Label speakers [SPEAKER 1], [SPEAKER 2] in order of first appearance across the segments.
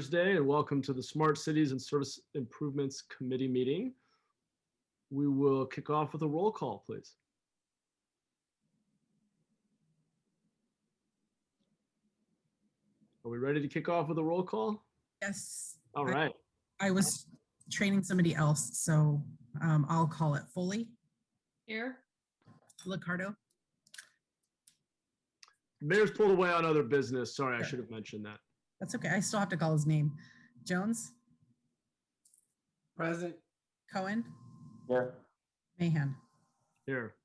[SPEAKER 1] Thursday, and welcome to the Smart Cities and Service Improvements Committee meeting. We will kick off with a roll call, please. Are we ready to kick off with a roll call?
[SPEAKER 2] Yes.
[SPEAKER 1] All right.
[SPEAKER 2] I was training somebody else, so I'll call it Foley.
[SPEAKER 3] Here.
[SPEAKER 2] Licardo.
[SPEAKER 1] Mayor's pulled away on other business. Sorry, I should have mentioned that.
[SPEAKER 2] That's okay. I still have to call his name. Jones.
[SPEAKER 4] Present.
[SPEAKER 2] Cohen.
[SPEAKER 4] Here.
[SPEAKER 2] Mahan.
[SPEAKER 1] Here.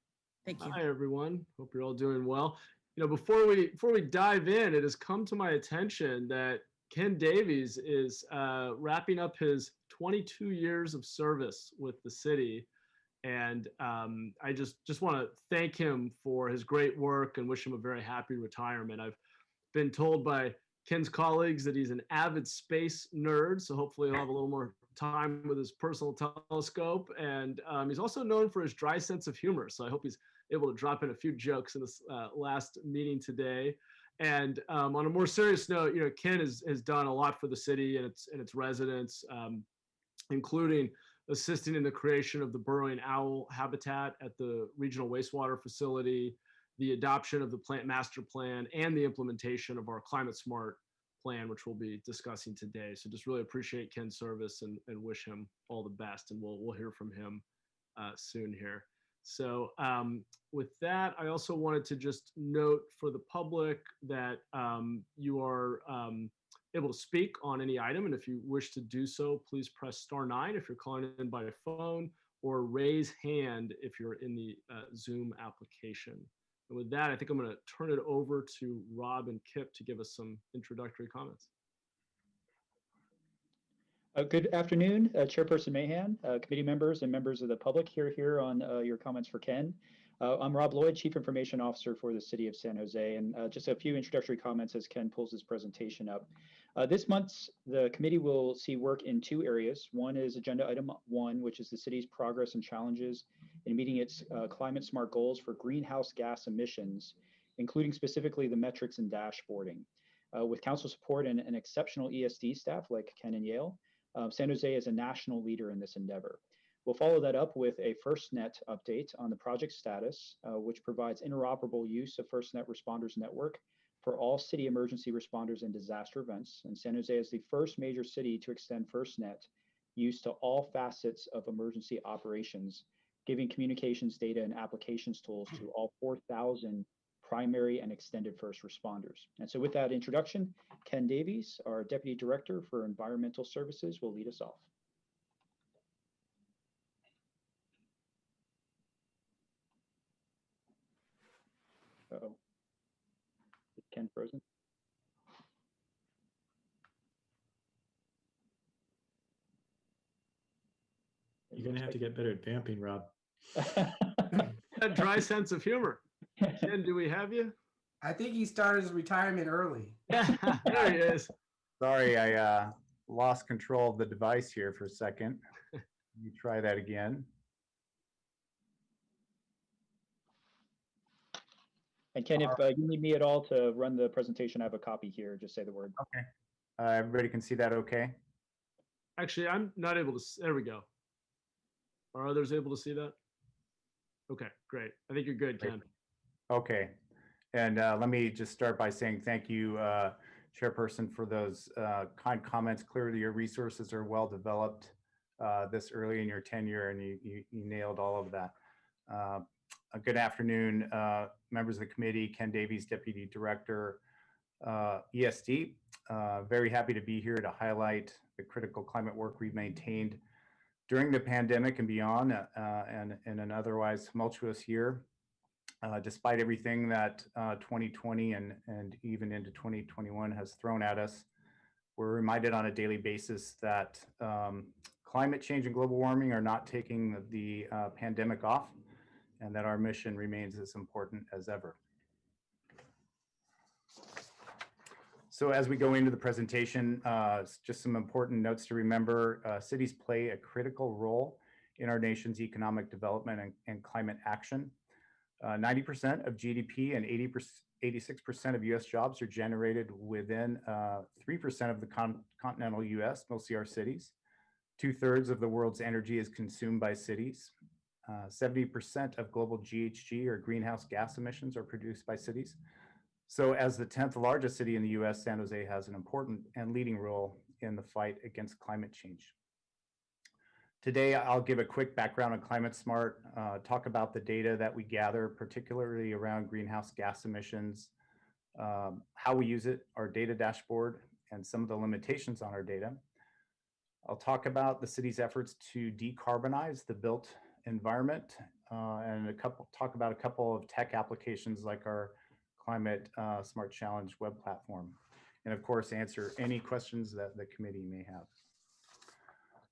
[SPEAKER 2] Thank you.
[SPEAKER 1] Hi, everyone. Hope you're all doing well. You know, before we dive in, it has come to my attention that Ken Davies is wrapping up his 22 years of service with the city. And I just want to thank him for his great work and wish him a very happy retirement. I've been told by Ken's colleagues that he's an avid space nerd, so hopefully he'll have a little more time with his personal telescope. And he's also known for his dry sense of humor, so I hope he's able to drop in a few jokes in this last meeting today. And on a more serious note, you know, Ken has done a lot for the city and its residents, including assisting in the creation of the burrowing owl habitat at the regional wastewater facility, the adoption of the plant master plan, and the implementation of our climate smart plan, which we'll be discussing today. So just really appreciate Ken's service and wish him all the best. And we'll hear from him soon here. So with that, I also wanted to just note for the public that you are able to speak on any item. And if you wish to do so, please press *9 if you're calling in by phone, or raise hand if you're in the Zoom application. And with that, I think I'm going to turn it over to Rob and Kip to give us some introductory comments.
[SPEAKER 5] Good afternoon, Chairperson Mahan, committee members and members of the public here on your comments for Ken. I'm Rob Lloyd, Chief Information Officer for the City of San Jose, and just a few introductory comments as Ken pulls his presentation up. This month, the committee will see work in two areas. One is Agenda Item 1, which is the city's progress and challenges in meeting its climate smart goals for greenhouse gas emissions, including specifically the metrics and dashboarding. With council support and an exceptional ESD staff like Ken and Yale, San Jose is a national leader in this endeavor. We'll follow that up with a FirstNet update on the project status, which provides interoperable use of FirstNet Responders Network for all city emergency responders and disaster events. And San Jose is the first major city to extend FirstNet use to all facets of emergency operations, giving communications data and applications tools to all 4,000 primary and extended first responders. And so with that introduction, Ken Davies, our Deputy Director for Environmental Services, will lead us off. Uh-oh. Is Ken frozen?
[SPEAKER 6] You're going to have to get better at vamping, Rob.
[SPEAKER 1] That dry sense of humor. Ken, do we have you?
[SPEAKER 4] I think he started his retirement early.
[SPEAKER 1] There he is.
[SPEAKER 6] Sorry, I lost control of the device here for a second. Let me try that again.
[SPEAKER 5] And Ken, if you need me at all to run the presentation, I have a copy here. Just say the word.
[SPEAKER 6] Okay. Everybody can see that okay?
[SPEAKER 1] Actually, I'm not able to. There we go. Are others able to see that? Okay, great. I think you're good, Ken.
[SPEAKER 6] Okay. And let me just start by saying thank you, Chairperson, for those kind comments. Clearly, your resources are well developed this early in your tenure, and you nailed all of that. A good afternoon, members of the committee. Ken Davies, Deputy Director, ESD. Very happy to be here to highlight the critical climate work we've maintained during the pandemic and beyond, and in an otherwise tumultuous year. Despite everything that 2020 and even into 2021 has thrown at us, we're reminded on a daily basis that climate change and global warming are not taking the pandemic off, and that our mission remains as important as ever. So as we go into the presentation, just some important notes to remember. Cities play a critical role in our nation's economic development and climate action. 90% of GDP and 86% of US jobs are generated within 3% of the continental US, mostly our cities. 2/3 of the world's energy is consumed by cities. 70% of global GHG or greenhouse gas emissions are produced by cities. So as the 10th largest city in the US, San Jose has an important and leading role in the fight against climate change. Today, I'll give a quick background on Climate Smart, talk about the data that we gather, particularly around greenhouse gas emissions, how we use it, our data dashboard, and some of the limitations on our data. I'll talk about the city's efforts to decarbonize the built environment, and talk about a couple of tech applications like our Climate Smart Challenge web platform. And of course, answer any questions that the committee may have.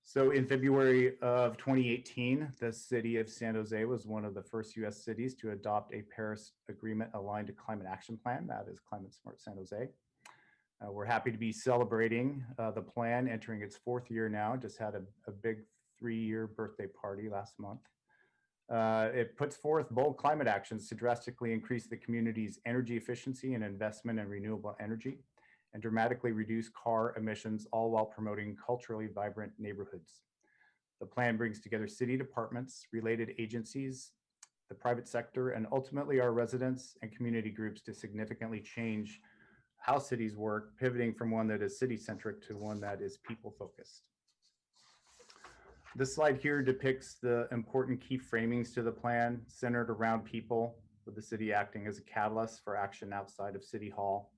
[SPEAKER 6] So in February of 2018, the city of San Jose was one of the first US cities to adopt a Paris Agreement aligned to Climate Action Plan, that is Climate Smart San Jose. We're happy to be celebrating the plan, entering its 4th year now, just had a big 3-year birthday party last month. It puts forth bold climate actions to drastically increase the community's energy efficiency and investment in renewable energy, and dramatically reduce car emissions, all while promoting culturally vibrant neighborhoods. The plan brings together city departments, related agencies, the private sector, and ultimately our residents and community groups to significantly change how cities work, pivoting from one that is city-centric to one that is people-focused. This slide here depicts the important key framings to the plan centered around people, with the city acting as a catalyst for action outside of City Hall.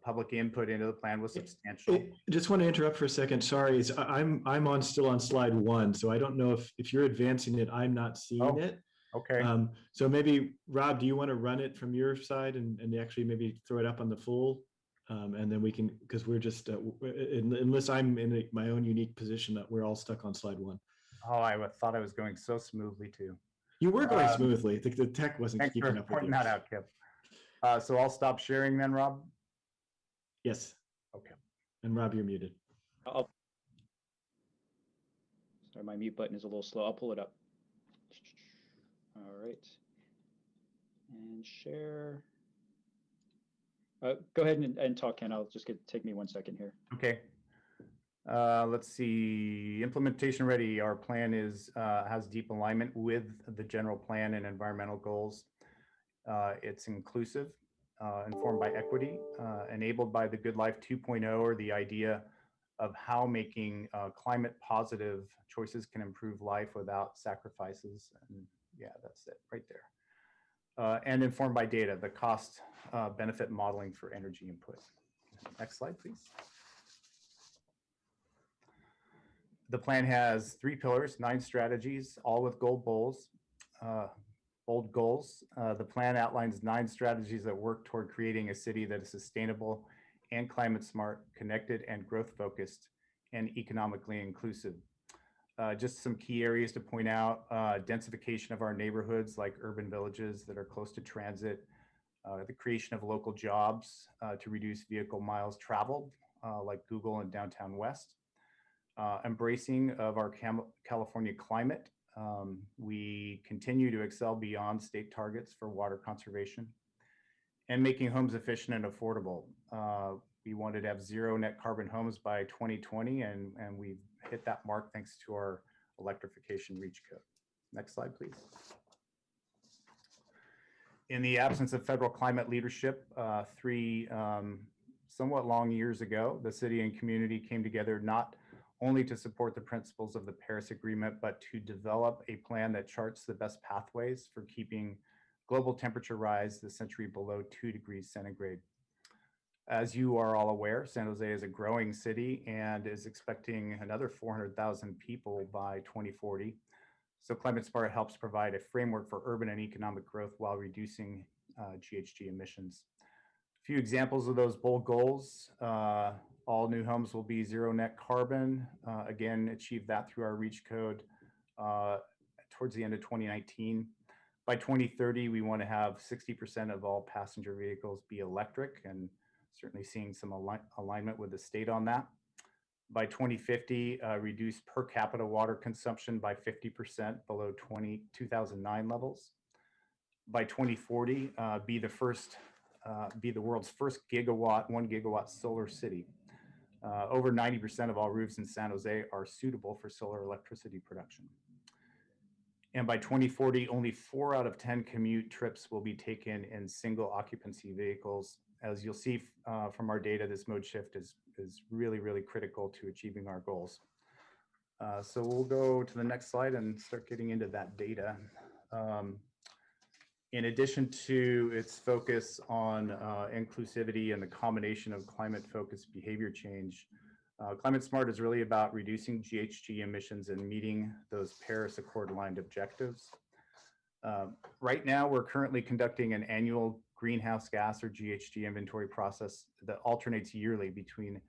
[SPEAKER 6] Public input into the plan was substantial.
[SPEAKER 3] Just want to interrupt for a second. Sorry, I'm still on slide 1, so I don't know if you're advancing it. I'm not seeing it.
[SPEAKER 6] Okay.
[SPEAKER 3] So maybe Rob, do you want to run it from your side and actually maybe throw it up on the full, and then we can, because we're just unless I'm in my own unique position, that we're all stuck on slide 1.
[SPEAKER 6] Oh, I thought I was going so smoothly too.
[SPEAKER 3] You were going smoothly. The tech wasn't
[SPEAKER 6] Thanks
[SPEAKER 3] keeping
[SPEAKER 6] for
[SPEAKER 3] up with
[SPEAKER 6] pointing
[SPEAKER 3] you.
[SPEAKER 6] that out, Kip. So I'll stop sharing then, Rob.
[SPEAKER 3] Yes.
[SPEAKER 6] Okay.
[SPEAKER 3] And Rob, you're muted.
[SPEAKER 5] Sorry, my mute button is a little slow. I'll pull it up. All right. And share. Go ahead and talk, Ken. I'll just take me 1 second here.
[SPEAKER 6] Okay. Let's see. Implementation ready. Our plan has deep alignment with the general plan and environmental goals. It's inclusive, informed by equity, enabled by the Good Life 2.0, or the idea of how making climate positive choices can improve life without sacrifices. And yeah, that's it right there. And informed by data, the cost benefit modeling for energy input. Next slide, please. The plan has 3 pillars, 9 strategies, all with bold goals. The plan outlines 9 strategies that work toward creating a city that is sustainable and climate smart, connected and growth focused, and economically inclusive. Just some key areas to point out: densification of our neighborhoods, like urban villages that are close to transit, the creation of local jobs to reduce vehicle miles traveled, like Google and Downtown West, embracing of our California climate. We continue to excel beyond state targets for water conservation, and making homes efficient and affordable. We wanted to have 0 net carbon homes by 2020, and we've hit that mark thanks to our electrification reach code. Next slide, please. In the absence of federal climate leadership, 3 somewhat long years ago, the city and community came together not only to support the principles of the Paris Agreement, but to develop a plan that charts the best pathways for keeping global temperature rise this century below 2 degrees centigrade. As you are all aware, San Jose is a growing city and is expecting another 400,000 people by 2040. So Climate Smart helps provide a framework for urban and economic growth while reducing GHG emissions. A few examples of those bold goals: all new homes will be 0 net carbon. Again, achieve that through our reach code towards the end of 2019. By 2030, we want to have 60% of all passenger vehicles be electric, and certainly seeing some alignment with the state on that. By 2050, reduce per capita water consumption by 50% below 2009 levels. By 2040, be the first be the world's first 1 gigawatt solar city. Over 90% of all roofs in San Jose are suitable for solar electricity production. And by 2040, only 4 out of 10 commute trips will be taken in single occupancy vehicles. As you'll see from our data, this mode shift is really, really critical to achieving our goals. So we'll go to the next slide and start getting into that data. In addition to its focus on inclusivity and the combination of climate-focused behavior change, Climate Smart is really about reducing GHG emissions and meeting those Paris Accord-aligned objectives. Right now, we're currently conducting an annual greenhouse gas or GHG inventory process that alternates yearly between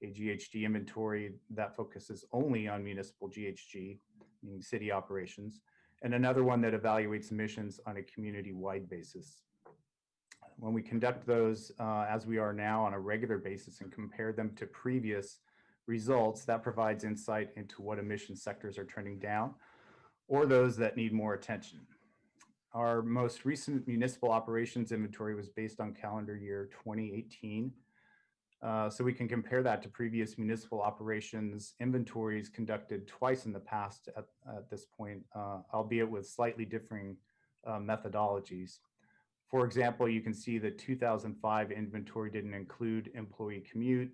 [SPEAKER 6] a GHG inventory that focuses only on municipal GHG, meaning city operations, and another one that evaluates emissions on a community-wide basis. When we conduct those, as we are now, on a regular basis and compare them to previous results, that provides insight into what emission sectors are trending down or those that need more attention. Our most recent municipal operations inventory was based on calendar year 2018. So we can compare that to previous municipal operations inventories conducted twice in the past at this point, albeit with slightly differing methodologies. For example, you can see the 2005 inventory didn't include employee commute,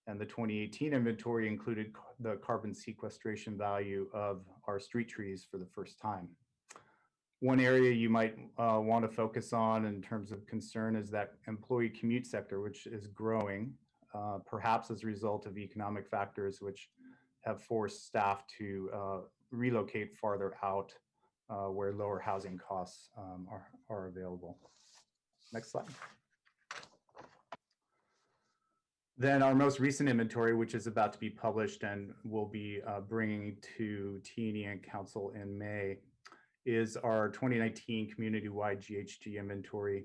[SPEAKER 6] and the 2018 inventory included the carbon sequestration value of our street trees for the first time. One area you might want to focus on in terms of concern is that employee commute sector, which is growing, perhaps as a result of economic factors which have forced staff to relocate farther out where lower housing costs are available. Next slide. Then our most recent inventory, which is about to be published and will be bringing to T&E and Council in May, is our 2019 community-wide GHG inventory.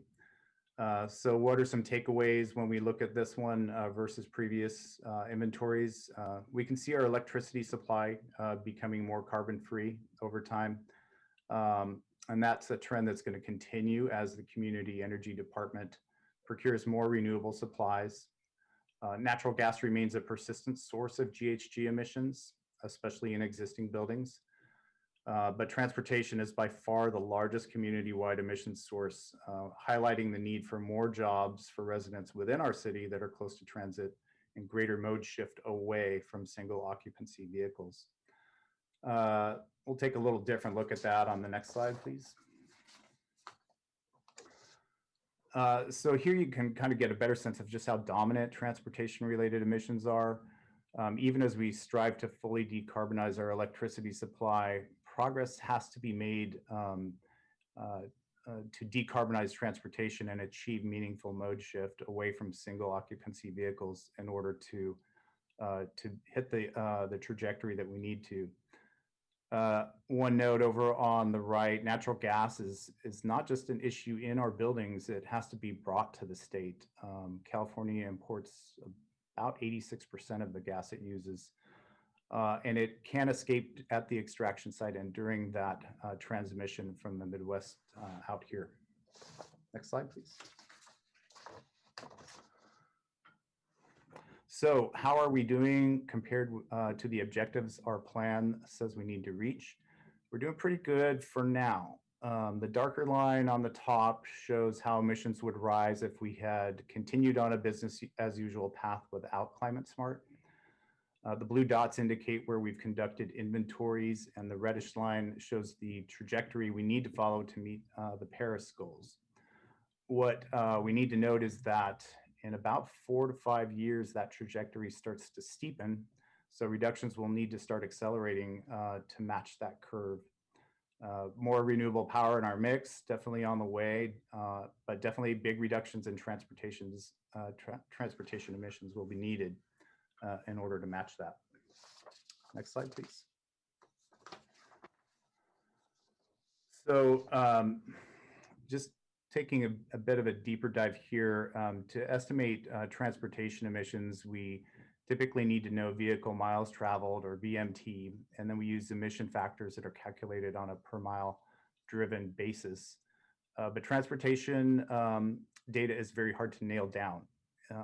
[SPEAKER 6] So what are some takeaways when we look at this one versus previous inventories? We can see our electricity supply becoming more carbon-free over time. And that's a trend that's going to continue as the Community Energy Department procures more renewable supplies. Natural gas remains a persistent source of GHG emissions, especially in existing buildings. But transportation is by far the largest community-wide emissions source, highlighting the need for more jobs for residents within our city that are close to transit and greater mode shift away from single occupancy vehicles. We'll take a little different look at that on the next slide, please. So here you can kind of get a better sense of just how dominant transportation-related emissions are. Even as we strive to fully decarbonize our electricity supply, progress has to be made to decarbonize transportation and achieve meaningful mode shift away from single occupancy vehicles in order to hit the trajectory that we need to. One note over on the right, natural gas is not just an issue in our buildings, it has to be brought to the state. California imports about 86% of the gas it uses, and it can escape at the extraction site and during that transmission from the Midwest out here. Next slide, please. So how are we doing compared to the objectives our plan says we need to reach? We're doing pretty good for now. The darker line on the top shows how emissions would rise if we had continued on a business as usual path without Climate Smart. The blue dots indicate where we've conducted inventories, and the reddish line shows the trajectory we need to follow to meet the Paris goals. What we need to note is that in about 4 to 5 years, that trajectory starts to steepen. So reductions will need to start accelerating to match that curve. More renewable power in our mix, definitely on the way, but definitely big reductions in transportation emissions will be needed in order to match that. Next slide, please. So just taking a bit of a deeper dive here, to estimate transportation emissions, we typically need to know vehicle miles traveled, or VMT, and then we use emission factors that are calculated on a per mile driven basis. But transportation data is very hard to nail down.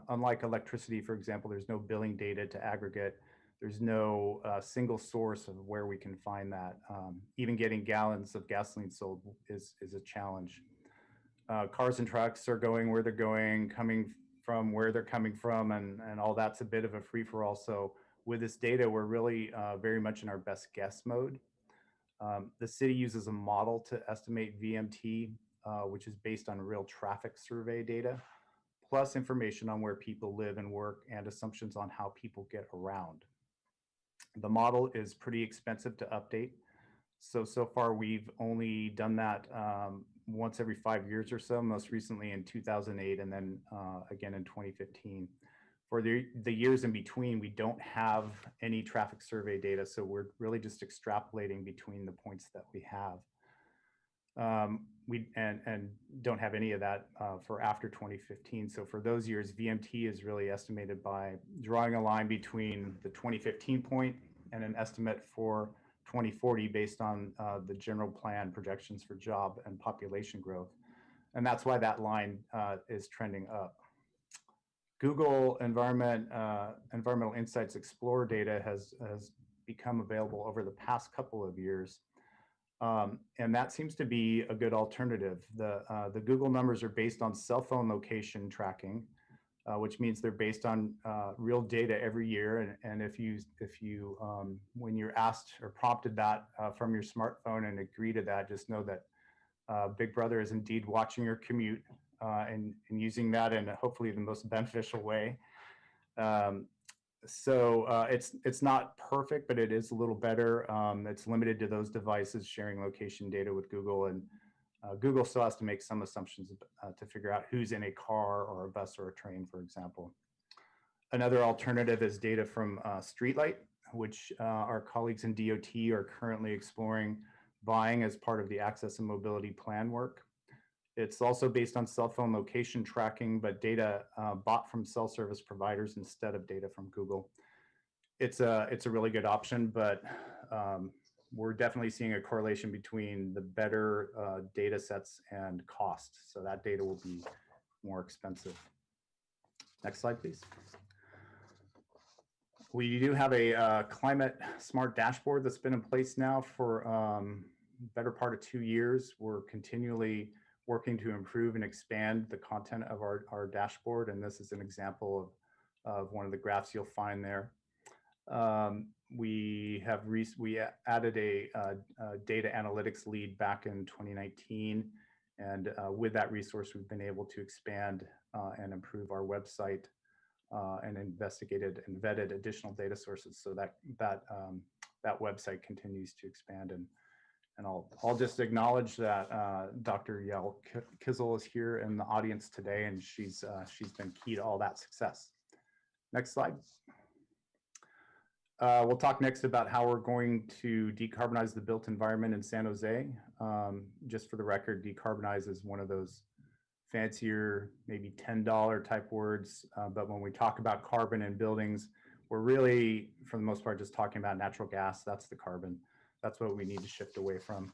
[SPEAKER 6] Unlike electricity, for example, there's no billing data to aggregate. There's no single source of where we can find that. Even getting gallons of gasoline sold is a challenge. Cars and trucks are going where they're going, coming from where they're coming from, and all that's a bit of a free-for-all. So with this data, we're really very much in our best guess mode. The city uses a model to estimate VMT, which is based on real traffic survey data, plus information on where people live and work and assumptions on how people get around. The model is pretty expensive to update. So far we've only done that once every 5 years or so, most recently in 2008 and then again in 2015. For the years in between, we don't have any traffic survey data, so we're really just extrapolating between the points that we have. We don't have any of that for after 2015. So for those years, VMT is really estimated by drawing a line between the 2015 point and an estimate for 2040 based on the general plan projections for job and population growth. And that's why that line is trending up. Google Environmental Insights Explorer data has become available over the past couple of years. And that seems to be a good alternative. The Google numbers are based on cell phone location tracking, which means they're based on real data every year. And if you when you're asked or prompted that from your smartphone and agree to that, just know that Big Brother is indeed watching your commute and using that in hopefully the most beneficial way. It's not perfect, but it is a little better. It's limited to those devices sharing location data with Google, and Google still has to make some assumptions to figure out who's in a car or a bus or a train, for example. Another alternative is data from Streetlight, which our colleagues in DOT are currently exploring buying as part of the Access and Mobility Plan work. It's also based on cell phone location tracking, but data bought from cell service providers instead of data from Google. It's a really good option, but we're definitely seeing a correlation between the better data sets and cost. So that data will be more expensive. Next slide, please. We do have a climate smart dashboard that's been in place now for better part of 2 years. We're continually working to improve and expand the content of our dashboard. And this is an example of one of the graphs you'll find there. We added a data analytics lead back in 2019. And with that resource, we've been able to expand and improve our website and investigated and vetted additional data sources. So that website continues to expand. And I'll just acknowledge that Dr. Yael Kizel is here in the audience today, and she's been key to all that success. Next slide. We'll talk next about how we're going to decarbonize the built environment in San Jose. Just for the record, decarbonize is one of those fancier, maybe $10 type words, but when we talk about carbon in buildings, we're really, for the most part, just talking about natural gas. That's the carbon. That's what we need to shift away from.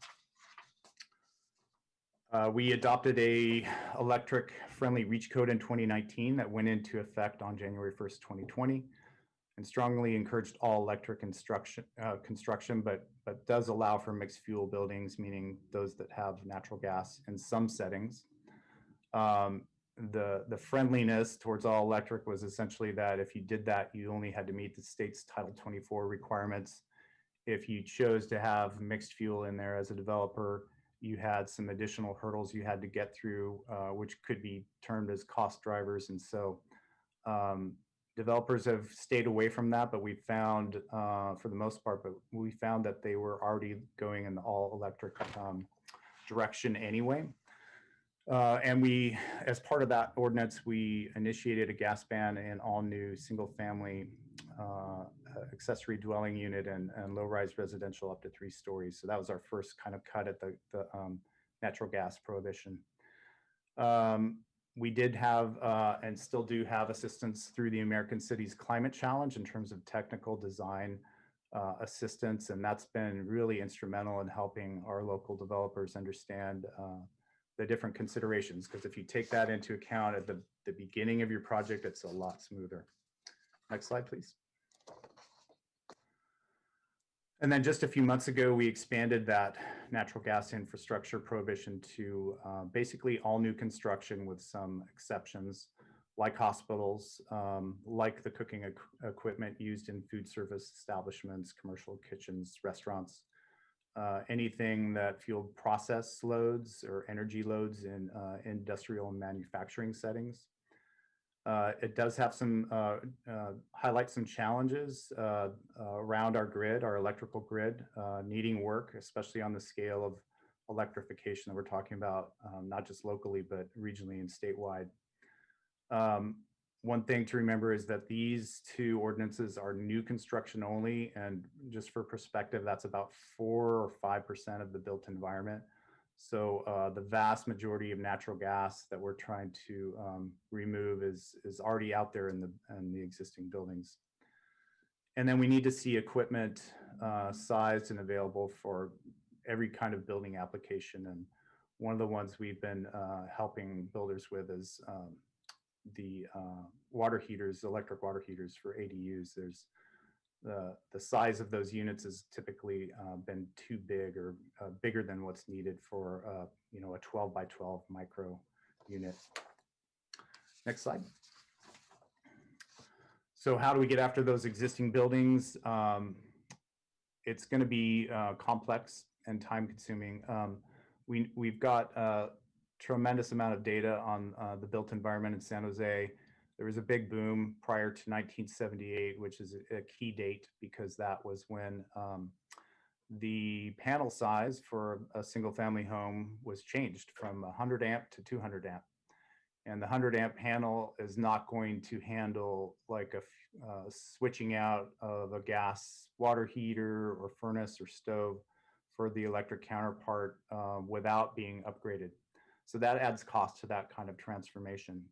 [SPEAKER 6] We adopted a electric friendly REACH code in 2019 that went into effect on January 1st, 2020, and strongly encouraged all electric construction, but does allow for mixed fuel buildings, meaning those that have natural gas in some settings. The friendliness towards all electric was essentially that if you did that, you only had to meet the state's Title 24 requirements. If you chose to have mixed fuel in there as a developer, you had some additional hurdles you had to get through, which could be termed as cost drivers. And so developers have stayed away from that, but we found, for the most part, but we found that they were already going in the all electric direction anyway. And we, as part of that ordinance, we initiated a gas ban in all new single family accessory dwelling unit and low-rise residential up to 3 stories. So that was our first kind of cut at the natural gas prohibition. We did have and still do have assistance through the American Cities Climate Challenge in terms of technical design assistance, and that's been really instrumental in helping our local developers understand the different considerations, because if you take that into account at the beginning of your project, it's a lot smoother. Next slide, please. And then just a few months ago, we expanded that natural gas infrastructure prohibition to basically all new construction with some exceptions, like hospitals, like the cooking equipment used in food service establishments, commercial kitchens, restaurants, anything that fueled process loads or energy loads in industrial and manufacturing settings. It does have some, highlight some challenges around our grid, our electrical grid, needing work, especially on the scale of electrification that we're talking about, not just locally, but regionally and statewide. One thing to remember is that these two ordinances are new construction only, and just for perspective, that's about 4 or 5% of the built environment. So the vast majority of natural gas that we're trying to remove is already out there in the existing buildings. And then we need to see equipment sized and available for every kind of building application. And one of the ones we've been helping builders with is the water heaters, electric water heaters for ADUs. There's the size of those units has typically been too big or bigger than what's needed for you know, a 12 by 12 micro unit. Next slide. So how do we get after those existing buildings? It's going to be complex and time consuming. We've got a tremendous amount of data on the built environment in San Jose. There was a big boom prior to 1978, which is a key date because that was when the panel size for a single family home was changed from 100 amp to 200 amp. And the 100 amp panel is not going to handle like a switching out of a gas water heater or furnace or stove for the electric counterpart without being upgraded. So that adds cost to that kind of transformation.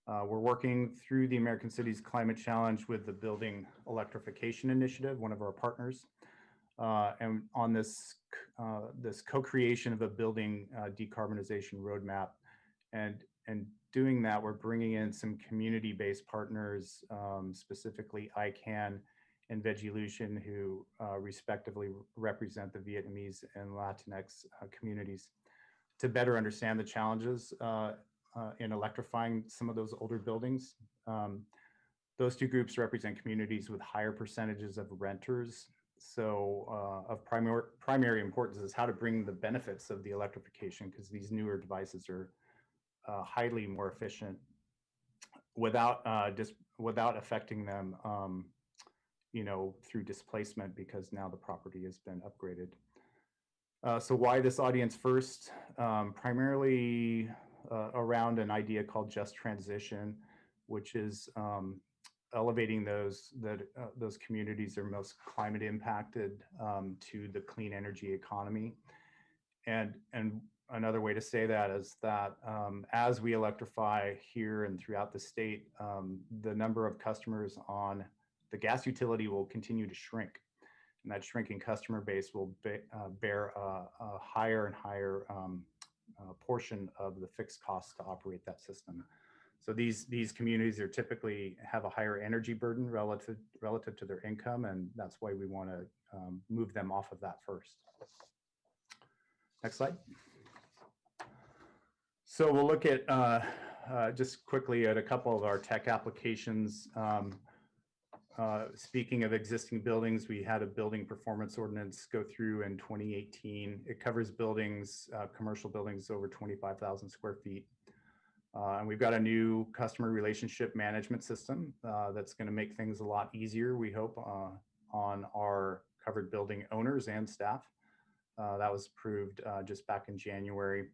[SPEAKER 6] We're working through the American Cities Climate Challenge with the Building Electrification Initiative, one of our partners, and on this co-creation of a building decarbonization roadmap. And doing that, we're bringing in some community-based partners, specifically ICANN and Vegilution, who respectively represent the Vietnamese and Latinx communities, to better understand the challenges in electrifying some of those older buildings. Those two groups represent communities with higher percentages of renters. So of primary importance is how to bring the benefits of the electrification, because these newer devices are highly more efficient without affecting them, you know, through displacement, because now the property has been upgraded. So why this audience first? Primarily around an idea called just transition, which is elevating those communities that are most climate impacted to the clean energy economy. And another way to say that is that as we electrify here and throughout the state, the number of customers on the gas utility will continue to shrink. And that shrinking customer base will bear a higher and higher portion of the fixed costs to operate that system. So these communities are typically have a higher energy burden relative to their income, and that's why we want to move them off of that first. Next slide. So we'll look at just quickly at a couple of our tech applications. Speaking of existing buildings, we had a building performance ordinance go through in 2018. It covers buildings, commercial buildings over 25,000 square feet. And we've got a new customer relationship management system that's going to make things a lot easier, we hope, on our covered building owners and staff. That was approved just back in January.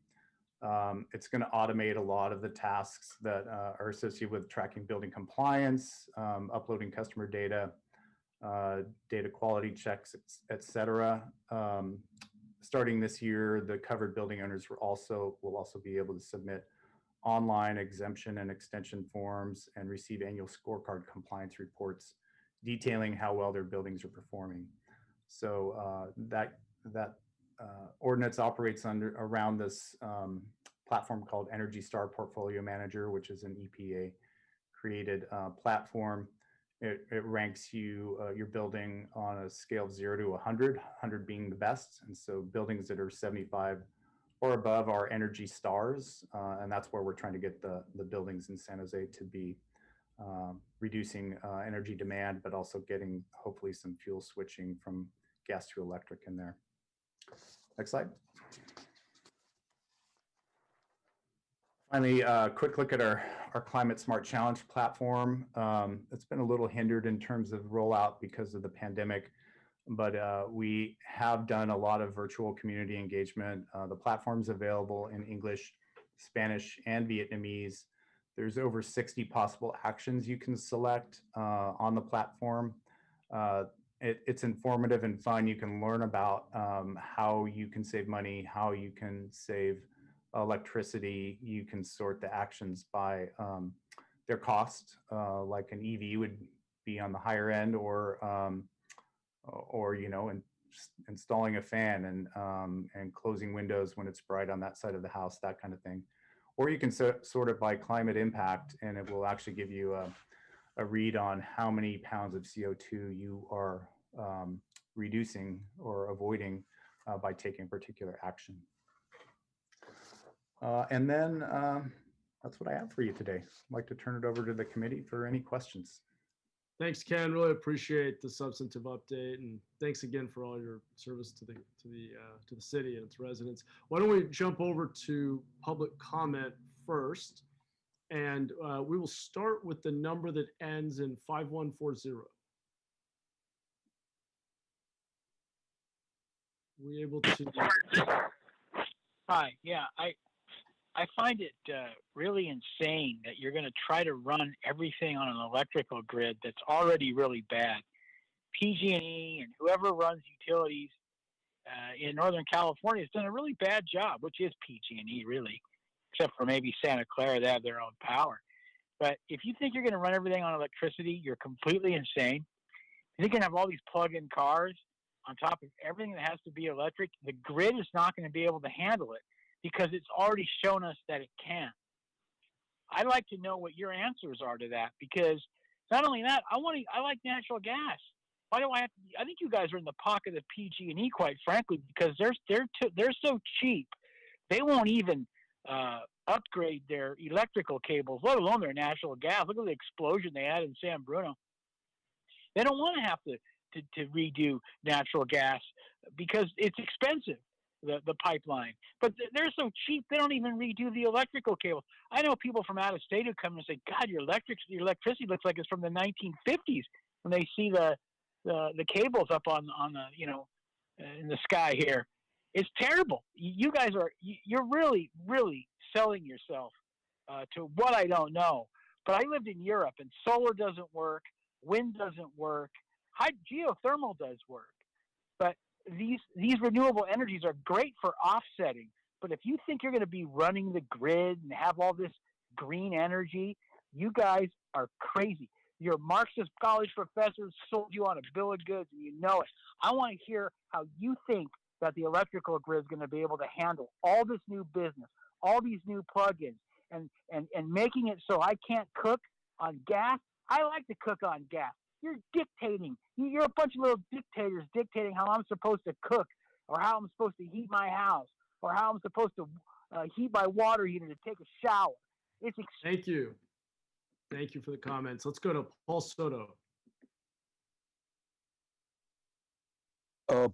[SPEAKER 6] It's going to automate a lot of the tasks that are associated with tracking building compliance, uploading customer data, data quality checks, et cetera. Starting this year, the covered building owners will also be able to submit online exemption and extension forms and receive annual scorecard compliance reports detailing how well their buildings are performing. So that ordinance operates around this platform called Energy Star Portfolio Manager, which is an EPA created platform. It ranks your building on a scale of 0 to 100, 100 being the best. And so buildings that are 75 or above are Energy Stars. And that's where we're trying to get the buildings in San Jose to be reducing energy demand, but also getting hopefully some fuel switching from gas to electric in there. Next slide. Finally, a quick look at our Climate Smart Challenge platform. It's been a little hindered in terms of rollout because of the pandemic, but we have done a lot of virtual community engagement. The platform's available in English, Spanish, and Vietnamese. There's over 60 possible actions you can select on the platform. It's informative and fun. You can learn about how you can save money, how you can save electricity. You can sort the actions by their cost, like an EV would be on the higher end, or installing a fan and closing windows when it's bright on that side of the house, that kind of thing. Or you can sort it by climate impact, and it will actually give you a read on how many pounds of CO2 you are reducing or avoiding by taking a particular action. And then that's what I have for you today. I'd like to turn it over to the committee for any questions.
[SPEAKER 1] Thanks, Ken. Really appreciate the substantive update, and thanks again for all your service to the city and its residents. Why don't we jump over to public comment first, and we will start with the number that ends in 5140. We able to?
[SPEAKER 7] Hi. Yeah, I find it really insane that you're going to try to run everything on an electrical grid that's already really bad. PG&E and whoever runs utilities in Northern California has done a really bad job, which is PG&E really, except for maybe Santa Clara, they have their own power. But if you think you're going to run everything on electricity, you're completely insane. If you're going to have all these plug-in cars on top of everything that has to be electric, the grid is not going to be able to handle it, because it's already shown us that it can. I'd like to know what your answers are to that, because not only that, I like natural gas. Why do I have to? I think you guys are in the pocket of PG&E, quite frankly, because they're so cheap, they won't even upgrade their electrical cables, let alone their natural gas. Look at the explosion they had in San Bruno. They don't want to have to redo natural gas because it's expensive. The pipeline, but they're so cheap they don't even redo the electrical cable. I know people from out of state who come and say, "God, your electricity looks like it's from the 1950s." When they see the cables up on the in the sky here, it's terrible. You guys you're really selling yourself to what I don't know. But I lived in Europe, and solar doesn't work, wind doesn't work, geothermal does work, but these renewable energies are great for offsetting. But if you think you're going to be running the grid and have all this green energy, you guys are crazy. Your Marxist college professors sold you on a bill of goods, and you know it. I want to hear how you think that the electrical grid is going to be able to handle all this new business, all these new plugins, and making it so I can't cook on gas. I like to cook on gas. You're dictating. You're a bunch of little dictators dictating how I'm supposed to cook, or how I'm supposed to heat my house, or how I'm supposed to heat my water heater to take a shower.
[SPEAKER 1] Thank you. Thank you for the comments. Let's go to Paul Soto.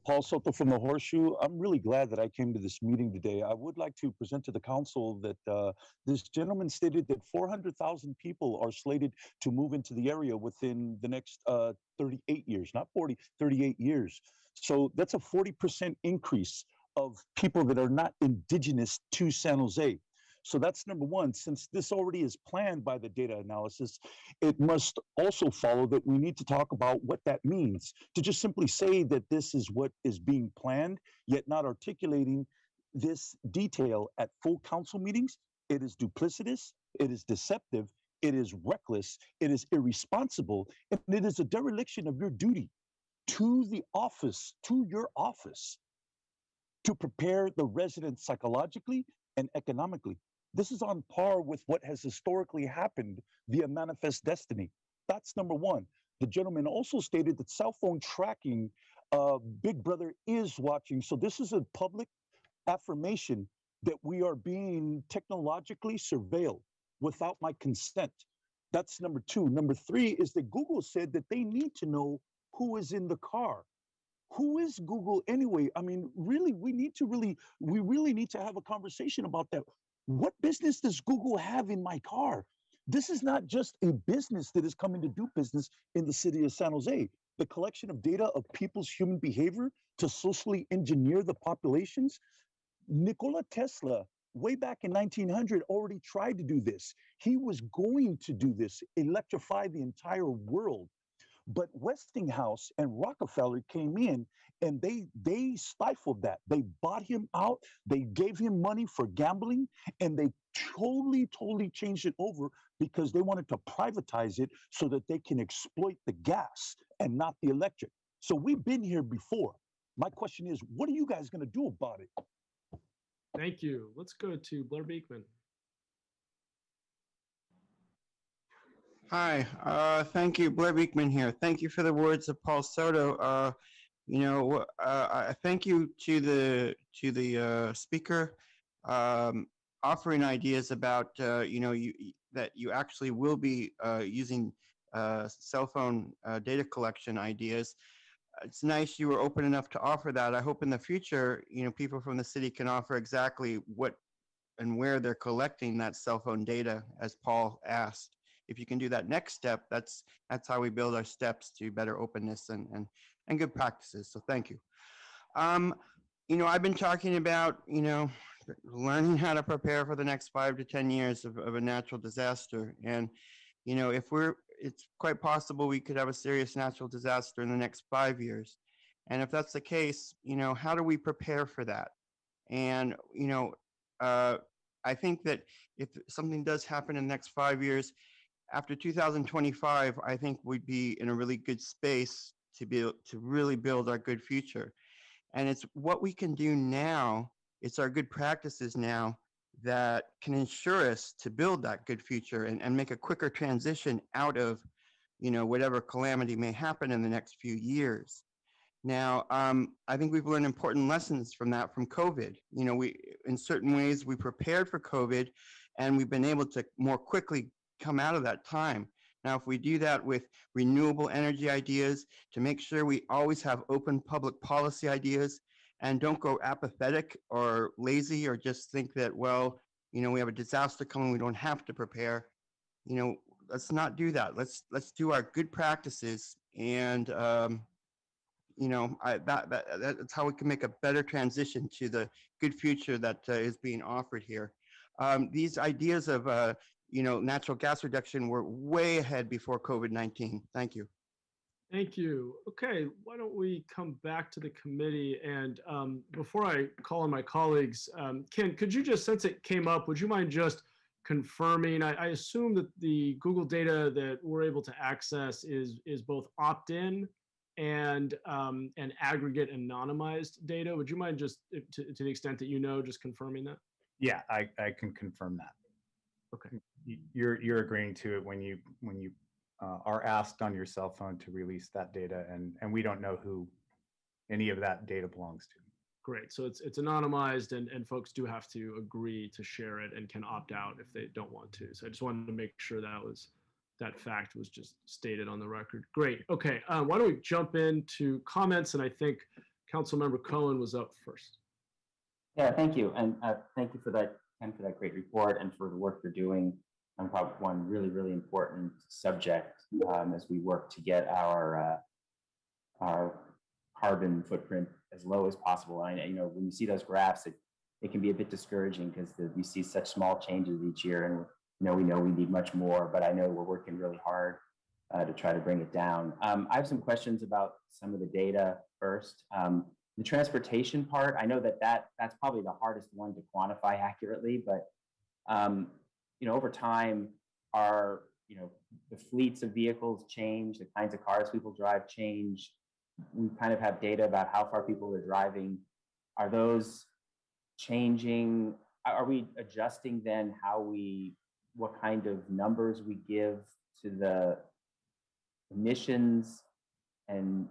[SPEAKER 8] Paul Soto from the Horseshoe. I'm really glad that I came to this meeting today. I would like to present to the council that this gentleman stated that 400,000 people are slated to move into the area within the next 38 years, not 40, 38 years. So that's a 40% increase of people that are not indigenous to San Jose. So that's number one. Since this already is planned by the data analysis, it must also follow that we need to talk about what that means. To just simply say that this is what is being planned, yet not articulating this detail at full council meetings, it is duplicitous, it is deceptive, it is reckless, it is irresponsible, and it is a dereliction of your duty to the office, to your office, to prepare the residents psychologically, and economically. This is on par with what has historically happened via manifest destiny. That's number one. The gentleman also stated that cell phone tracking, Big Brother is watching. So this is a public affirmation that we are being technologically surveilled without my consent. That's number two. Number three is that Google said that they need to know who is in the car. Who is Google anyway? I mean, really, we really need to have a conversation about that. What business does Google have in my car? This is not just a business that is coming to do business in the city of San Jose. The collection of data of people's human behavior to socially engineer the populations. Nikola Tesla, way back in 1900, already tried to do this. He was going to do this, electrify the entire world. But Westinghouse and Rockefeller came in and they stifled that. They bought him out. They gave him money for gambling, and they totally changed it over because they wanted to privatize it so that they can exploit the gas and not the electric. So we've been here before. My question is, what are you guys going to do about it?
[SPEAKER 1] Thank you. Let's go to Blair Beekman.
[SPEAKER 9] Hi, thank you, Blair Beekman here. Thank you for the words of Paul Soto. I thank you to the speaker offering ideas about that you actually will be using cell phone data collection ideas. It's nice you were open enough to offer that. I hope in the future, people from the city can offer exactly what and where they're collecting that cell phone data, as Paul asked. If you can do that next step, that's how we build our steps to better openness and good practices. So thank you. I've been talking about, learning how to prepare for the next 5 to 10 years of a natural disaster. And, it's quite possible we could have a serious natural disaster in the next 5 years. And if that's the case, how do we prepare for that? And, I think that if something does happen in the next 5 years, after 2025, I think we'd be in a really good space to really build our good future. And it's what we can do now, it's our good practices now that can ensure us to build that good future and make a quicker transition out of, whatever calamity may happen in the next few years. Now, I think we've learned important lessons from COVID. In certain ways, we prepared for COVID, and we've been able to more quickly come out of that time. Now, if we do that with renewable energy ideas, to make sure we always have open public policy ideas and don't go apathetic or lazy or just think that, we have a disaster coming, we don't have to prepare. Let's not do that. Let's do our good practices, and that's how we can make a better transition to the good future that is being offered here. These ideas of natural gas reduction were way ahead before COVID-19. Thank you.
[SPEAKER 1] Thank you. Okay, why don't we come back to the committee? And before I call on my colleagues, Ken, could you just, since it came up, would you mind just confirming? I assume that the Google data that we're able to access is both opt-in and aggregate anonymized data. Would you mind just, to the extent that just confirming that?
[SPEAKER 6] Yeah, I can confirm that.
[SPEAKER 1] Okay.
[SPEAKER 6] You're agreeing to it when you are asked on your cell phone to release that data, and we don't know who any of that data belongs to.
[SPEAKER 1] Great. So it's anonymized, and folks do have to agree to share it and can opt out if they don't want to. So I just wanted to make sure that fact was just stated on the record. Great. Okay. Why don't we jump into comments? And I think Councilmember Cohen was up first.
[SPEAKER 10] Yeah, thank you. And thank you for that, Ken, for that great report and for the work you're doing on probably one really, really important subject as we work to get our carbon footprint as low as possible. And when you see those graphs, it can be a bit discouraging because we see such small changes each year, and we know we need much more, but I know we're working really hard to try to bring it down. I have some questions about some of the data first. The transportation part, I know that's probably the hardest one to quantify accurately, but over time, the fleets of vehicles change, the kinds of cars people drive change. We kind of have data about how far people are driving. Are those changing are we adjusting then what kind of numbers we give to the emissions, and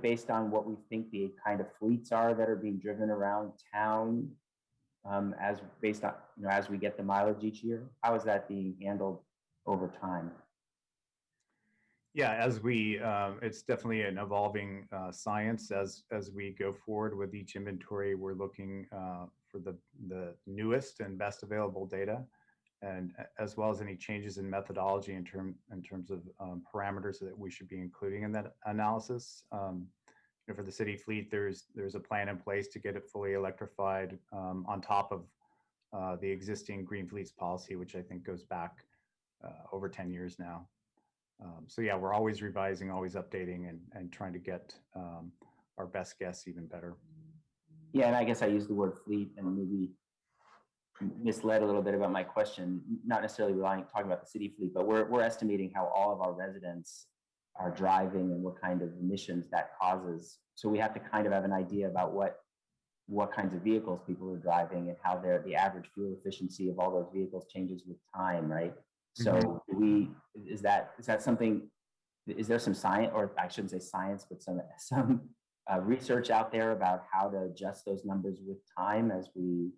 [SPEAKER 10] based on what we think the kind of fleets are that are being driven around town, as based on, as we get the mileage each year? How is that being handled over time?
[SPEAKER 6] Yeah, it's definitely an evolving science as we go forward with each inventory. We're looking for the newest and best available data, and as well as any changes in methodology in terms of parameters that we should be including in that analysis. For the city fleet, there's a plan in place to get it fully electrified on top of the existing Green Fleets policy, which I think goes back over 10 years now. So yeah, we're always revising, always updating, and trying to get our best guess even better.
[SPEAKER 10] Yeah, and I guess I used the word fleet and maybe misled a little bit about my question, not necessarily talking about the city fleet, but we're estimating how all of our residents are driving and what kind of emissions that causes. So we have to kind of have an idea about what kinds of vehicles people are driving and how the average fuel efficiency of all those vehicles changes with time, right? So is that something, is there some science, or I shouldn't say science, but some research out there about how to adjust those numbers with time as we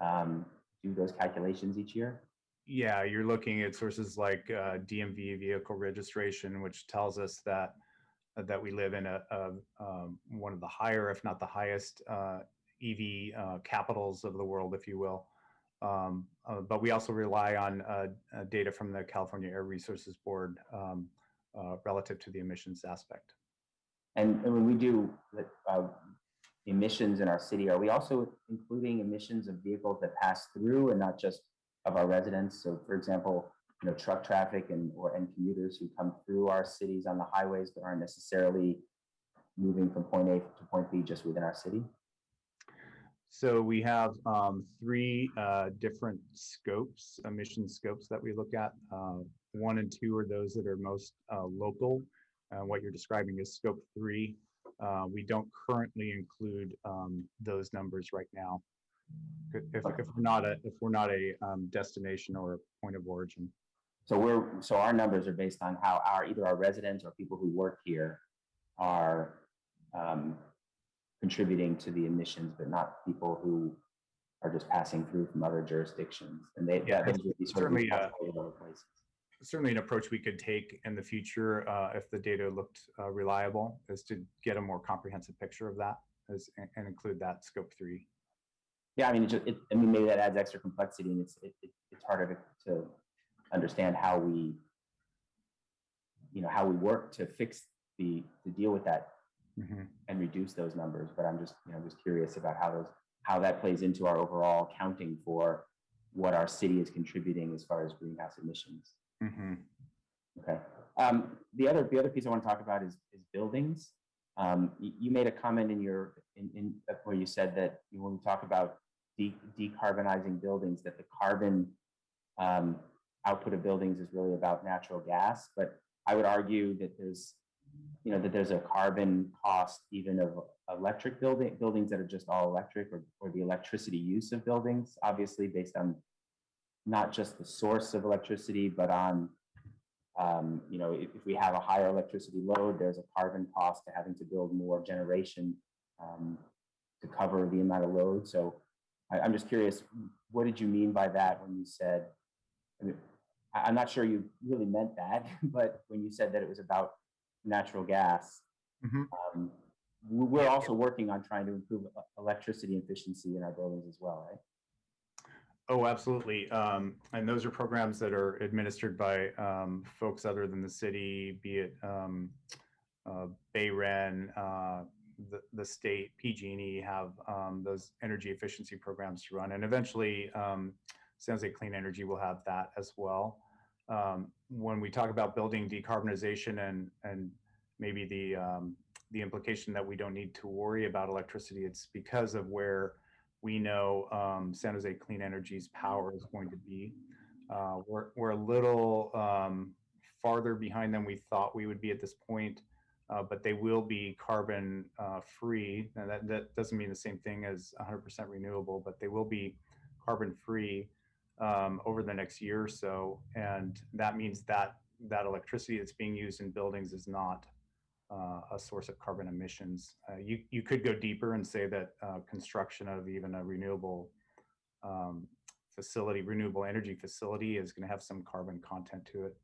[SPEAKER 10] do those calculations each year?
[SPEAKER 6] Yeah, you're looking at sources like DMV vehicle registration, which tells us that we live in one of the higher, if not the highest, EV capitals of the world, if you will. But we also rely on data from the California Air Resources Board relative to the emissions aspect.
[SPEAKER 10] And when we do emissions in our city, are we also including emissions of vehicles that pass through and not just of our residents? So for example, truck traffic and commuters who come through our cities on the highways but aren't necessarily moving from point A to point B just within our city?
[SPEAKER 6] So we have 3 different scopes, emission scopes that we look at. 1 and 2 are those that are most local. What you're describing is scope 3. We don't currently include those numbers right now, if we're not a destination or a point of origin.
[SPEAKER 10] So our numbers are based on how either our residents or people who work here are contributing to the emissions, but not people who are just passing through from other jurisdictions. And those would be certainly
[SPEAKER 6] certainly an approach we could take in the future if the data looked reliable, is to get a more comprehensive picture of that and include that scope 3.
[SPEAKER 10] Yeah, I mean, maybe that adds extra complexity, and it's harder to understand how we work to deal with that and reduce those numbers. But I'm just curious about how that plays into our overall counting for what our city is contributing as far as greenhouse emissions. Okay. The other piece I want to talk about is buildings. You made a comment in where you said that when we talk about decarbonizing buildings, that the carbon output of buildings is really about natural gas. But I would argue that there's a carbon cost even of electric buildings that are just all electric, or the electricity use of buildings, obviously based on not just the source of electricity, but on if we have a higher electricity load, there's a carbon cost to having to build more generation to cover the amount of load. So I'm just curious, what did you mean by that when you said, I'm not sure you really meant that, but when you said that it was about natural gas, we're also working on trying to improve electricity efficiency in our buildings as well, right?
[SPEAKER 6] Oh, absolutely. And those are programs that are administered by folks other than the city, be it BayREN, the state, PG&E have those energy efficiency programs to run. And eventually, San Jose Clean Energy will have that as well. When we talk about building decarbonization and maybe the implication that we don't need to worry about electricity, it's because of where we know San Jose Clean Energy's power is going to be. We're a little farther behind than we thought we would be at this point, but they will be carbon free. Now that doesn't mean the same thing as 100% renewable, but they will be carbon-free over the next year or so, and that means that electricity that's being used in buildings is not a source of carbon emissions. You could go deeper and say that construction of even a renewable renewable energy facility is going to have some carbon content to it,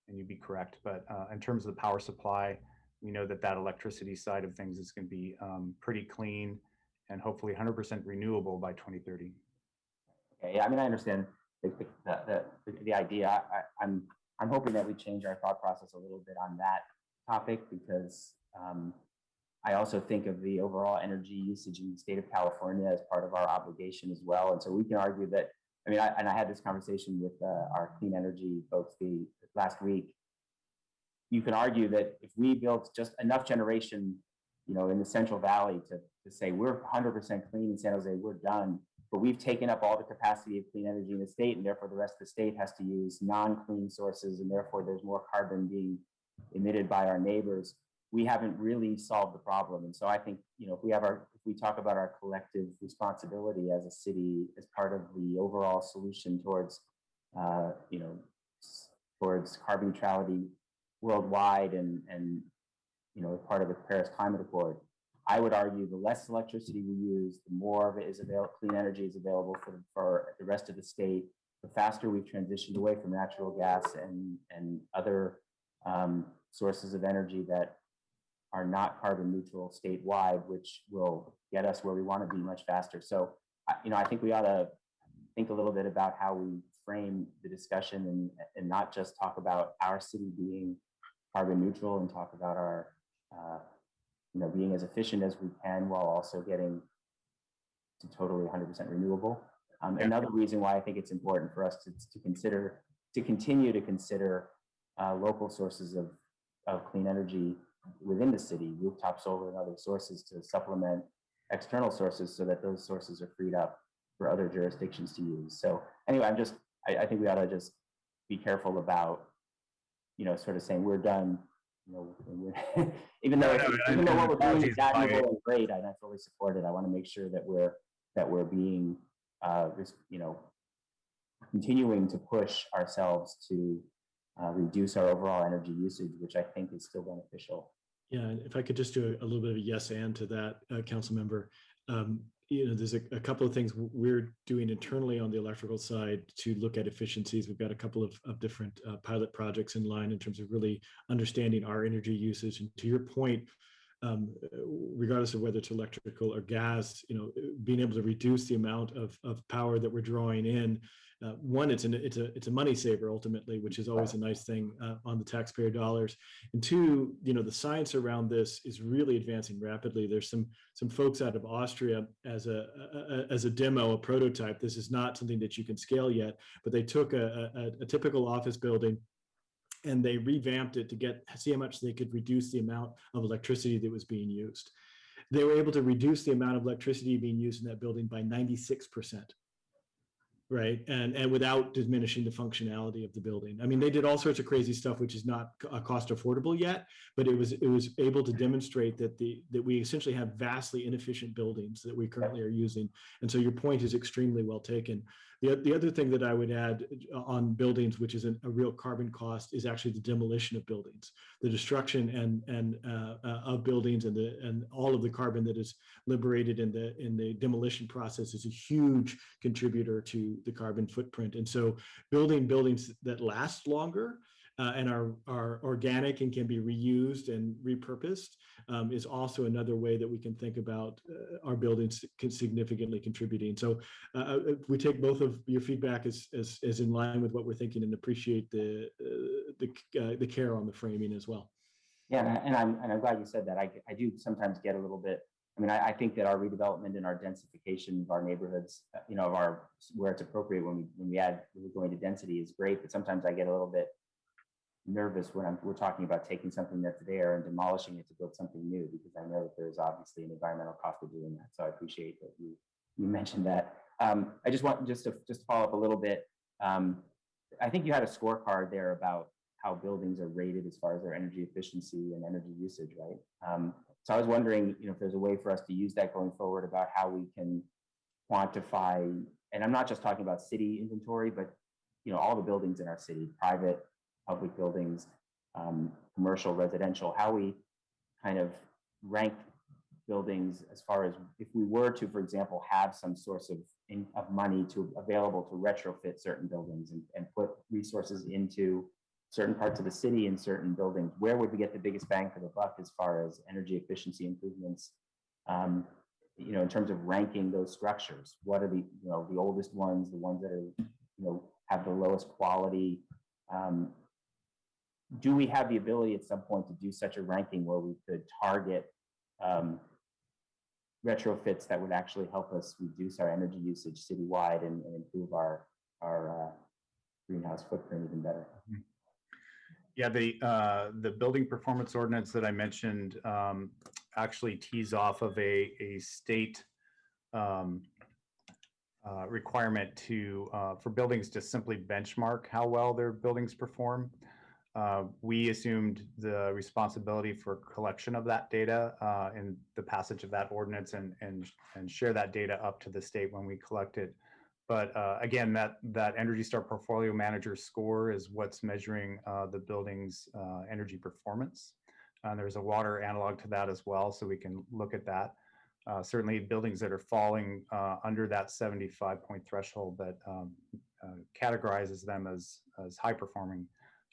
[SPEAKER 6] and you'd be correct. But in terms of the power supply, we know that electricity side of things is going to be pretty clean and hopefully 100% renewable by 2030.
[SPEAKER 10] Okay, yeah, I mean, I understand the idea. I'm hoping that we change our thought process a little bit on that topic, because I also think of the overall energy usage in the state of California as part of our obligation as well. And so we can argue that, I mean, I had this conversation with our clean energy folks last week. You can argue that if we built just enough generation, in the Central Valley to say we're 100% clean in San Jose, we're done, but we've taken up all the capacity of clean energy in the state, and therefore the rest of the state has to use non-clean sources, and therefore there's more carbon being emitted by our neighbors. We haven't really solved the problem. And so I think, if we talk about our collective responsibility as a city as part of the overall solution towards, towards carbon neutrality worldwide and part of the Paris Climate Accord, I would argue the less electricity we use, the more of it is available, clean energy is available for the rest of the state, the faster we've transitioned away from natural gas and other sources of energy that are not carbon neutral statewide, which will get us where we want to be much faster. So, I think we ought to think a little bit about how we frame the discussion and not just talk about our city being carbon neutral, and talk about our, being as efficient as we can while also getting to totally 100% renewable. Another reason why I think it's important for us to continue to consider local sources of clean energy within the city, rooftop solar and other sources to supplement external sources, so that those sources are freed up for other jurisdictions to use. So anyway, I think we ought to just be careful about, sort of saying we're done, even though what we're doing is admirable and great, and I fully support it. I want to make sure that we're being, continuing to push ourselves to reduce our overall energy usage, which I think is still beneficial.
[SPEAKER 3] Yeah, and if I could just do a little bit of a yes and to that, council member. There's a couple of things we're doing internally on the electrical side to look at efficiencies. We've got a couple of different pilot projects in line in terms of really understanding our energy usage. And to your point, regardless of whether it's electrical or gas, being able to reduce the amount of power that we're drawing in. One, it's a money saver ultimately, which is always a nice thing on the taxpayer dollars. And two, the science around this is really advancing rapidly. There's some folks out of Austria as a demo, a prototype. This is not something that you can scale yet, but they took a typical office building and they revamped it to see how much they could reduce the amount of electricity that was being used. They were able to reduce the amount of electricity being used in that building by 96%. Right, and without diminishing the functionality of the building. I mean, they did all sorts of crazy stuff, which is not cost affordable yet, but it was able to demonstrate that we essentially have vastly inefficient buildings that we currently are using. And so your point is extremely well taken. The other thing that I would add on buildings, which is a real carbon cost, is actually the demolition of buildings, the destruction of buildings, and all of the carbon that is liberated in the demolition process is a huge contributor to the carbon footprint. And so building buildings that last longer and are organic and can be reused and repurposed is also another way that we can think about our buildings significantly contributing. So we take both of your feedback as in line with what we're thinking, and appreciate the care on the framing as well.
[SPEAKER 10] Yeah, and I'm glad you said that. I do sometimes get a little bit. I mean, I think that our redevelopment and our densification of our neighborhoods, where it's appropriate when we're going to density is great, but sometimes I get a little bit nervous when we're talking about taking something that's there and demolishing it to build something new, because I know that there's obviously an environmental cost of doing that. So I appreciate that you mentioned that. I just want to follow up a little bit. I think you had a scorecard there about how buildings are rated as far as their energy efficiency and energy usage, right? So I was wondering, if there's a way for us to use that going forward about how we can quantify and I'm not just talking about city inventory, but all the buildings in our city, private, public buildings, commercial, residential, how we kind of rank buildings as far as if we were to, for example, have some source of money available to retrofit certain buildings and put resources into certain parts of the city and certain buildings, where would we get the biggest bang for the buck as far as energy efficiency improvements? In terms of ranking those structures, what are the oldest ones, the ones that are have the lowest quality? Do we have the ability at some point to do such a ranking where we could target retrofits that would actually help us reduce our energy usage citywide and improve our greenhouse footprint even better?
[SPEAKER 6] Yeah, the building performance ordinance that I mentioned actually tees off of a state requirement for buildings to simply benchmark how well their buildings perform. We assumed the responsibility for collection of that data in the passage of that ordinance and share that data up to the state when we collect it. But again, that Energy Star portfolio manager score is what's measuring the building's energy performance. There's a water analog to that as well, so we can look at that. Certainly buildings that are falling under that 75-point threshold that categorizes them as high performing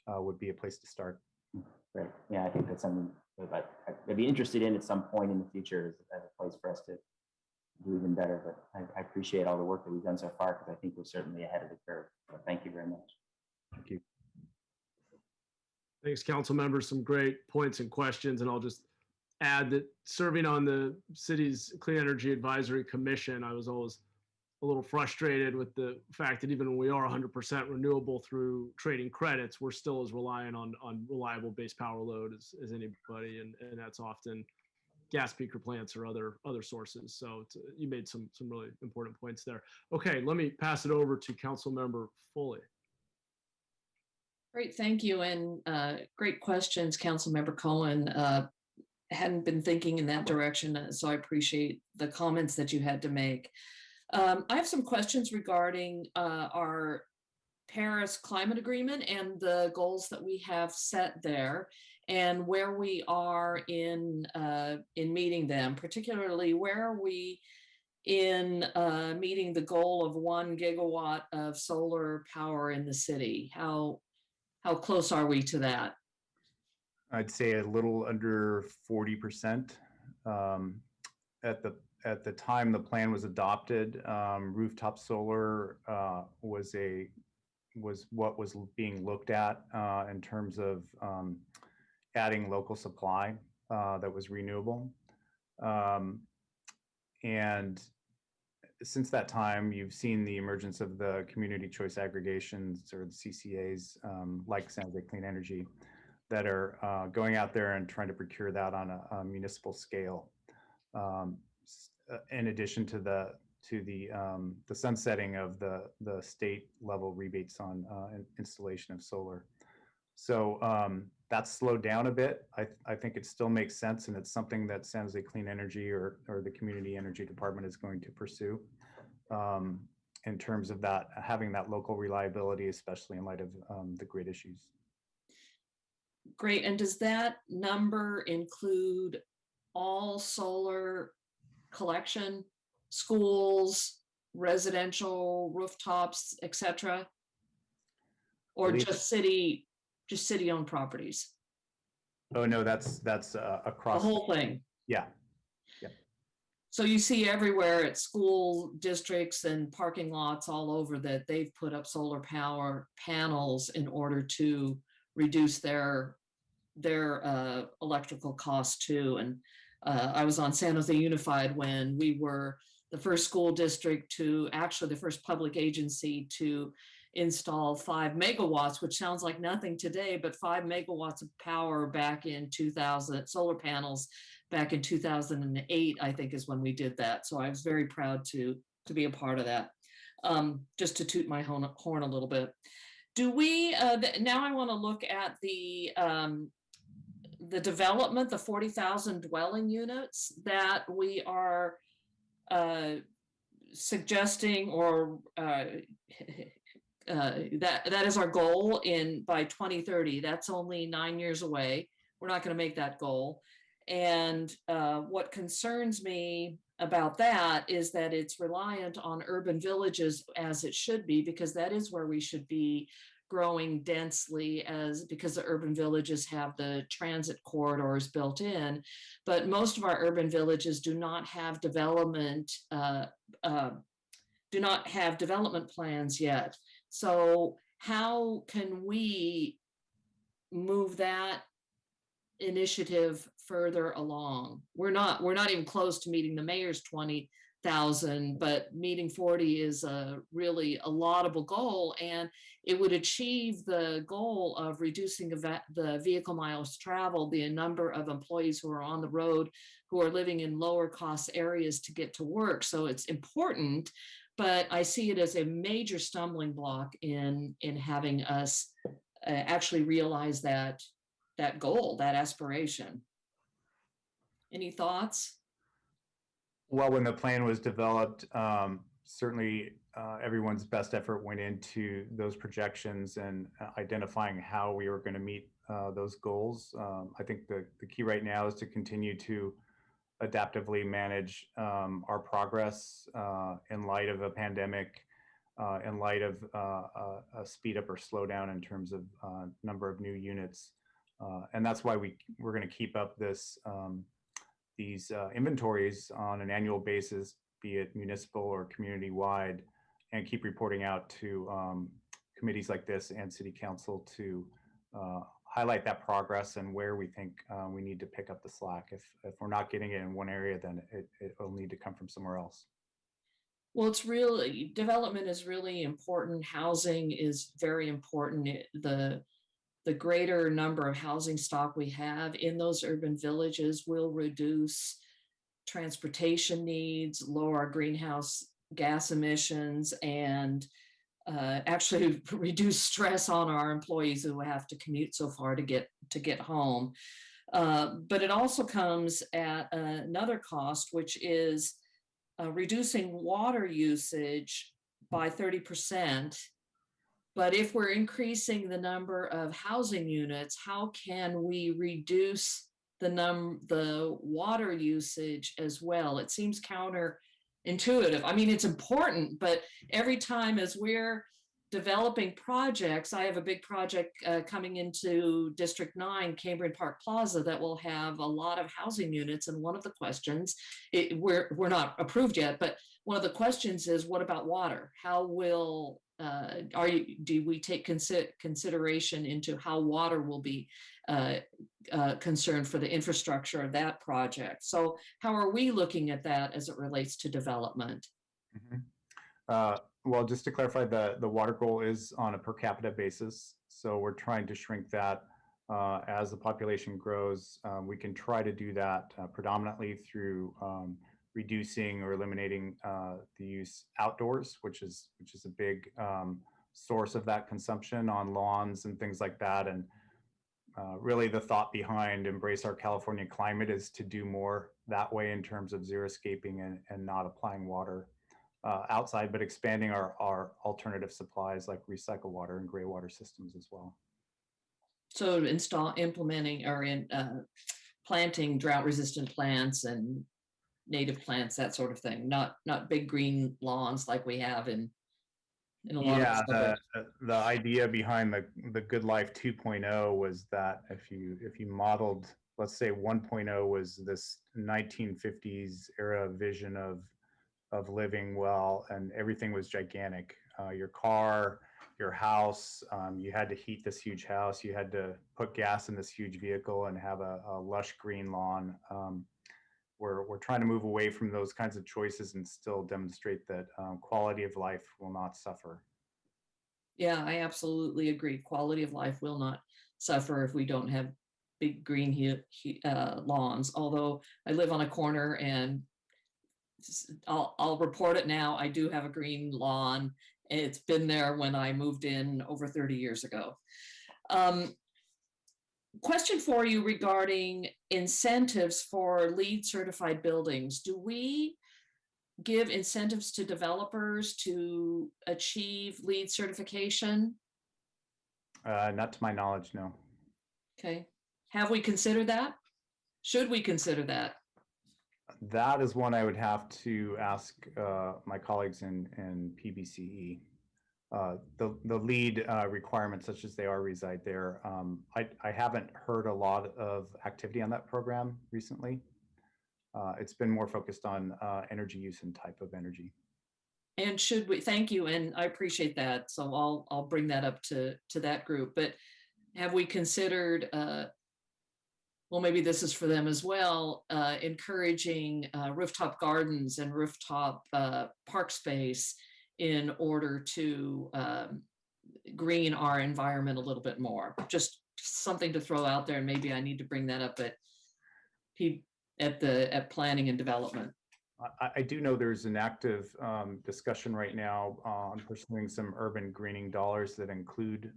[SPEAKER 6] would be a place to start.
[SPEAKER 10] Great. Yeah, I think that's something that I'd be interested in at some point in the future as a place for us to do even better. But I appreciate all the work that we've done so far, because I think we're certainly ahead of the curve. So thank you very much.
[SPEAKER 6] Thank you.
[SPEAKER 1] Thanks, council members. Some great points and questions. And I'll just add that serving on the city's Clean Energy Advisory Commission, I was always a little frustrated with the fact that even when we are 100% renewable through trading credits, we're still as reliant on reliable base power load as anybody. And that's often gas peaker plants or other sources. So you made some really important points there. Okay, let me pass it over to Council Member Foley.
[SPEAKER 11] Great, thank you. And great questions, Councilmember Cohen. Hadn't been thinking in that direction, so I appreciate the comments that you had to make. I have some questions regarding our Paris Climate Agreement and the goals that we have set there, and where we are in meeting them. Particularly, where are we in meeting the goal of 1 gigawatt of solar power in the city? How close are we to that?
[SPEAKER 6] I'd say a little under 40%. At the time the plan was adopted, rooftop solar was what was being looked at in terms of adding local supply that was renewable. And since that time, you've seen the emergence of the community choice aggregations, or the CCAs, like San Jose Clean Energy, that are going out there and trying to procure that on a municipal scale. In addition to the sunsetting of the state level rebates on installation of solar. So that's slowed down a bit. I think it still makes sense, and it's something that San Jose Clean Energy or the Community Energy Department is going to pursue in terms of that, having that local reliability, especially in light of the grid issues.
[SPEAKER 11] Great. And does that number include all solar collection, schools, residential rooftops, etc., or just city-owned properties?
[SPEAKER 6] Oh no, that's across
[SPEAKER 11] the whole thing.
[SPEAKER 6] Yeah.
[SPEAKER 11] So you see everywhere at school districts and parking lots all over that they've put up solar power panels in order to reduce their electrical costs too. And I was on San Jose Unified when we were the first school district to, actually the first public agency to install 5 megawatts, which sounds like nothing today, but 5 megawatts of power back in 2000, solar panels back in 2008, I think is when we did that. So I was very proud to be a part of that. Just to toot my horn a little bit. Do we, now I want to look at the development, the 40,000 dwelling units that we are suggesting or that is our goal by 2030. That's only 9 years away. We're not going to make that goal. And what concerns me about that is that it's reliant on urban villages, as it should be, because that is where we should be growing densely, because the urban villages have the transit corridors built in. But most of our urban villages do not have development plans yet. So how can we move that initiative further along? We're not even close to meeting the mayor's 20,000, but meeting 40 is really a laudable goal, and it would achieve the goal of reducing the vehicle miles traveled, the number of employees who are on the road, who are living in lower cost areas to get to work. So it's important, but I see it as a major stumbling block in having us actually realize that goal, that aspiration. Any thoughts?
[SPEAKER 6] Well, when the plan was developed, certainly everyone's best effort went into those projections and identifying how we were going to meet those goals. I think the key right now is to continue to adaptively manage our progress in light of a pandemic, in light of a speed up or slow down in terms of number of new units. And that's why we're going to keep up these inventories on an annual basis, be it municipal or community-wide, and keep reporting out to committees like this and City Council to highlight that progress and where we think we need to pick up the slack. If we're not getting it in one area, then it will need to come from somewhere else.
[SPEAKER 11] Well, development is really important. Housing is very important. The greater number of housing stock we have in those urban villages will reduce transportation needs, lower greenhouse gas emissions, and actually reduce stress on our employees who have to commute so far to get home. But it also comes at another cost, which is reducing water usage by 30%. But if we're increasing the number of housing units, how can we reduce the water usage as well? It seems counterintuitive. I mean, it's important, but every time as we're developing projects, I have a big project coming into District 9, Cambrian Park Plaza, that will have a lot of housing units. And one of the questions, we're not approved yet, but one of the questions is, what about water? How will do we take consideration into how water will be concerned for the infrastructure of that project? So how are we looking at that as it relates to development?
[SPEAKER 6] Mm-hmm. Well, just to clarify, the water goal is on a per capita basis. So we're trying to shrink that as the population grows. We can try to do that predominantly through reducing or eliminating the use outdoors, which is a big source of that consumption on lawns and things like that. And really the thought behind Embrace Our California Climate is to do more that way in terms of xeriscaping and not applying water outside, but expanding our alternative supplies like recycled water and gray water systems as well.
[SPEAKER 11] So implementing or planting drought-resistant plants and native plants, that sort of thing, not big green lawns like we have in a lot of suburbs.
[SPEAKER 6] The idea behind the Good Life 2.0 was that if you modeled, let's say 1.0 was this 1950s era vision of living well, and everything was gigantic. Your car, your house, you had to heat this huge house, you had to put gas in this huge vehicle and have a lush green lawn. We're trying to move away from those kinds of choices and still demonstrate that quality of life will not suffer.
[SPEAKER 11] Yeah, I absolutely agree. Quality of life will not suffer if we don't have big green lawns. Although I live on a corner, and I'll report it now, I do have a green lawn. It's been there when I moved in over 30 years ago. Question for you regarding incentives for LEED certified buildings. Do we give incentives to developers to achieve LEED certification?
[SPEAKER 6] Not to my knowledge, no.
[SPEAKER 11] Okay. Have we considered that? Should we consider that?
[SPEAKER 6] That is one I would have to ask my colleagues in PBCE. The lead requirements, such as they are, reside there. I haven't heard a lot of activity on that program recently. It's been more focused on energy use and type of energy.
[SPEAKER 11] And should we, thank you, and I appreciate that. So I'll bring that up to that group. But have we considered, well, maybe this is for them as well, encouraging rooftop gardens and rooftop park space in order to green our environment a little bit more? Just something to throw out there, and maybe I need to bring that up at planning and development.
[SPEAKER 6] I do know there's an active discussion right now on pursuing some urban greening dollars that include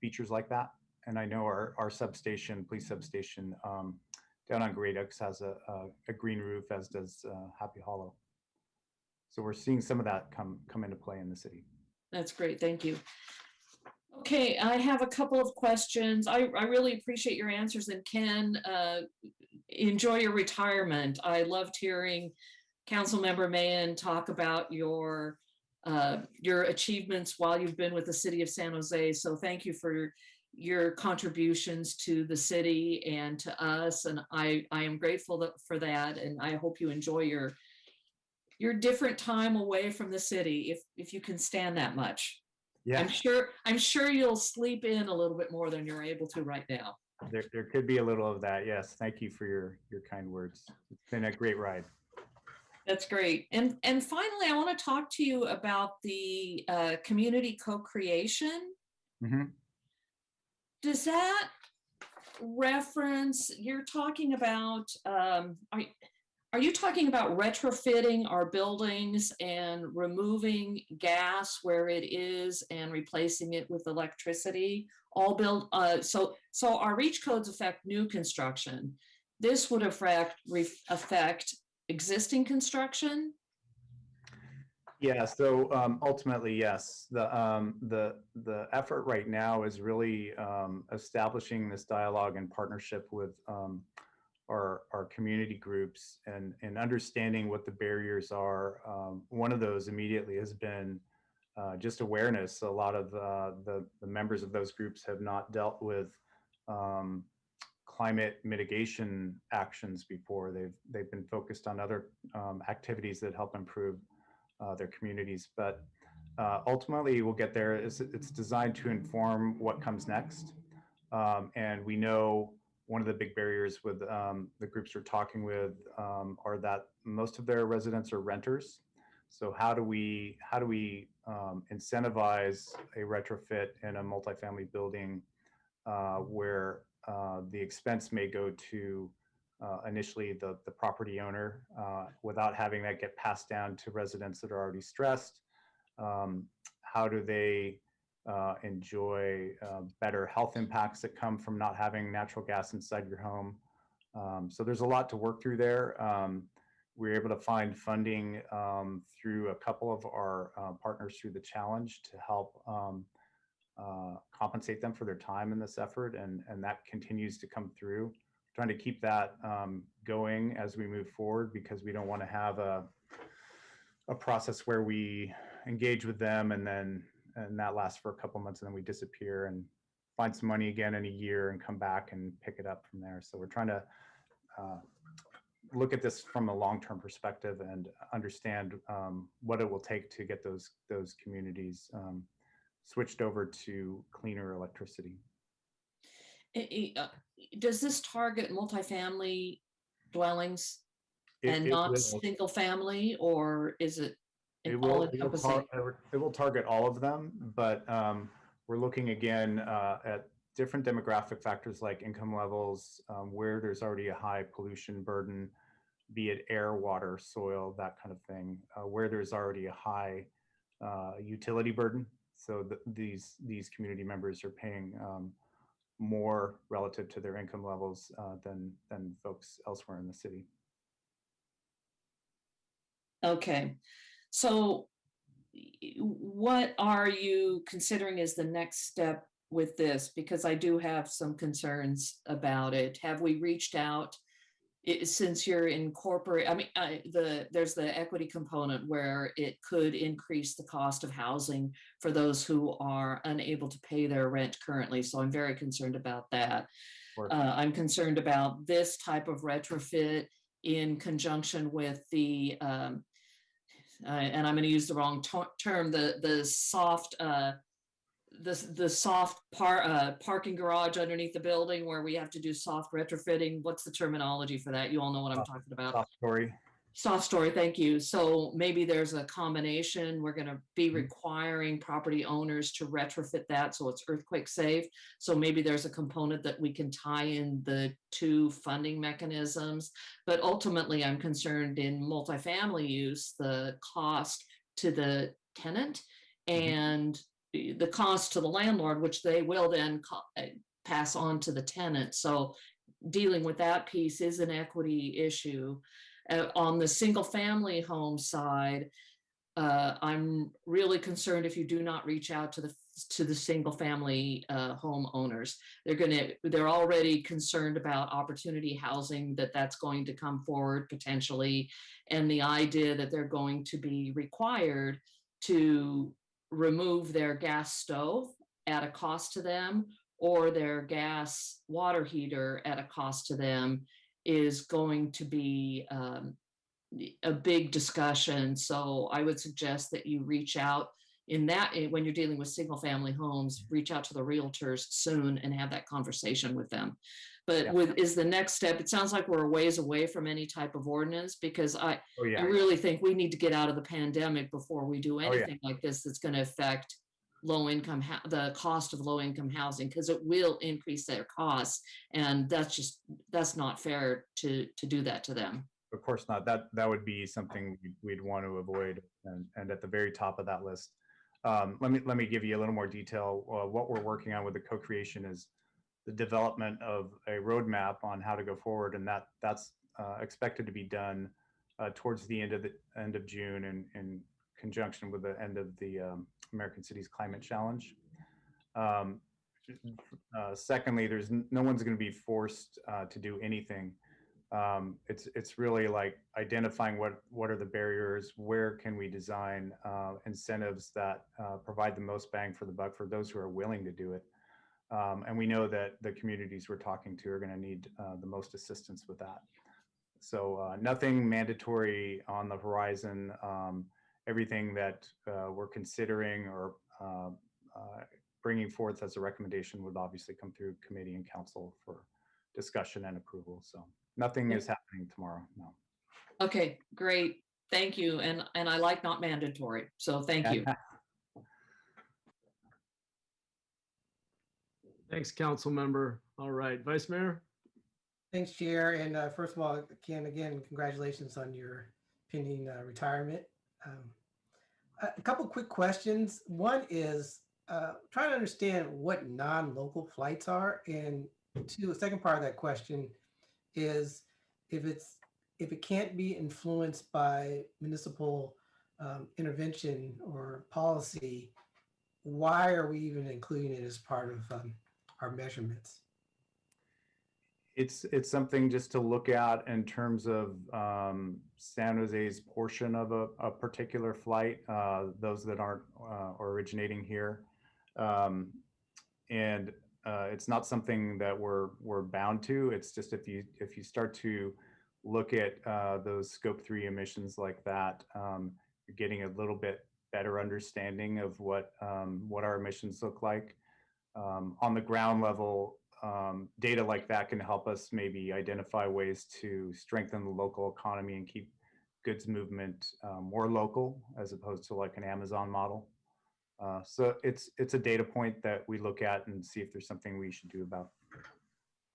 [SPEAKER 6] features like that. And I know our substation, police substation down on Great Oaks has a green roof, as does Happy Hollow. So we're seeing some of that come into play in the city.
[SPEAKER 11] That's great, thank you. Okay, I have a couple of questions. I really appreciate your answers, and Ken, enjoy your retirement. I loved hearing Councilmember Mahan talk about your achievements while you've been with the city of San Jose. So thank you for your contributions to the city and to us. And I am grateful for that. And I hope you enjoy your different time away from the city, if you can stand that much.
[SPEAKER 6] Yeah,
[SPEAKER 11] I'm sure you'll sleep in a little bit more than you're able to right now.
[SPEAKER 6] there could be a little of that. Yes, thank you for your kind words. It's been a great ride.
[SPEAKER 11] That's great. And finally, I want to talk to you about the community co-creation.
[SPEAKER 6] Mm-hmm.
[SPEAKER 11] Does that reference, you're talking about, are you talking about retrofitting our buildings and removing gas where it is and replacing it with electricity? All built, so our REACH codes affect new construction. This would affect existing construction?
[SPEAKER 6] Yeah, so ultimately, yes. The effort right now is really establishing this dialogue and partnership with our community groups and understanding what the barriers are. One of those immediately has been just awareness. A lot of the members of those groups have not dealt with climate mitigation actions before. They've been focused on other activities that help improve their communities, but ultimately we'll get there. It's designed to inform what comes next, and we know one of the big barriers with the groups we're talking with are that most of their residents are renters. So how do we incentivize a retrofit in a multifamily building where the expense may go to initially the property owner without having that get passed down to residents that are already stressed? How do they enjoy better health impacts that come from not having natural gas inside your home? So there's a lot to work through there. We were able to find funding through a couple of our partners through the challenge to help compensate them for their time in this effort, and that continues to come through. Trying to keep that going as we move forward, because we don't want to have a process where we engage with them and that lasts for a couple months and then we disappear and find some money again in a year and come back and pick it up from there. So we're trying to look at this from a long-term perspective and understand what it will take to get those communities switched over to cleaner electricity.
[SPEAKER 11] Does this target multifamily dwellings and not single family, or is it all encompassing?
[SPEAKER 6] It will target all of them, but we're looking again at different demographic factors like income levels, where there's already a high pollution burden, be it air, water, soil, that kind of thing, where there's already a high utility burden. So these community members are paying more relative to their income levels than folks elsewhere in the city.
[SPEAKER 11] Okay, so what are you considering as the next step with this? Because I do have some concerns about it. Have we reached out? Since you're incorporate, I mean, there's the equity component where it could increase the cost of housing for those who are unable to pay their rent currently. So I'm very concerned about that. I'm concerned about this type of retrofit in conjunction with the, and I'm going to use the wrong term, the soft parking garage underneath the building where we have to do soft retrofitting. What's the terminology for that? You all know what I'm talking about.
[SPEAKER 6] Soft story.
[SPEAKER 11] Soft story, thank you. So maybe there's a combination. We're going to be requiring property owners to retrofit that so it's earthquake safe. So maybe there's a component that we can tie in the two funding mechanisms. But ultimately, I'm concerned in multifamily use, the cost to the tenant and the cost to the landlord, which they will then pass on to the tenant. So dealing with that piece is an equity issue. On the single family home side, I'm really concerned if you do not reach out to the single family home owners. They're already concerned about opportunity housing, that's going to come forward potentially, and the idea that they're going to be required to remove their gas stove at a cost to them or their gas water heater at a cost to them is going to be a big discussion. So I would suggest that you reach out when you're dealing with single family homes, reach out to the realtors soon and have that conversation with them. But is the next step, it sounds like we're a ways away from any type of ordinance, because I really think we need to get out of the pandemic before we do anything like this that's going to affect the cost of low income housing, because it will increase their costs. And that's not fair to do that to them.
[SPEAKER 6] Of course not. That would be something we'd want to avoid, and at the very top of that list. Let me give you a little more detail. What we're working on with the co-creation is the development of a roadmap on how to go forward, and that's expected to be done towards the end of June, in conjunction with the end of the American Cities Climate Challenge. Secondly, no one's going to be forced to do anything. It's really like identifying what are the barriers, where can we design incentives that provide the most bang for the buck for those who are willing to do it. And we know that the communities we're talking to are going to need the most assistance with that. So nothing mandatory on the horizon. Everything that we're considering or bringing forth as a recommendation would obviously come through committee and council for discussion and approval. So nothing is happening tomorrow, no.
[SPEAKER 11] Okay, great. Thank you. And I like not mandatory. So thank you.
[SPEAKER 1] Thanks, council member. All right, Vice Mayor.
[SPEAKER 4] Thanks, Chair. And first of all, Ken, again, congratulations on your pending retirement. A couple quick questions. One is trying to understand what non-local flights are. And two, the second part of that question is if it can't be influenced by municipal intervention or policy, why are we even including it as part of our measurements?
[SPEAKER 6] It's something just to look at in terms of San Jose's portion of a particular flight, those that aren't originating here. And it's not something that we're bound to. It's just if you start to look at those scope 3 emissions like that, you're getting a little bit better understanding of what our emissions look like. On the ground level, data like that can help us maybe identify ways to strengthen the local economy and keep goods movement more local, as opposed to like an Amazon model. So it's a data point that we look at and see if there's something we should do about.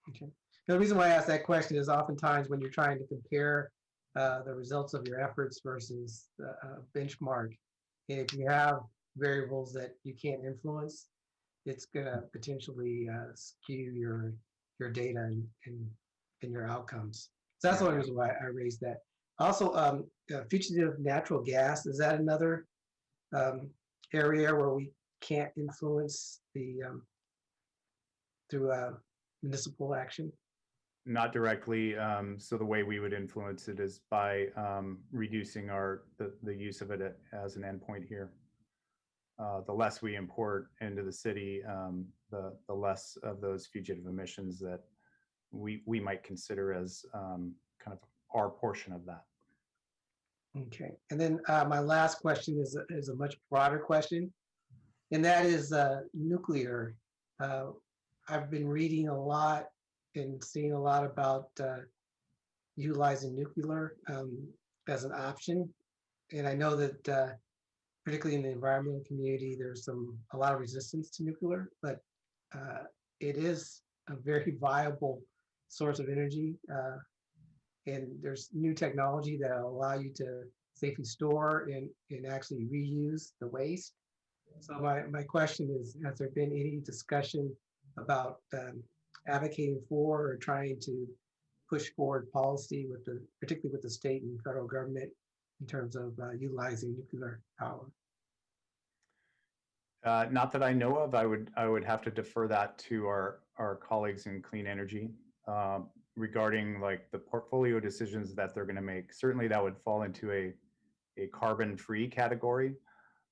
[SPEAKER 4] Okay. The reason why I ask that question is oftentimes when you're trying to compare the results of your efforts versus the benchmark, if you have variables that you can't influence, it's gonna potentially skew your data and your outcomes. So that's the only reason why I raised that. Also, fugitive natural gas, is that another area where we can't influence the through municipal action?
[SPEAKER 6] Not directly. So the way we would influence it is by reducing the use of it as an endpoint here. The less we import into the city, the less of those fugitive emissions that we might consider as kind of our portion of that.
[SPEAKER 4] Okay, and then my last question is a much broader question, and that is nuclear. I've been reading a lot and seeing a lot about utilizing nuclear as an option, and I know that particularly in the environmental community, there's a lot of resistance to nuclear, but it is a very viable source of energy. And there's new technology that will allow you to safely store and actually reuse the waste. So my question is, has there been any discussion about advocating for or trying to push forward policy particularly with the state and federal government in terms of utilizing nuclear power?
[SPEAKER 6] Not that I know of. I would have to defer that to our colleagues in clean energy. Regarding like the portfolio decisions that they're going to make, certainly that would fall into a carbon-free category,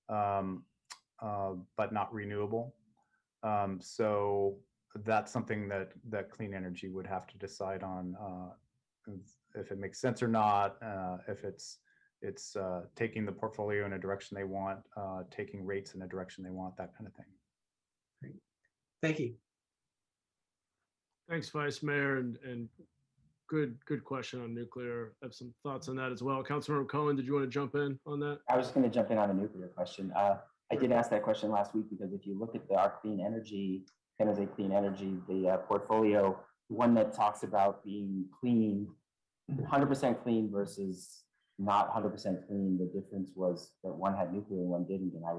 [SPEAKER 6] but not renewable. So that's something that clean energy would have to decide on if it makes sense or not, if it's taking the portfolio in a direction they want, taking rates in a direction they want, that kind of thing.
[SPEAKER 4] Great. Thank you.
[SPEAKER 1] Thanks, Vice Mayor, and good question on nuclear. I have some thoughts on that as well. Councilmember Cohen, did you want to jump in on that?
[SPEAKER 10] I was just going to jump in on the nuclear question. I did ask that question last week because if you look at our clean energy, San Jose Clean Energy, the portfolio, the one that talks about being clean, 100% clean versus not 100% clean, the difference was that one had nuclear and one didn't. And I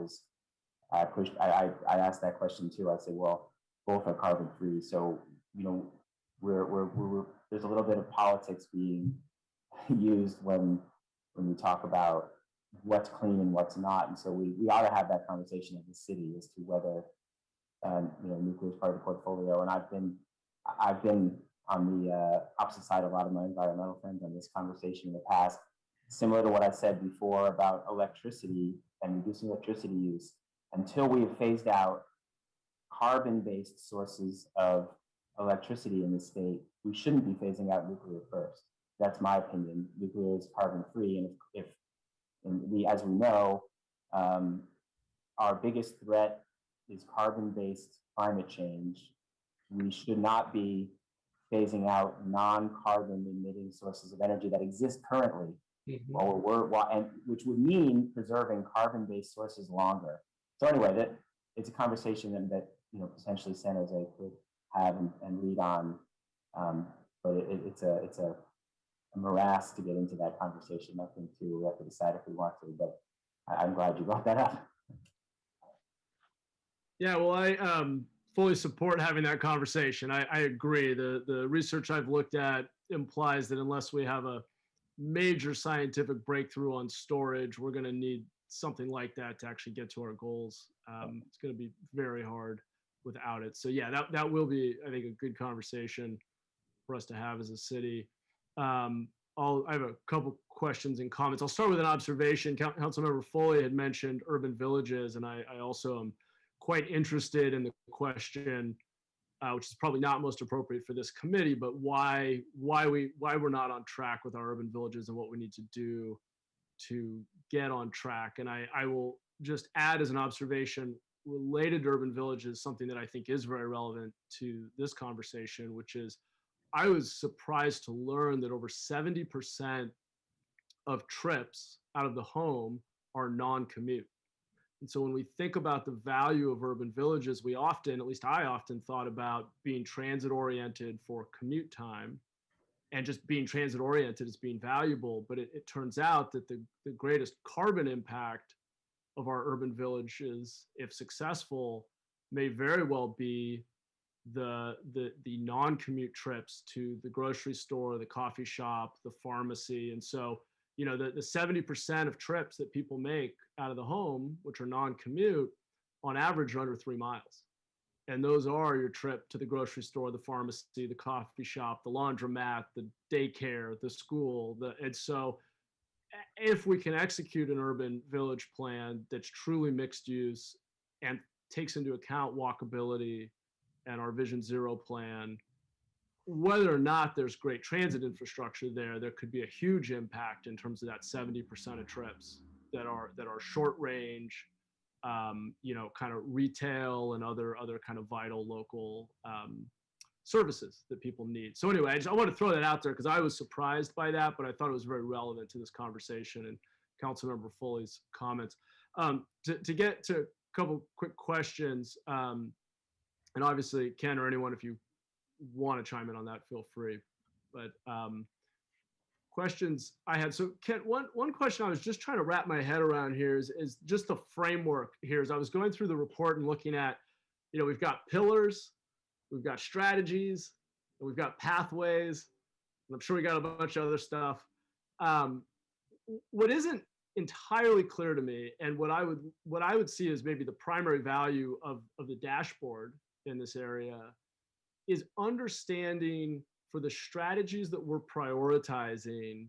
[SPEAKER 10] asked that question too. I said, well, both are carbon free. So, you know, there's a little bit of politics being used when we talk about what's clean and what's not. And so we ought to have that conversation as a city as to whether you know, nuclear is part of the portfolio. And I've been on the opposite side of a lot of my environmental friends on this conversation in the past, similar to what I said before about electricity and reducing electricity use. Until we have phased out carbon-based sources of electricity in the state, we shouldn't be phasing out nuclear first. That's my opinion. Nuclear is carbon-free, and we, as we know, our biggest threat is carbon-based climate change. We should not be phasing out non-carbon emitting sources of energy that exist currently, which would mean preserving carbon-based sources longer. So anyway, it's a conversation that you know, potentially San Jose could have and lead on, but it's a morass to get into that conversation. Nothing to we have to decide if we want to, but I'm glad you brought that up.
[SPEAKER 1] Yeah, well, I fully support having that conversation. I agree. The research I've looked at implies that unless we have a major scientific breakthrough on storage, we're going to need something like that to actually get to our goals. It's going to be very hard without it. So yeah, that will be, I think, a good conversation for us to have as a city. I have a couple questions and comments. I'll start with an observation. Councilmember Foley had mentioned urban villages, and I also am quite interested in the question, which is probably not most appropriate for this committee, but why we're not on track with our urban villages and what we need to do to get on track. And I will just add as an observation related to urban villages, something that I think is very relevant to this conversation, which is I was surprised to learn that over 70% of trips out of the home are non-commute. And so when we think about the value of urban villages, we often, at least I often thought about being transit oriented for commute time and just being transit oriented as being valuable. But it turns out that the greatest carbon impact of our urban villages, if successful, may very well be the non-commute trips to the grocery store, the coffee shop, the pharmacy. And so the 70% of trips that people make out of the home, which are non-commute, on average are under 3 miles. And those are your trip to the grocery store, the pharmacy, the coffee shop, the laundromat, the daycare, the school. And so if we can execute an urban village plan that's truly mixed use and takes into account walkability and our Vision Zero plan, whether or not there's great transit infrastructure there could be a huge impact in terms of that 70% of trips that are short range, kind of retail and other kind of vital local services that people need. So anyway, I want to throw that out there because I was surprised by that, but I thought it was very relevant to this conversation and Councilmember Foley's comments. To get to a couple quick questions, and obviously Ken or anyone, if you want to chime in on that, feel free. But questions I had. So Ken, one question I was just trying to wrap my head around here is just the framework here. As I was going through the report and looking at, we've got pillars, we've got strategies, and we've got pathways, and I'm sure we got a bunch of other stuff. What isn't entirely clear to me, and what I would see as maybe the primary value of the dashboard in this area, is understanding for the strategies that we're prioritizing,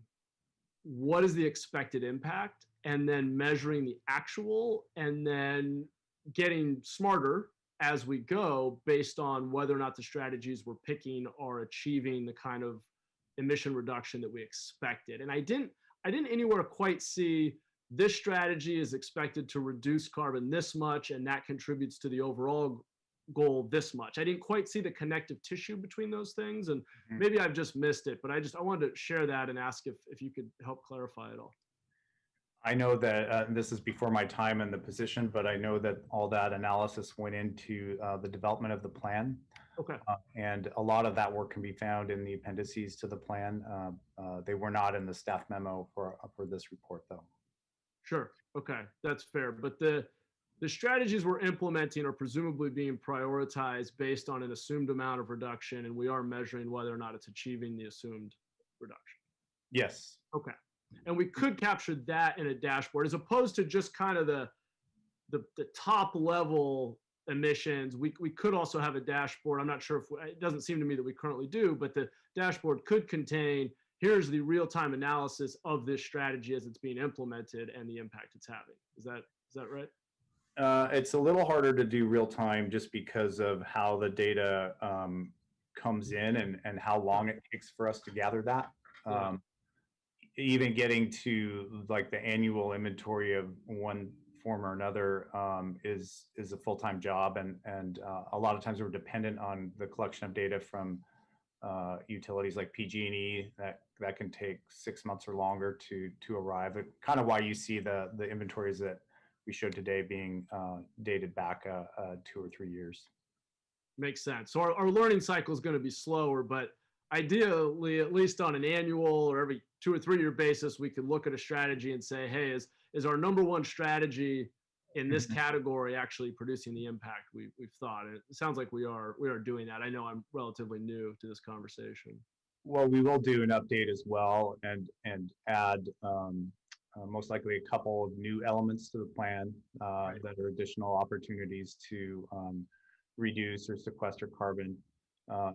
[SPEAKER 1] what is the expected impact, and then measuring the actual, and then getting smarter as we go based on whether or not the strategies we're picking are achieving the kind of emission reduction that we expected. And I didn't anywhere quite see this strategy is expected to reduce carbon this much, and that contributes to the overall goal this much. I didn't quite see the connective tissue between those things, and maybe I've just missed it, but I wanted to share that and ask if you could help clarify it all.
[SPEAKER 6] I know that this is before my time in the position, but I know that all that analysis went into the development of the plan.
[SPEAKER 1] Okay.
[SPEAKER 6] And a lot of that work can be found in the appendices to the plan. They were not in the staff memo for this report, though.
[SPEAKER 1] Sure. Okay, that's fair. But the strategies we're implementing are presumably being prioritized based on an assumed amount of reduction, and we are measuring whether or not it's achieving the assumed reduction.
[SPEAKER 6] Yes.
[SPEAKER 1] Okay. And we could capture that in a dashboard as opposed to just kind of the top level emissions. We could also have a dashboard. I'm not sure if it doesn't seem to me that we currently do, but the dashboard could contain, here's the real-time analysis of this strategy as it's being implemented and the impact it's having. Is that right?
[SPEAKER 6] It's a little harder to do real time just because of how the data comes in and how long it takes for us to gather that. Even getting to like the annual inventory of one form or another is a full-time job, and a lot of times we're dependent on the collection of data from utilities like PG&E that can take 6 months or longer to arrive. Kind of why you see the inventories that we showed today being dated back 2 or 3 years.
[SPEAKER 1] Makes sense. So our learning cycle is going to be slower, but ideally, at least on an annual or every 2 or 3 year basis, we could look at a strategy and say, hey, is our number one strategy in this category actually producing the impact we've thought? And it sounds like we are doing that. I know I'm relatively new to this conversation.
[SPEAKER 6] Well, we will do an update as well and add most likely a couple of new elements to the plan that are additional opportunities to reduce or sequester carbon.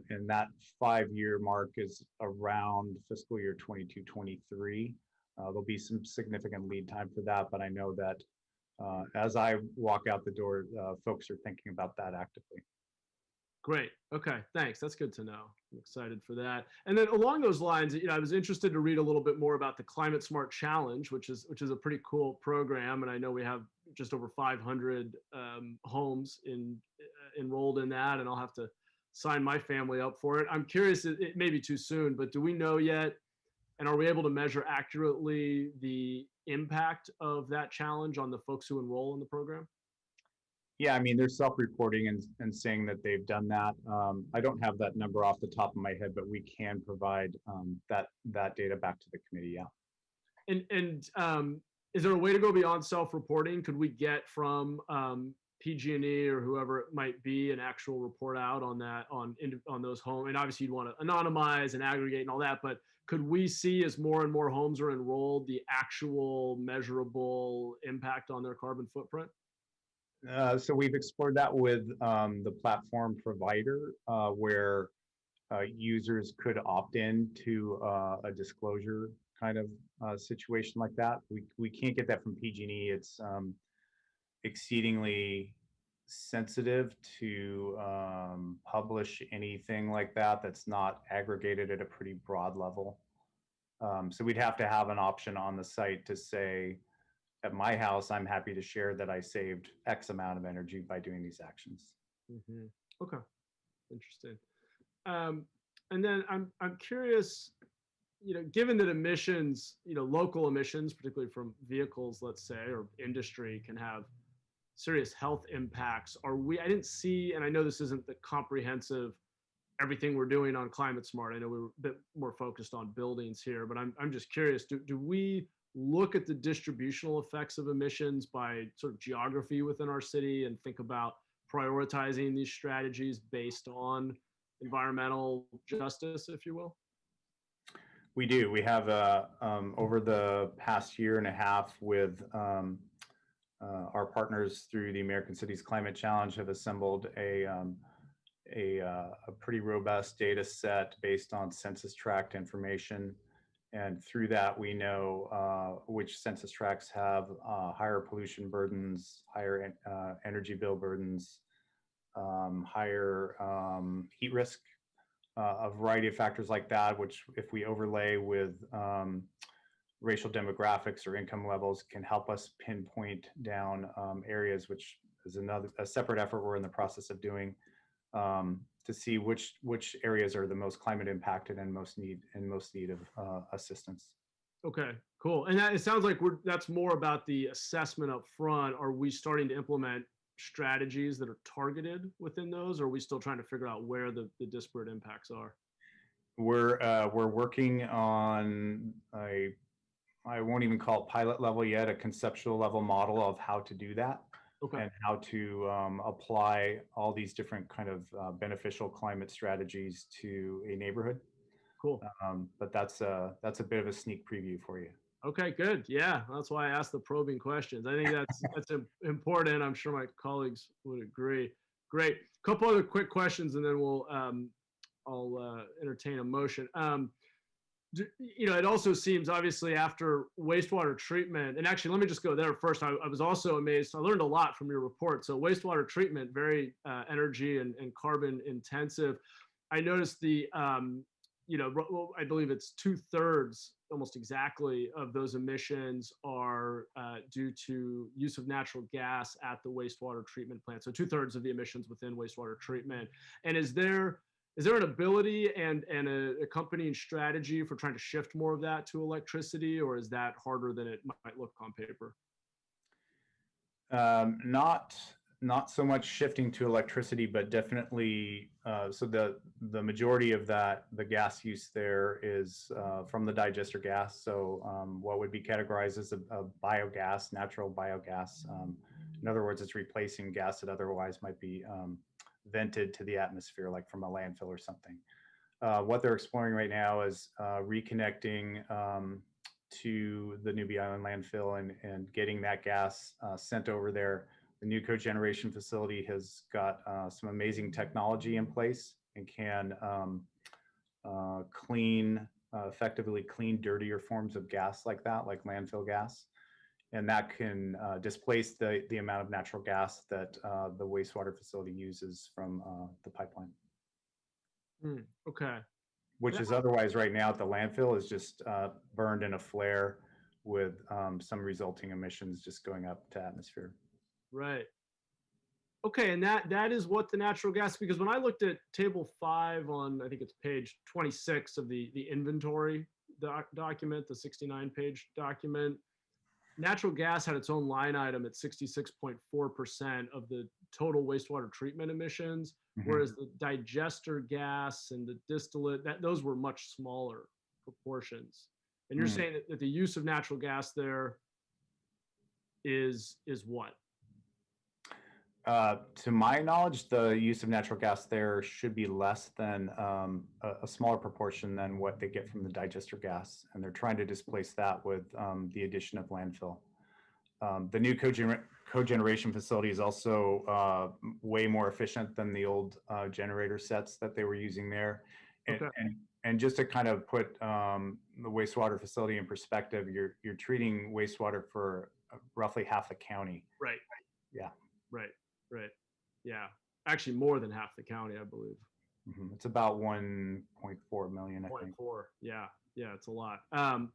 [SPEAKER 6] And that 5-year mark is around fiscal year 22-23. There'll be some significant lead time for that, but I know that as I walk out the door, folks are thinking about that actively.
[SPEAKER 1] Great. Okay. Thanks. That's good to know. I'm excited for that. And then along those lines, I was interested to read a little bit more about the Climate Smart Challenge, which is a pretty cool program. And I know we have just over 500 homes enrolled in that, and I'll have to sign my family up for it. I'm curious, it may be too soon, but do we know yet, and are we able to measure accurately the impact of that challenge on the folks who enroll in the program?
[SPEAKER 6] Yeah, I mean, they're self-reporting and saying that they've done that. I don't have that number off the top of my head, but we can provide that data back to the committee, yeah.
[SPEAKER 1] And is there a way to go beyond self-reporting? Could we get from PG&E or whoever it might be an actual report out on that on those homes? And obviously you'd want to anonymize and aggregate and all that, but could we see as more and more homes are enrolled the actual measurable impact on their carbon footprint?
[SPEAKER 6] So we've explored that with the platform provider, where users could opt in to a disclosure kind of situation like that. We can't get that from PG&E. It's exceedingly sensitive to publish anything like that that's not aggregated at a pretty broad level. So we'd have to have an option on the site to say, at my house, I'm happy to share that I saved X amount of energy by doing these actions.
[SPEAKER 1] Mm-hmm. Okay, interesting. And then I'm curious, given that emissions, local emissions, particularly from vehicles, let's say, or industry, can have serious health impacts. I didn't see, and I know this isn't the comprehensive everything we're doing on climate smart. I know we're a bit more focused on buildings here, but I'm just curious, do we look at the distributional effects of emissions by sort of geography within our city and think about prioritizing these strategies based on environmental justice, if you will?
[SPEAKER 6] We do. We have over the past year and a half with our partners through the American Cities Climate Challenge have assembled a pretty robust data set based on census tract information. And through that, we know which census tracts have higher pollution burdens, higher energy bill burdens, higher heat risk, a variety of factors like that, which if we overlay with racial demographics or income levels can help us pinpoint down areas, which is a separate effort we're in the process of doing to see which areas are the most climate impacted and most need of assistance.
[SPEAKER 1] Okay, cool. And it sounds like that's more about the assessment up front. Are we starting to implement strategies that are targeted within those, or are we still trying to figure out where the disparate impacts are?
[SPEAKER 6] We're working on I won't even call it pilot level yet, a conceptual level model of how to do that. Okay. And how to apply all these different kind of beneficial climate strategies to a neighborhood.
[SPEAKER 1] Cool.
[SPEAKER 6] But that's a bit of a sneak preview for you.
[SPEAKER 1] Okay, good. Yeah, that's why I asked the probing questions. I think that's important. I'm sure my colleagues would agree. Great. Couple other quick questions, and then I'll entertain a motion. It also seems, obviously, after wastewater treatment, and actually, let me just go there first. I was also amazed. I learned a lot from your report. So wastewater treatment, very energy and carbon intensive. I noticed I believe it's 2/3, almost exactly, of those emissions are due to use of natural gas at the wastewater treatment plant. So 2/3 of the emissions within wastewater treatment. And is there an ability and a accompanying strategy for trying to shift more of that to electricity, or is that harder than it might look on paper?
[SPEAKER 6] Not so much shifting to electricity, but definitely, so the majority of the gas use there is from the digester gas. So what would be categorized as a biogas, natural biogas. In other words, it's replacing gas that otherwise might be vented to the atmosphere, like from a landfill or something. What they're exploring right now is reconnecting to the Newbie Island landfill and getting that gas sent over there. The new cogeneration facility has got some amazing technology in place and can effectively clean dirtier forms of gas like that, like landfill gas. And that can displace the amount of natural gas that the wastewater facility uses from the pipeline.
[SPEAKER 1] Okay.
[SPEAKER 6] Which is otherwise right now at the landfill is just burned in a flare with some resulting emissions just going up to atmosphere.
[SPEAKER 1] Right. Okay, and that is what the natural gas, because when I looked at table 5 on, I think it's page 26 of the inventory document, the 69-page document, natural gas had its own line item at 66.4% of the total wastewater treatment emissions, whereas the digester gas and the distillate, those were much smaller proportions. And you're saying that the use of natural gas there is what?
[SPEAKER 6] To my knowledge, the use of natural gas there should be less than a smaller proportion than what they get from the digester gas, and they're trying to displace that with the addition of landfill. The new cogeneration facility is also way more efficient than the old generator sets that they were using there. And just to kind of put the wastewater facility in perspective, you're treating wastewater for roughly half the county.
[SPEAKER 1] Right.
[SPEAKER 6] Yeah.
[SPEAKER 1] Right. Yeah. Actually, more than half the county, I believe.
[SPEAKER 6] It's about 1.4 million, I think.
[SPEAKER 1] 0.4. Yeah. It's a lot.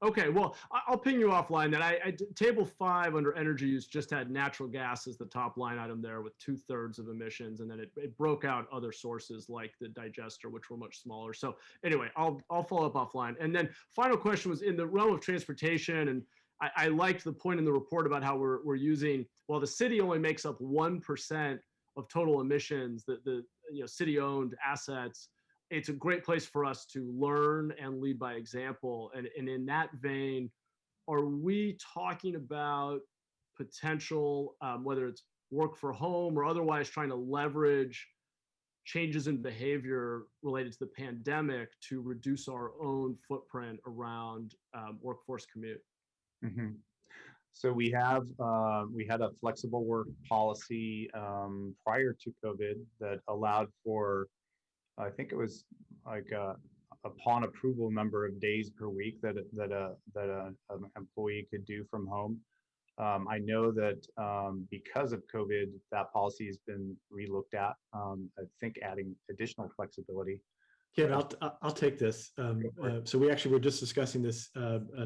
[SPEAKER 1] Okay. Well, I'll ping you offline. That table 5 under energy use just had natural gas as the top line item there with 2/3 of emissions, and then it broke out other sources like the digester, which were much smaller. So anyway, I'll follow up offline. And then final question was in the realm of transportation, and I liked the point in the report about how we're using, well, the city only makes up 1% of total emissions, the city-owned assets. It's a great place for us to learn and lead by example. And in that vein, are we talking about potential, whether it's work for home or otherwise, trying to leverage changes in behavior related to the pandemic to reduce our own footprint around workforce commute?
[SPEAKER 6] So we had a flexible work policy prior to COVID that allowed for, I think it was like upon approval number of days per week that an employee could do from home. I know that because of COVID, that policy has been relooked at. I think adding additional flexibility.
[SPEAKER 3] Kevin, I'll take this. So we actually were just discussing this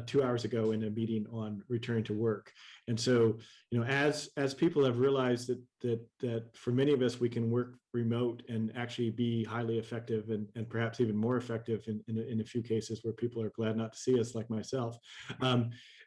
[SPEAKER 3] 2 hours ago in a meeting on returning to work. And so, as people have realized that for many of us, we can work remote and actually be highly effective and perhaps even more effective in a few cases where people are glad not to see us, like myself.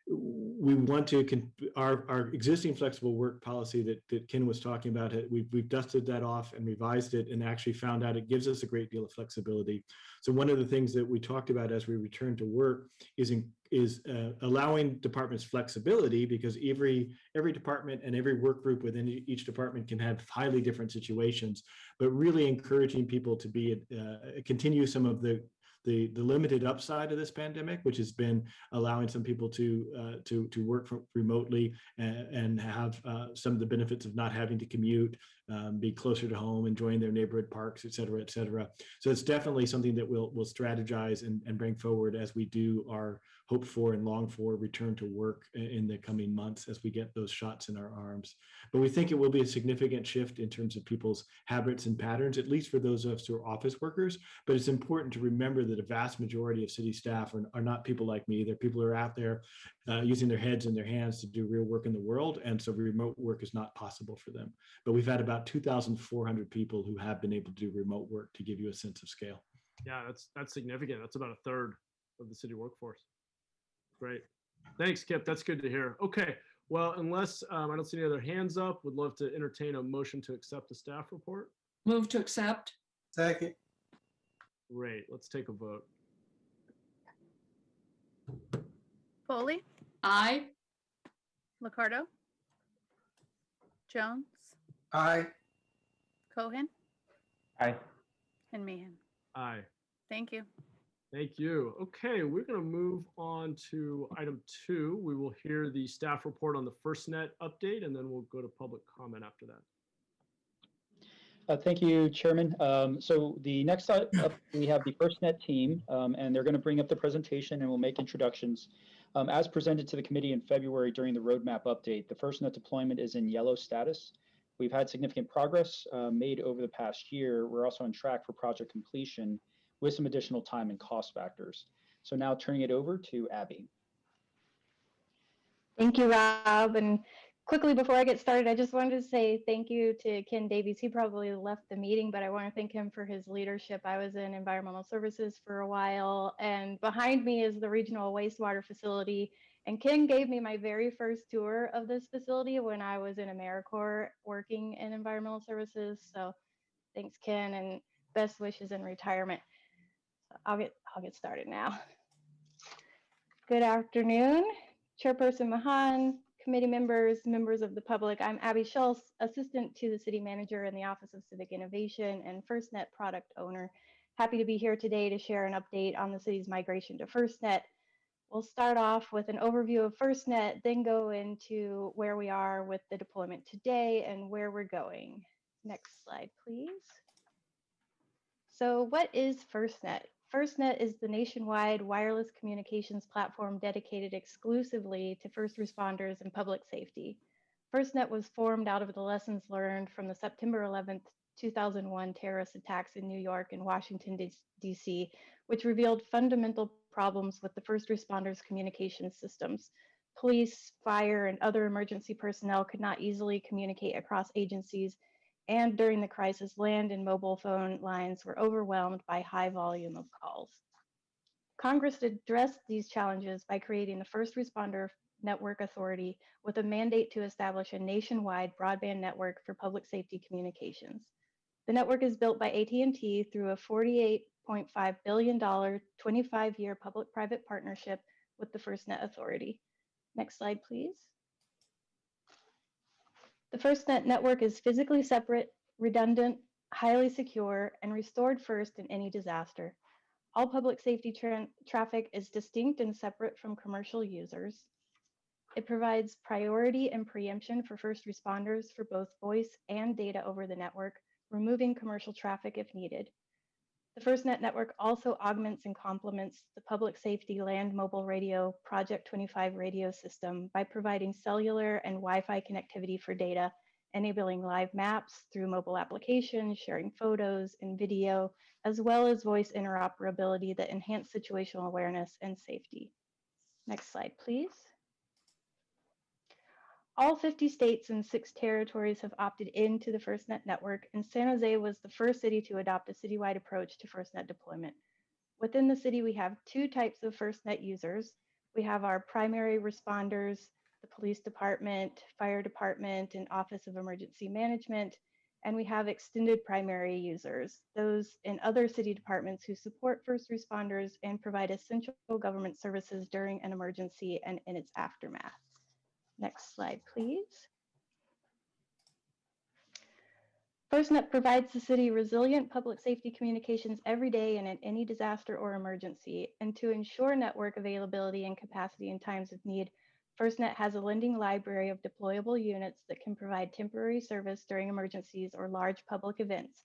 [SPEAKER 3] We want to, our existing flexible work policy that Ken was talking about, we've dusted that off and revised it and actually found out it gives us a great deal of flexibility. So one of the things that we talked about as we return to work is allowing departments flexibility, because every department and every work group within each department can have highly different situations, but really encouraging people to continue some of the limited upside of this pandemic, which has been allowing some people to work remotely and have some of the benefits of not having to commute, be closer to home, enjoying their neighborhood parks, et cetera, et cetera. So it's definitely something that we'll strategize and bring forward as we do our hoped for and longed for return to work in the coming months as we get those shots in our arms. But we think it will be a significant shift in terms of people's habits and patterns, at least for those of us who are office workers. But it's important to remember that a vast majority of city staff are not people like me. They're people who are out there using their heads and their hands to do real work in the world. And so remote work is not possible for them. But we've had about 2,400 people who have been able to do remote work, to give you a sense of scale.
[SPEAKER 1] Yeah, that's significant. That's about 1/3 of the city workforce. Great. Thanks, Kip. That's good to hear. Okay. Well, unless I don't see any other hands up, would love to entertain a motion to accept the staff report.
[SPEAKER 11] Move to accept.
[SPEAKER 4] Second.
[SPEAKER 1] Great. Let's take a vote.
[SPEAKER 12] Foley,
[SPEAKER 11] Aye.
[SPEAKER 12] Liccardo, Jones,
[SPEAKER 4] Aye.
[SPEAKER 12] Cohen,
[SPEAKER 10] Aye.
[SPEAKER 12] and Meehan.
[SPEAKER 1] Aye.
[SPEAKER 12] Thank you.
[SPEAKER 1] Thank you. Okay, we're going to move on to item 2. We will hear the staff report on the FirstNet update, and then we'll go to public comment after that.
[SPEAKER 5] Thank you, Chairman. So the next up, we have the FirstNet team, and they're going to bring up the presentation and we'll make introductions. As presented to the committee in February during the roadmap update, the FirstNet deployment is in yellow status. We've had significant progress made over the past year. We're also on track for project completion with some additional time and cost factors. So now turning it over to Abby.
[SPEAKER 13] Thank you, Rob. And quickly before I get started, I just wanted to say thank you to Ken Davies. He probably left the meeting, but I want to thank him for his leadership. I was in environmental services for a while, and behind me is the regional wastewater facility. And Ken gave me my very first tour of this facility when I was in AmeriCorps working in environmental services. So thanks, Ken, and best wishes in retirement. So I'll get started now. Good afternoon, Chairperson Mahan, committee members, members of the public. I'm Abby Schultz, assistant to the city manager in the Office of Civic Innovation and FirstNet product owner. Happy to be here today to share an update on the city's migration to FirstNet. We'll start off with an overview of FirstNet, then go into where we are with the deployment today and where we're going. Next slide, please. So what is FirstNet? FirstNet is the nationwide wireless communications platform dedicated exclusively to first responders and public safety. FirstNet was formed out of the lessons learned from the September 11th, 2001 terrorist attacks in New York and Washington, D.C., which revealed fundamental problems with the first responders' communication systems. Police, fire, and other emergency personnel could not easily communicate across agencies, and during the crisis, land and mobile phone lines were overwhelmed by high volume of calls. Congress addressed these challenges by creating the First Responder Network Authority with a mandate to establish a nationwide broadband network for public safety communications. The network is built by AT&T through a $48.5 billion 25-year public-private partnership with the FirstNet Authority. Next slide, please. The FirstNet network is physically separate, redundant, highly secure, and restored first in any disaster. All public safety traffic is distinct and separate from commercial users. It provides priority and preemption for first responders for both voice and data over the network, removing commercial traffic if needed. The FirstNet network also augments and complements the public safety land mobile radio Project 25 radio system by providing cellular and Wi-Fi connectivity for data, enabling live maps through mobile applications, sharing photos and video, as well as voice interoperability that enhance situational awareness and safety. Next slide, please. All 50 states and 6 territories have opted into the FirstNet network, and San Jose was the first city to adopt a citywide approach to FirstNet deployment. Within the city, we have 2 types of FirstNet users. We have our primary responders, the police department, fire department, and Office of Emergency Management, and we have extended primary users, those in other city departments who support first responders and provide essential government services during an emergency and in its aftermath. Next slide, please. FirstNet provides the city resilient public safety communications every day and in any disaster or emergency. And to ensure network availability and capacity in times of need, FirstNet has a lending library of deployable units that can provide temporary service during emergencies or large public events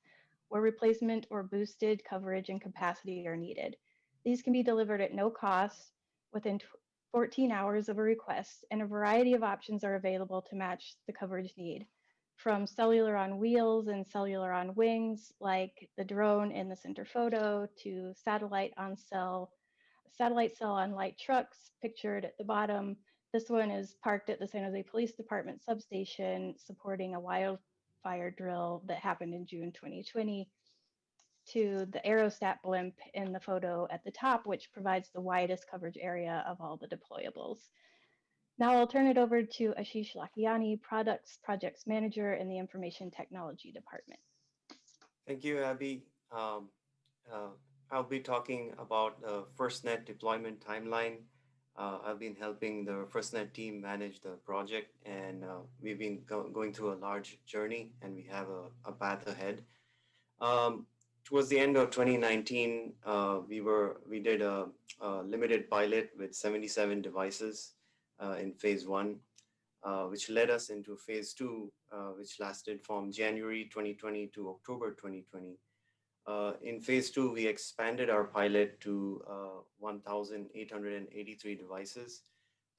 [SPEAKER 13] where replacement or boosted coverage and capacity are needed. These can be delivered at no cost within 14 hours of a request, and a variety of options are available to match the coverage need, from cellular on wheels and cellular on wings, like the drone in the center photo, to satellite cell on light trucks pictured at the bottom. This one is parked at the San Jose Police Department substation, supporting a wildfire drill that happened in June 2020. To the aerostat blimp in the photo at the top, which provides the widest coverage area of all the deployables. Now I'll turn it over to Ashish Lakiani, Projects Manager in the Information Technology Department.
[SPEAKER 14] Thank you, Abby. I'll be talking about the FirstNet deployment timeline. I've been helping the FirstNet team manage the project, and we've been going through a large journey, and we have a path ahead. Towards the end of 2019, we did a limited pilot with 77 devices in phase 1, which led us into phase 2, which lasted from January 2020 to October 2020. In phase 2, we expanded our pilot to 1,883 devices.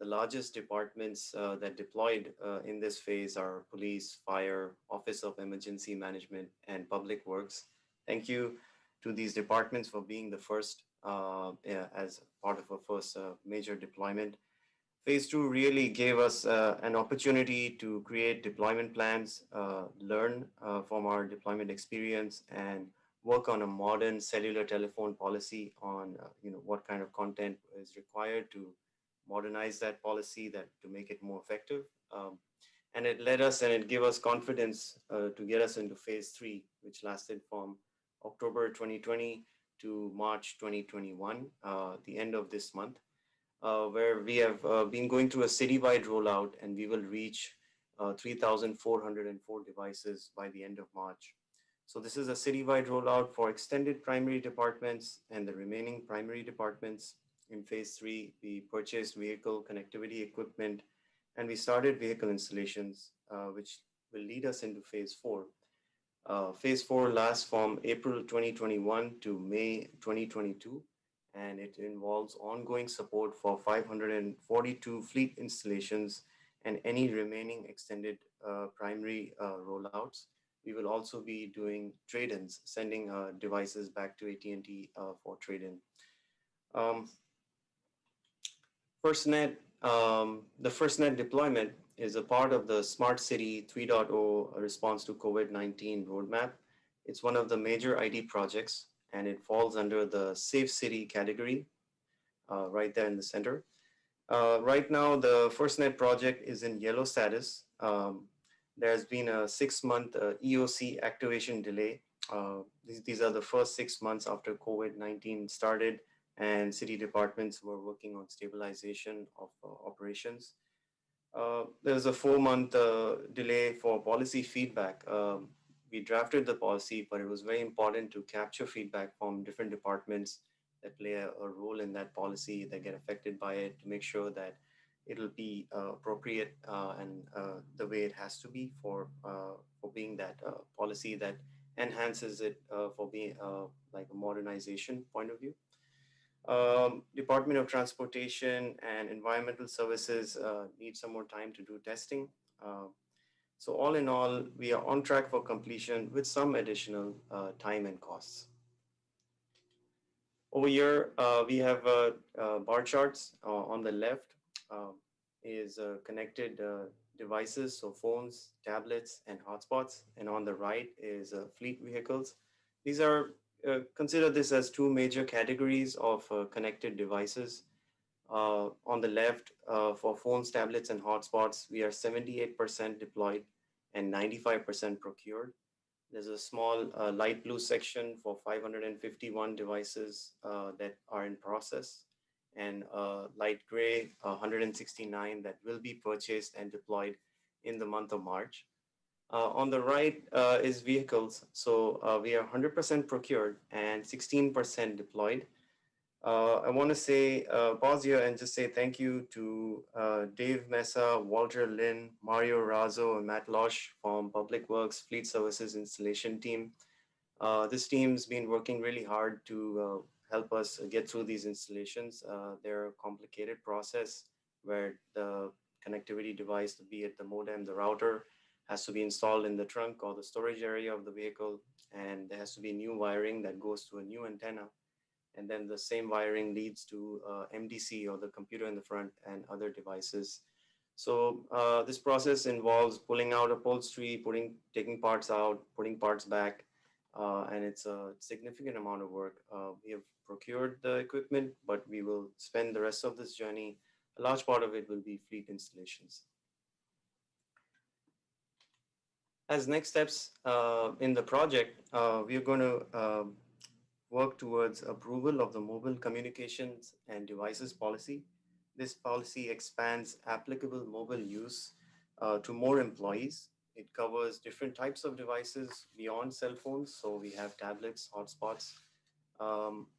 [SPEAKER 14] The largest departments that deployed in this phase are police, fire, Office of Emergency Management, and Public Works. Thank you to these departments for being the first as part of our first major deployment. Phase 2 really gave us an opportunity to create deployment plans, learn from our deployment experience, and work on a modern cellular telephone policy on what kind of content is required to modernize that policy to make it more effective. And it led us and it gave us confidence to get us into phase 3, which lasted from October 2020 to March 2021, the end of this month. where we have been going through a citywide rollout, and we will reach 3,404 devices by the end of March. So this is a citywide rollout for extended primary departments and the remaining primary departments. In phase 3, we purchased vehicle connectivity equipment, and we started vehicle installations, which will lead us into phase 4. Phase 4 lasts from April 2021 to May 2022, and it involves ongoing support for 542 fleet installations and any remaining extended primary rollouts. We will also be doing trade-ins, sending devices back to AT&T for trade-in. FirstNet, the FirstNet deployment is a part of the Smart City 3.0 response to COVID-19 roadmap. It's one of the major ID projects, and it falls under the Safe City category, right there in the center. Right now, the FirstNet project is in yellow status. There's been a 6-month EOC activation delay. These are the first 6 months after COVID-19 started, and city departments were working on stabilization of operations. There's a 4-month delay for policy feedback. We drafted the policy, but it was very important to capture feedback from different departments that play a role in that policy, that get affected by it, to make sure that it'll be appropriate and the way it has to be for being that policy that enhances it for being like a modernization point of view. Department of Transportation and Environmental Services need some more time to do testing. So all in all, we are on track for completion with some additional time and costs. Over here, we have bar charts. On the left is connected devices, so phones, tablets, and hotspots. And on the right is fleet vehicles. These are, consider this as 2 major categories of connected devices. On the left, for phones, tablets, and hotspots, we are 78% deployed and 95% procured. There's a small light blue section for 551 devices that are in process, and light gray 169 that will be purchased and deployed in the month of March. On the right is vehicles. So we are 100% procured and 16% deployed. I want to say, pause here and just say thank you to Dave Mesa, Walter Lin, Mario Razzo, and Matt Losh from Public Works Fleet Services Installation Team. This team's been working really hard to help us get through these installations. They're a complicated process where the connectivity device, be it the modem, the router, has to be installed in the trunk or the storage area of the vehicle, and there has to be new wiring that goes to a new antenna. And then the same wiring leads to MDC, or the computer in the front, and other devices. So this process involves pulling out upholstery, taking parts out, putting parts back, and it's a significant amount of work. We have procured the equipment, but we will spend the rest of this journey. A large part of it will be fleet installations. As next steps in the project, we are going to work towards approval of the Mobile Communications and Devices Policy. This policy expands applicable mobile use to more employees. It covers different types of devices beyond cell phones. So we have tablets, hotspots.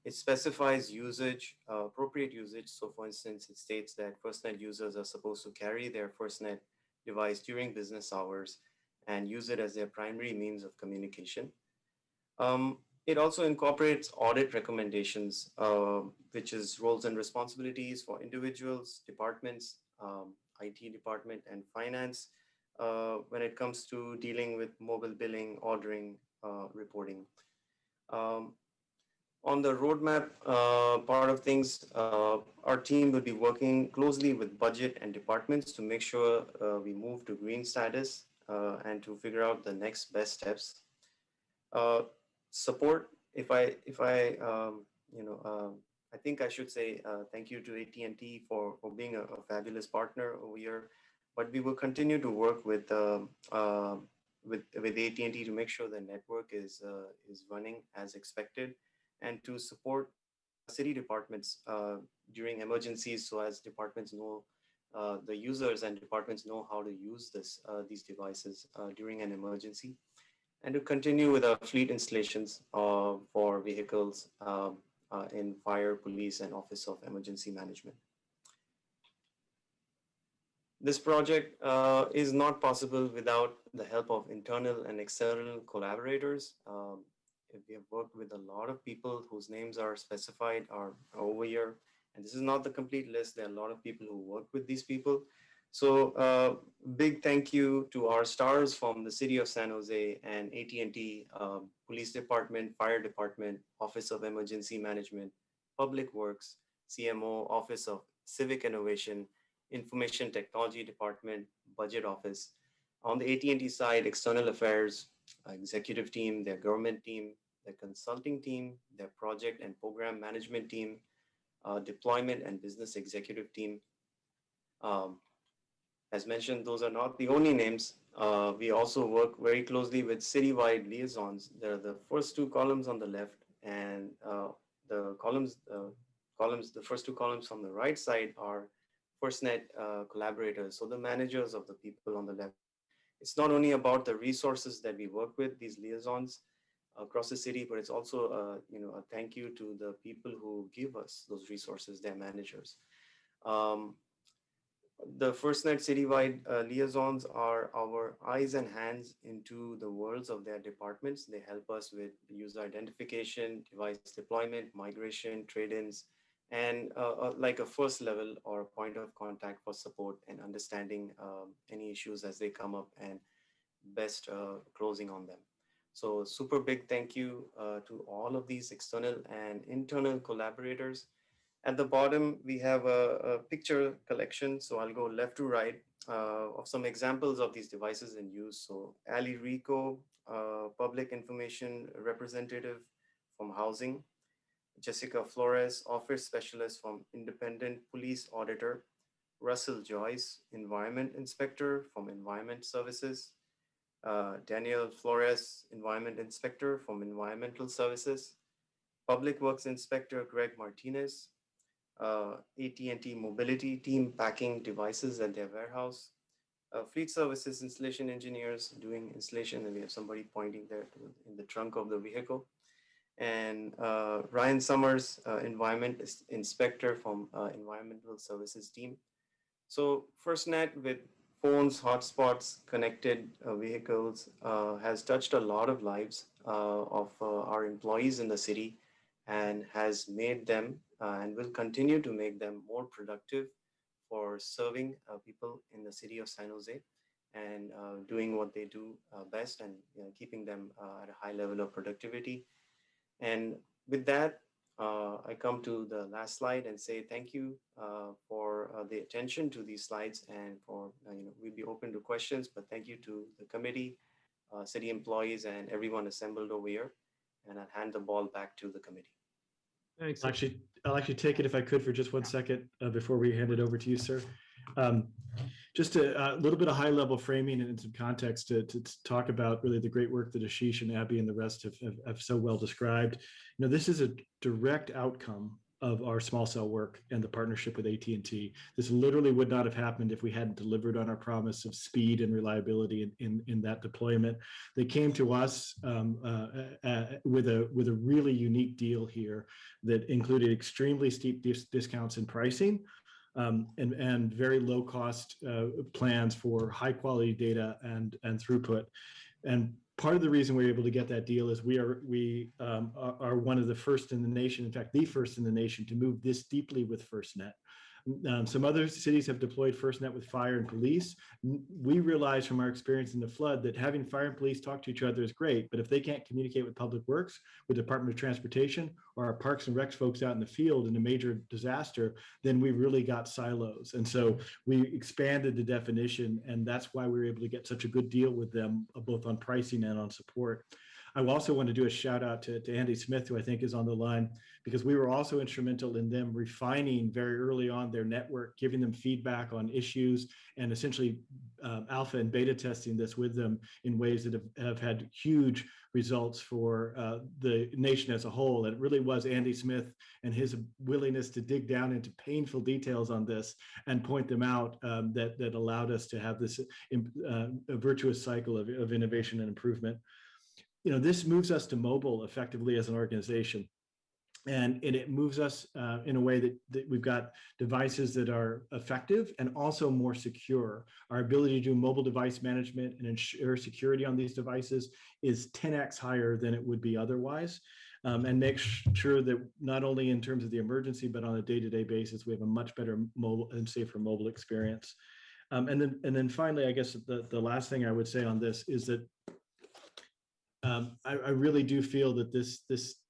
[SPEAKER 14] It specifies usage, appropriate usage. So for instance, it states that FirstNet users are supposed to carry their FirstNet device during business hours and use it as their primary means of communication. It also incorporates audit recommendations, which is roles and responsibilities for individuals, departments, IT department, and finance when it comes to dealing with mobile billing, ordering, reporting. On the roadmap part of things, our team will be working closely with budget and departments to make sure we move to green status and to figure out the next best steps. Support, I think I should say thank you to AT&T for being a fabulous partner over here, but we will continue to work with AT&T to make sure the network is running as expected, and to support city departments during emergencies, so as departments know, the users and departments know how to use these devices during an emergency, and to continue with our fleet installations for vehicles in fire, police, and Office of Emergency Management. This project is not possible without the help of internal and external collaborators. We have worked with a lot of people whose names are specified are over here. And this is not the complete list. There are a lot of people who work with these people. So big thank you to our stars from the City of San Jose and AT&T, Police Department, Fire Department, Office of Emergency Management, Public Works, CMO, Office of Civic Innovation, Information Technology Department, Budget Office. On the AT&T side, External Affairs, Executive Team, their Government Team, their Consulting Team, their Project and Program Management Team, Deployment and Business Executive Team. As mentioned, those are not the only names. We also work very closely with citywide liaisons. There are the first two columns on the left, and the first two columns on the right side are FirstNet collaborators, so the managers of the people on the left. It's not only about the resources that we work with, these liaisons across the city, but it's also a thank you to the people who give us those resources, their managers. The FirstNet citywide liaisons are our eyes and hands into the worlds of their departments. They help us with user identification, device deployment, migration, trade-ins, and like a first level or point of contact for support and understanding any issues as they come up and best closing on them. So super big thank you to all of these external and internal collaborators. At the bottom, we have a picture collection. So I'll go left to right of some examples of these devices in use. So Ali Rico, public information representative from housing. Jessica Flores, office specialist from Independent Police Auditor. Russell Joyce, environment inspector from Environment Services. Daniel Flores, environment inspector from Environmental Services. Public Works Inspector Greg Martinez. AT&T Mobility Team packing devices at their warehouse. Fleet Services installation engineers doing installation, and we have somebody pointing there in the trunk of the vehicle. And Ryan Summers, environment inspector from Environmental Services team. So FirstNet with phones, hotspots, connected vehicles has touched a lot of lives of our employees in the city, and has made them and will continue to make them more productive for serving people in the city of San Jose and doing what they do best, and keeping them at a high level of productivity. And with that, I come to the last slide and say thank you for the attention to these slides, and for, we'd be open to questions, but thank you to the committee, city employees, and everyone assembled over here. And I'll hand the ball back to the committee.
[SPEAKER 1] Thanks.
[SPEAKER 3] I'll actually take it if I could for just 1 second before we hand it over to you, sir. Just a little bit of high level framing and some context to talk about really the great work that Ashish and Abby and the rest have so well described. This is a direct outcome of our small cell work and the partnership with AT&T. This literally would not have happened if we hadn't delivered on our promise of speed and reliability in that deployment. They came to us with a really unique deal here that included extremely steep discounts in pricing, and very low cost plans for high quality data and throughput. And part of the reason we're able to get that deal is we are one of the first in the nation, in fact, the first in the nation to move this deeply with FirstNet. Some other cities have deployed FirstNet with fire and police. We realize from our experience in the flood that having fire and police talk to each other is great, but if they can't communicate with Public Works, with Department of Transportation, or our Parks and Recs folks out in the field in a major disaster, then we really got silos. And so we expanded the definition, and that's why we were able to get such a good deal with them, both on pricing and on support. I also want to do a shout out to Andy Smith, who I think is on the line, because we were also instrumental in them refining very early on their network, giving them feedback on issues, and essentially alpha and beta testing this with them in ways that have had huge results for the nation as a whole. And it really was Andy Smith and his willingness to dig down into painful details on this and point them out that allowed us to have this a virtuous cycle of innovation and improvement. You know, this moves us to mobile effectively as an organization. And it moves us in a way that we've got devices that are effective and also more secure. Our ability to do mobile device management and ensure security on these devices is 10x higher than it would be otherwise. And make sure that not only in terms of the emergency, but on a day-to-day basis, we have a much better mobile and safer mobile experience. And then finally, I guess the last thing I would say on this is that I really do feel that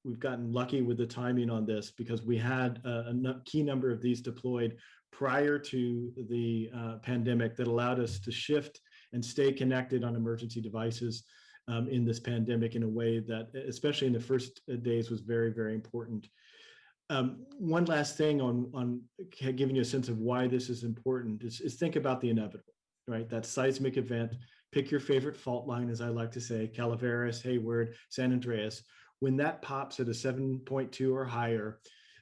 [SPEAKER 3] we've gotten lucky with the timing on this, because we had a key number of these deployed prior to the pandemic that allowed us to shift and stay connected on emergency devices in this pandemic in a way that, especially in the first days, was very, very important. One last thing on giving you a sense of why this is important is think about the inevitable, right? That seismic event. Pick your favorite fault line, as I like to say, Calaveras, Hayward, San Andreas. When that pops at a 7.2 or higher,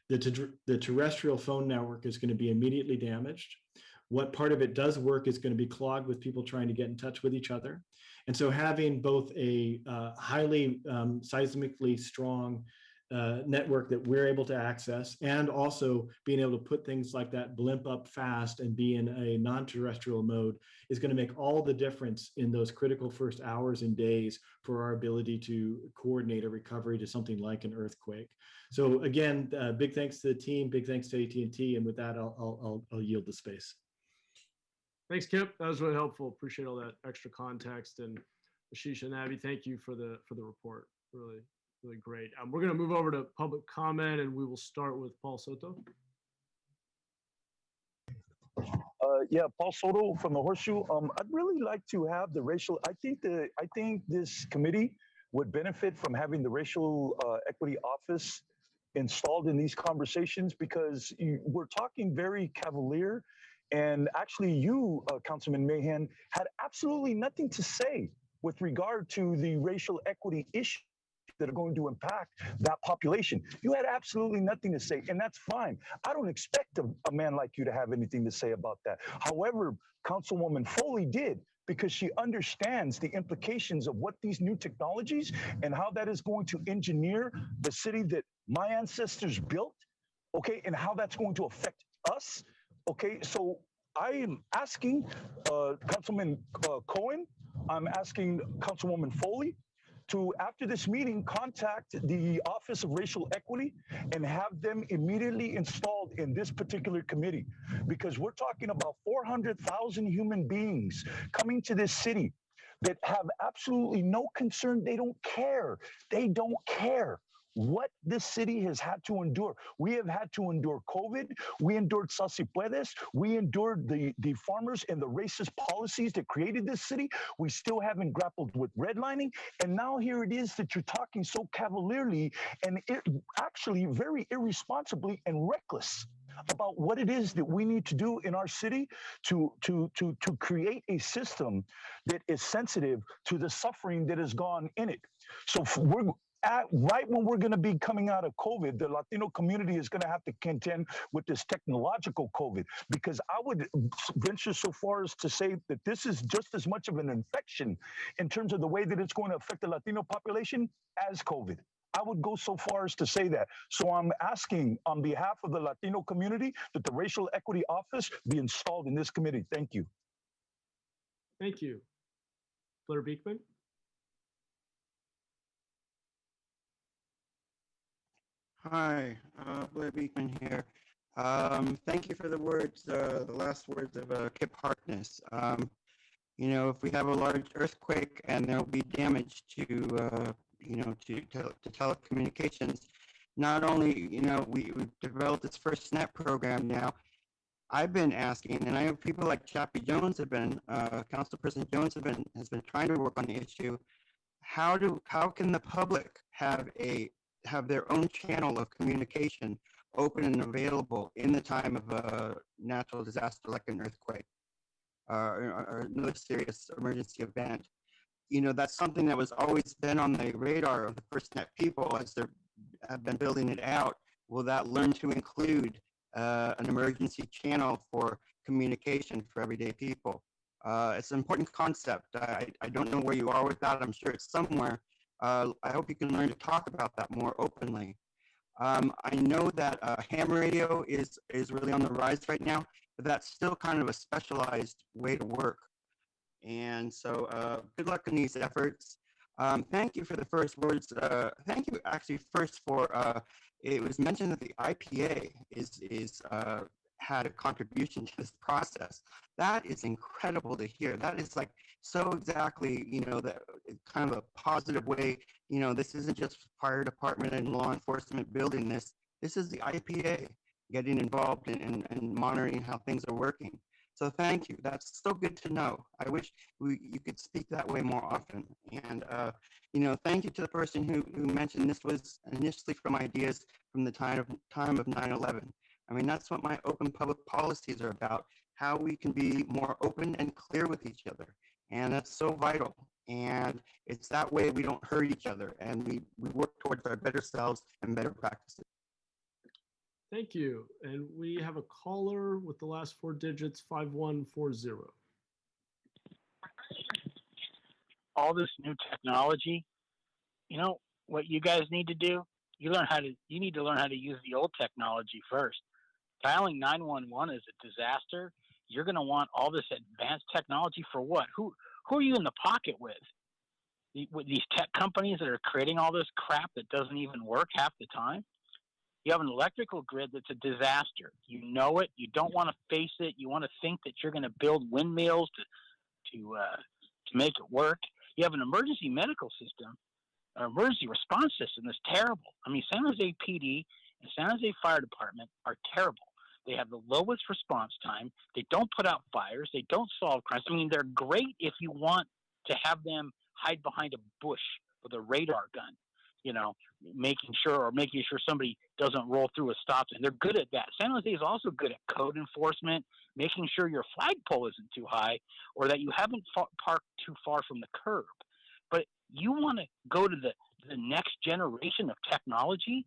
[SPEAKER 3] the terrestrial phone network is going to be immediately damaged. What part of it does work is going to be clogged with people trying to get in touch with each other. And so having both a highly seismically strong network that we're able to access, and also being able to put things like that blimp up fast and be in a non-terrestrial mode is going to make all the difference in those critical first hours and days for our ability to coordinate a recovery to something like an earthquake. So again, big thanks to the team, big thanks to AT&T, and with that, I'll yield the space.
[SPEAKER 1] Thanks, Kip. That was really helpful. Appreciate all that extra context. And Ashish and Abby, thank you for the report. Really great. We're going to move over to public comment, and we will start with Paul Soto.
[SPEAKER 8] Yeah, Paul Soto from the Horseshoe. I'd really like to have the racial. I think this committee would benefit from having the racial equity office installed in these conversations, because we're talking very cavalier, and actually you, Councilman Mahan, had absolutely nothing to say with regard to the racial equity issue that are going to impact that population. You had absolutely nothing to say, and that's fine. I don't expect a man like you to have anything to say about that. However, Councilwoman Foley did, because she understands the implications of what these new technologies and how that is going to engineer the city that my ancestors built, okay, and how that's going to affect us, okay? So I am asking Councilman Cohen, I'm asking Councilwoman Foley, to, after this meeting, contact the Office of Racial Equity and have them immediately installed in this particular committee, because we're talking about 400,000 human beings coming to this city that have absolutely no concern. They don't care. They don't care what this city has had to endure. We have had to endure COVID. We endured Sasipuedes. We endured the farmers and the racist policies that created this city. We still haven't grappled with redlining. And now here it is that you're talking so cavalierly and actually very irresponsibly and reckless about what it is that we need to do in our city to create a system that is sensitive to the suffering that has gone in it. So right when we're going to be coming out of COVID, the Latino community is going to have to contend with this technological COVID, because I would venture so far as to say that this is just as much of an infection in terms of the way that it's going to affect the Latino population as COVID. I would go so far as to say that. So I'm asking on behalf of the Latino community that the Racial Equity Office be installed in this committee. Thank you.
[SPEAKER 1] Thank you. Blair Beekman.
[SPEAKER 9] Hi, Blair Beekman here. Thank you for the words, the last words of Kip Harkness. You know, if we have a large earthquake and there'll be damage to, you know, to telecommunications, not only, you know, we've developed this first SNAP program now. I've been asking, and I know people like Chappie Jones have been, Council President Jones has been trying to work on the issue. how can the public have their own channel of communication open and available in the time of a natural disaster like an earthquake or another serious emergency event? That's something that was always been on the radar of the FirstNet people as they have been building it out. Will that learn to include an emergency channel for communication for everyday people? It's an important concept. I don't know where you are with that. I'm sure it's somewhere. I hope you can learn to talk about that more openly. I know that ham radio is really on the rise right now, but that's still kind of a specialized way to work. And so good luck in these efforts. Thank you for the first words. Thank you actually first for, it was mentioned that the IPA had a contribution to this process. That is incredible to hear. That is like so exactly, that kind of a positive way, this isn't just fire department and law enforcement building this. This is the IPA getting involved in monitoring how things are working. So thank you. That's so good to know. I wish you could speak that way more often. And, thank you to the person who mentioned this was initially from ideas from the time of 9/11. I mean, that's what my open public policies are about, how we can be more open and clear with each other. And that's so vital. And it's that way we don't hurt each other and we work towards our better selves and better practices.
[SPEAKER 1] Thank you. And we have a caller with the last four digits, 5140.
[SPEAKER 7] All this new technology, what you guys need to do? You need to learn how to use the old technology first. Dialing 911 is a disaster. You're going to want all this advanced technology for what? Who are you in the pocket with? With these tech companies that are creating all this crap that doesn't even work half the time? You have an electrical grid that's a disaster. You know it. You don't want to face it. You want to think that you're going to build windmills to make it work. You have an emergency medical system, or emergency response system that's terrible. I mean, San Jose PD and San Jose Fire Department are terrible. They have the lowest response time. They don't put out fires. They don't solve crimes. I mean, they're great if you want to have them hide behind a bush with a radar gun, making sure somebody doesn't roll through a stop sign. They're good at that. San Jose is also good at code enforcement, making sure your flagpole isn't too high or that you haven't parked too far from the curb. But you want to go to the next generation of technology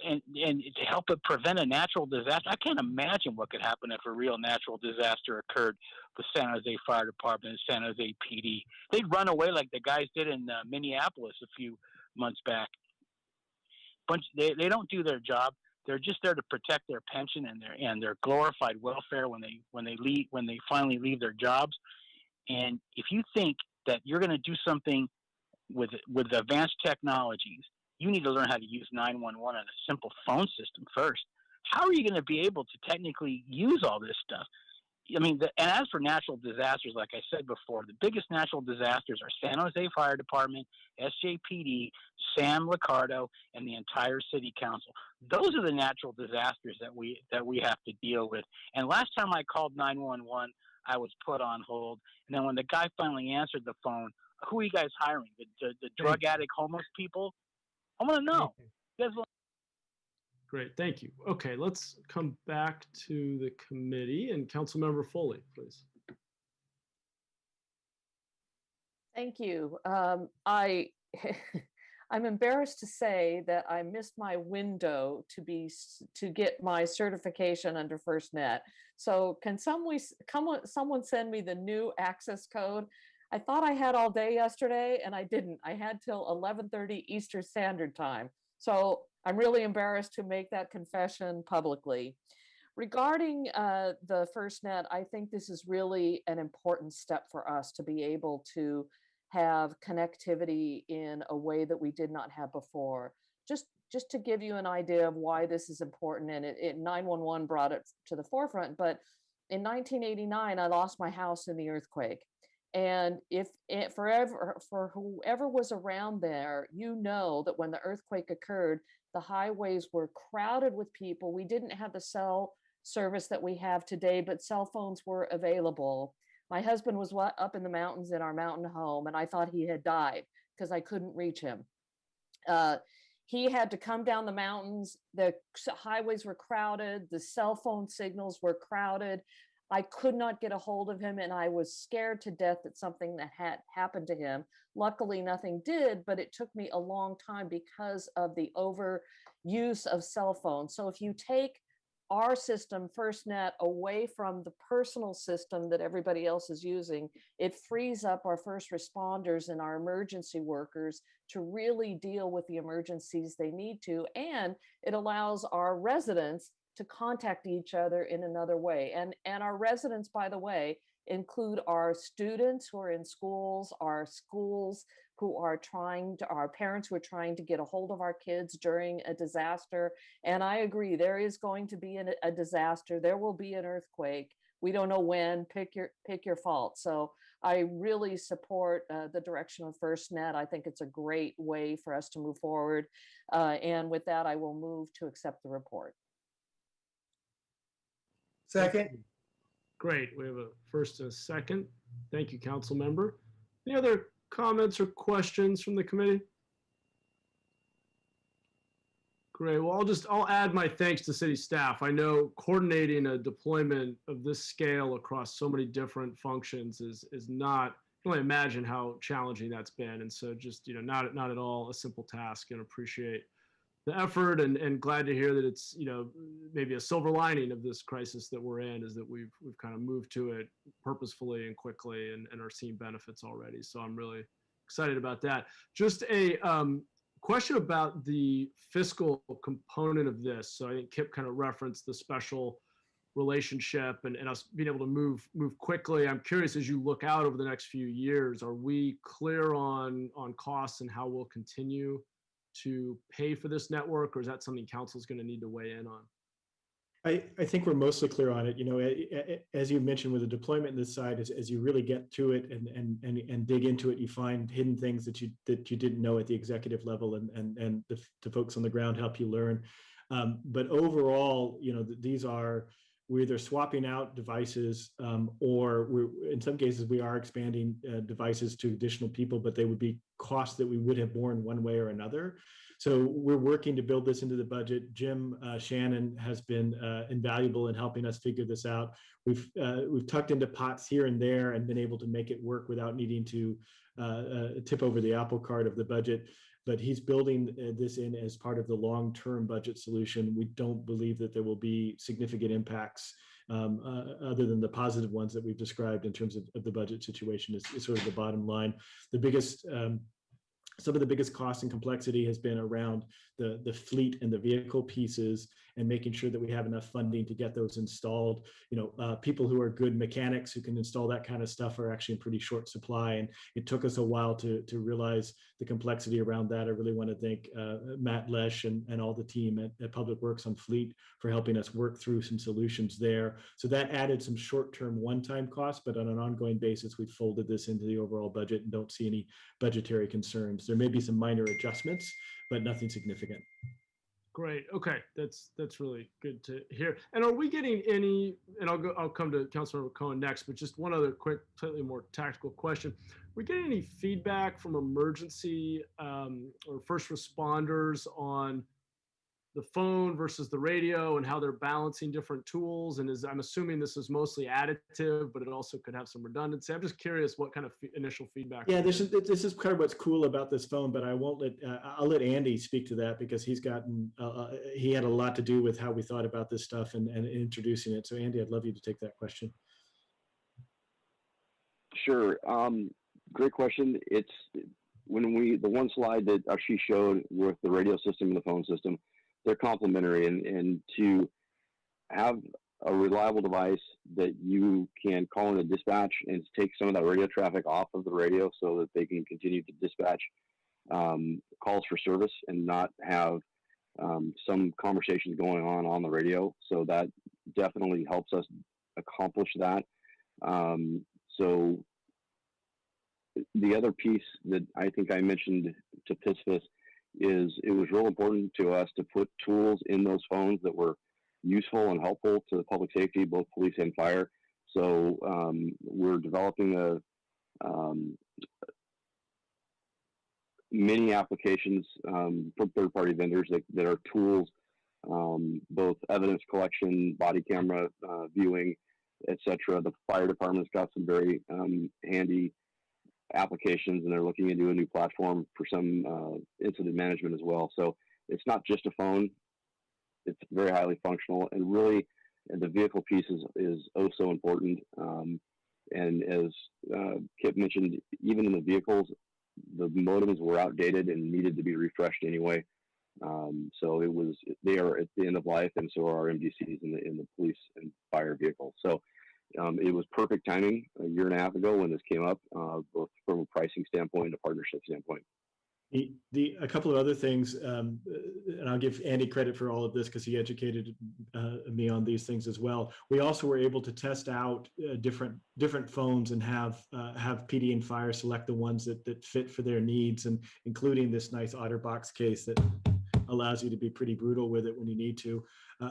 [SPEAKER 7] and to help it prevent a natural disaster. I can't imagine what could happen if a real natural disaster occurred with San Jose Fire Department and San Jose PD. They'd run away like the guys did in Minneapolis a few months back. But they don't do their job. They're just there to protect their pension and their glorified welfare when they finally leave their jobs. And if you think that you're going to do something with advanced technologies, you need to learn how to use 911 on a simple phone system first. How are you going to be able to technically use all this stuff? I mean, and as for natural disasters, like I said before, the biggest natural disasters are San Jose Fire Department, SJPD, Sam Liccardo, and the entire city council. Those are the natural disasters that we have to deal with. And last time I called 911, I was put on hold. And then when the guy finally answered the phone, who are you guys hiring? The drug addict, homeless people? I want to know. You guys
[SPEAKER 1] Great, thank you. Okay, let's come back to the committee and Councilmember Foley, please.
[SPEAKER 11] Thank you. I'm embarrassed to say that I missed my window to get my certification under FirstNet. So can someone send me the new access code? I thought I had all day yesterday and I didn't. I had till 11:30 Eastern Standard Time. So I'm really embarrassed to make that confession publicly. Regarding the FirstNet, I think this is really an important step for us to be able to have connectivity in a way that we did not have before. Just to give you an idea of why this is important, and 911 brought it to the forefront, but in 1989, I lost my house in the earthquake. And for whoever was around there, that when the earthquake occurred, the highways were crowded with people. We didn't have the cell service that we have today, but cell phones were available. My husband was up in the mountains in our mountain home, and I thought he had died because I couldn't reach him. He had to come down the mountains. The highways were crowded. The cell phone signals were crowded. I could not get a hold of him, and I was scared to death that something that had happened to him. Luckily, nothing did, but it took me a long time because of the overuse of cell phones. So if you take our system, FirstNet, away from the personal system that everybody else is using, it frees up our first responders and our emergency workers to really deal with the emergencies they need to. And it allows our residents to contact each other in another way. And our residents, by the way, include our students who are in schools, our schools who are our parents who are trying to get a hold of our kids during a disaster. And I agree, there is going to be a disaster. There will be an earthquake. We don't know when, pick your fault. So I really support the direction of FirstNet. I think it's a great way for us to move forward. And with that, I will move to accept the report.
[SPEAKER 4] Second.
[SPEAKER 1] Great. We have a first and a second. Thank you, council member. Any other comments or questions from the committee? Great. Well, I'll add my thanks to city staff. I know coordinating a deployment of this scale across so many different functions is not, I can only imagine how challenging that's been. And so just, not at all a simple task, and appreciate the effort, and glad to hear that it's, maybe a silver lining of this crisis that we're in is that we've kind of moved to it purposefully and quickly, and are seeing benefits already. So I'm really excited about that. Just a question about the fiscal component of this. So I think Kip kind of referenced the special relationship and us being able to move quickly. I'm curious, as you look out over the next few years, are we clear on costs and how we'll continue to pay for this network, or is that something council is going to need to weigh in on?
[SPEAKER 3] I think we're mostly clear on it. As you mentioned with the deployment in this side, as you really get to it and dig into it, you find hidden things that you didn't know at the executive level, and the folks on the ground help you learn. But overall, we're either swapping out devices, or in some cases we are expanding devices to additional people, but they would be costs that we would have borne one way or another. So we're working to build this into the budget. Jim Shannon has been invaluable in helping us figure this out. We've tucked into pots here and there and been able to make it work without needing to tip over the apple cart of the budget. But he's building this in as part of the long-term budget solution. We don't believe that there will be significant impacts other than the positive ones that we've described in terms of the budget situation is sort of the bottom line. The biggest, some of the biggest cost and complexity has been around the fleet and the vehicle pieces, and making sure that we have enough funding to get those installed. People who are good mechanics who can install that kind of stuff are actually in pretty short supply, and it took us a while to realize the complexity around that. I really want to thank Matt Lesh and all the team at Public Works on fleet for helping us work through some solutions there. So that added some short-term one-time costs, but on an ongoing basis, we've folded this into the overall budget and don't see any budgetary concerns. There may be some minor adjustments, but nothing significant.
[SPEAKER 1] Great. Okay, that's really good to hear. And are we getting any? And I'll come to Councilmember Cohen next, but just one other quick, slightly more tactical question. Are we getting any feedback from emergency or first responders on the phone versus the radio and how they're balancing different tools? And I'm assuming this is mostly additive, but it also could have some redundancy. I'm just curious what kind of initial feedback.
[SPEAKER 3] Yeah, this is kind of what's cool about this phone, but I'll let Andy speak to that, because he had a lot to do with how we thought about this stuff and introducing it. So Andy, I'd love you to take that question.
[SPEAKER 15] Sure. Great question. It's the one slide that she showed with the radio system and the phone system, they're complementary, and to have a reliable device that you can call in a dispatch and take some of that radio traffic off of the radio so that they can continue to dispatch calls for service and not have some conversations going on the radio. So that definitely helps us accomplish that. So the other piece that I think I mentioned to Pisfis is it was real important to us to put tools in those phones that were useful and helpful to the public safety, both police and fire. So we're developing many applications from third-party vendors that are tools, both evidence collection, body camera viewing, etc. The fire department's got some very handy applications, and they're looking into a new platform for some incident management as well. So it's not just a phone; it's very highly functional, and really, the vehicle piece is oh so important. And as Kip mentioned, even in the vehicles, the modems were outdated and needed to be refreshed anyway. So they are at the end of life, and so are our MDCs in the police and fire vehicles. So it was perfect timing a year and a half ago when this came up, both from a pricing standpoint and a partnership standpoint.
[SPEAKER 3] A couple of other things, and I'll give Andy credit for all of this because he educated me on these things as well. We also were able to test out different phones and have PD and fire select the ones that fit for their needs, and including this nice OtterBox case that allows you to be pretty brutal with it when you need to.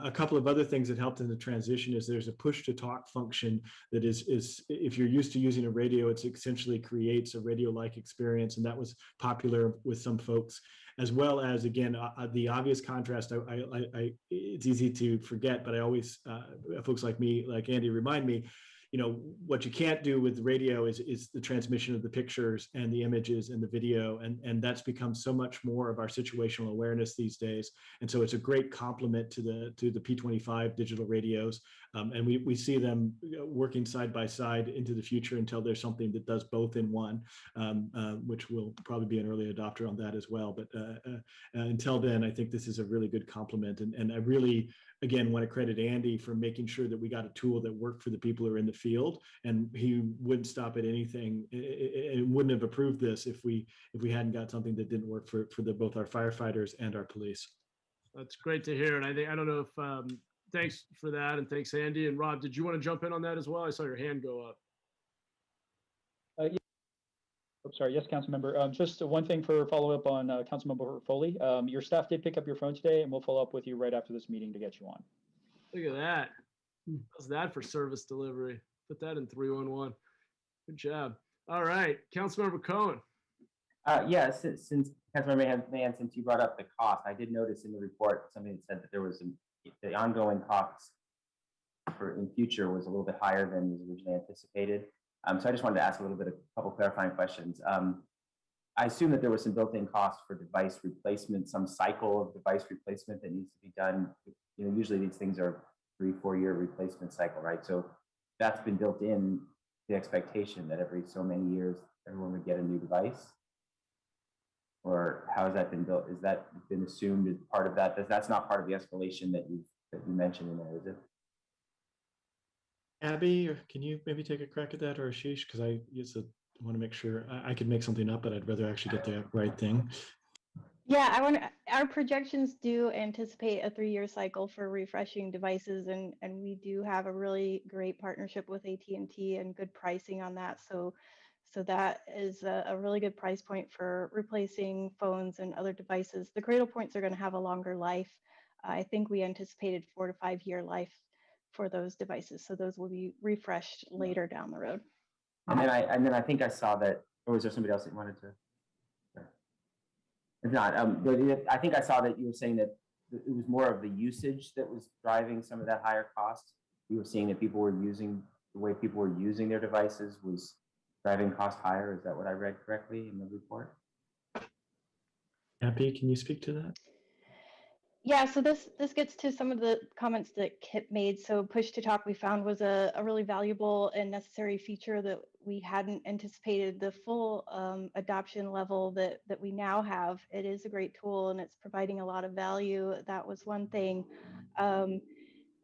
[SPEAKER 3] A couple of other things that helped in the transition is there's a push to talk function that is if you're used to using a radio, it essentially creates a radio-like experience, and that was popular with some folks, as well as, again, the obvious contrast. It's easy to forget, but I always, folks like me, like Andy, remind me, what you can't do with radio is the transmission of the pictures and the images and the video, and that's become so much more of our situational awareness these days. And so it's a great complement to the P25 digital radios, and we see them working side by side into the future until there's something that does both in one, which will probably be an early adopter on that as well. But until then, I think this is a really good complement, and I really, again, want to credit Andy for making sure that we got a tool that worked for the people who are in the field, and he wouldn't stop at anything and wouldn't have approved this if we hadn't got something that didn't work for both our firefighters and our police.
[SPEAKER 1] That's great to hear. And I don't know if, thanks for that. And thanks, Andy. And Rob, did you want to jump in on that as well? I saw your hand go up.
[SPEAKER 5] Yeah. Oh, sorry. Yes, Councilmember. Just one thing for follow-up on Councilmember Foley. Your staff did pick up your phone today, and we'll follow up with you right after this meeting to get you on.
[SPEAKER 1] Look at that. How's that for service delivery? Put that in 311. Good job. All right, Councilmember Cohen.
[SPEAKER 10] Yeah, since Councilmember Mann, since you brought up the cost, I did notice in the report something that said that there was the ongoing costs for in future was a little bit higher than was originally anticipated. So I just wanted to ask a couple clarifying questions. I assume that there was some built-in cost for device replacement, some cycle of device replacement that needs to be done. Usually these things are 3-4 year replacement cycle, right? So that's been built in the expectation that every so many years everyone would get a new device. Or how has that been built? Is that been assumed as part of that? That's not part of the escalation that you mentioned in there, is it?
[SPEAKER 3] Abby, can you maybe take a crack at that, or Ashish? Because I want to make sure I could make something up, but I'd rather actually get the right thing.
[SPEAKER 13] Yeah, our projections do anticipate a 3-year cycle for refreshing devices, and we do have a really great partnership with AT&T and good pricing on that. So that is a really good price point for replacing phones and other devices. The Cradle Points are going to have a longer life. I think we anticipated 4 to 5 year life for those devices. So those will be refreshed later down the road.
[SPEAKER 10] And then I think I saw that, or was there somebody else that wanted to? If not, but I think I saw that you were saying that it was more of the usage that was driving some of that higher cost. You were seeing that the way people were using their devices was driving cost higher. Is that what I read correctly in the report?
[SPEAKER 3] Abby, can you speak to that?
[SPEAKER 13] Yeah, so this gets to some of the comments that Kip made. So push to talk we found was a really valuable and necessary feature that we hadn't anticipated. The full adoption level that we now have, it is a great tool and it's providing a lot of value. That was one thing.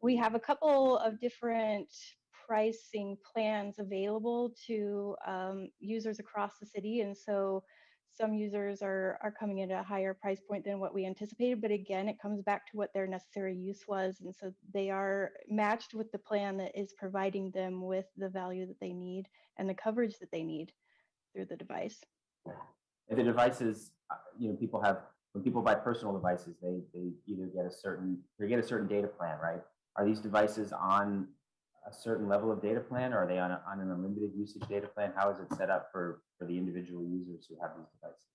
[SPEAKER 13] We have a couple of different pricing plans available to users across the city, and so some users are coming in at a higher price point than what we anticipated, but again, it comes back to what their necessary use was. And so they are matched with the plan that is providing them with the value that they need and the coverage that they need through the device.
[SPEAKER 10] And the devices, when people buy personal devices, they either get a certain data plan, right? Are these devices on a certain level of data plan, or are they on an unlimited usage data plan? How is it set up for the individual users who have these devices?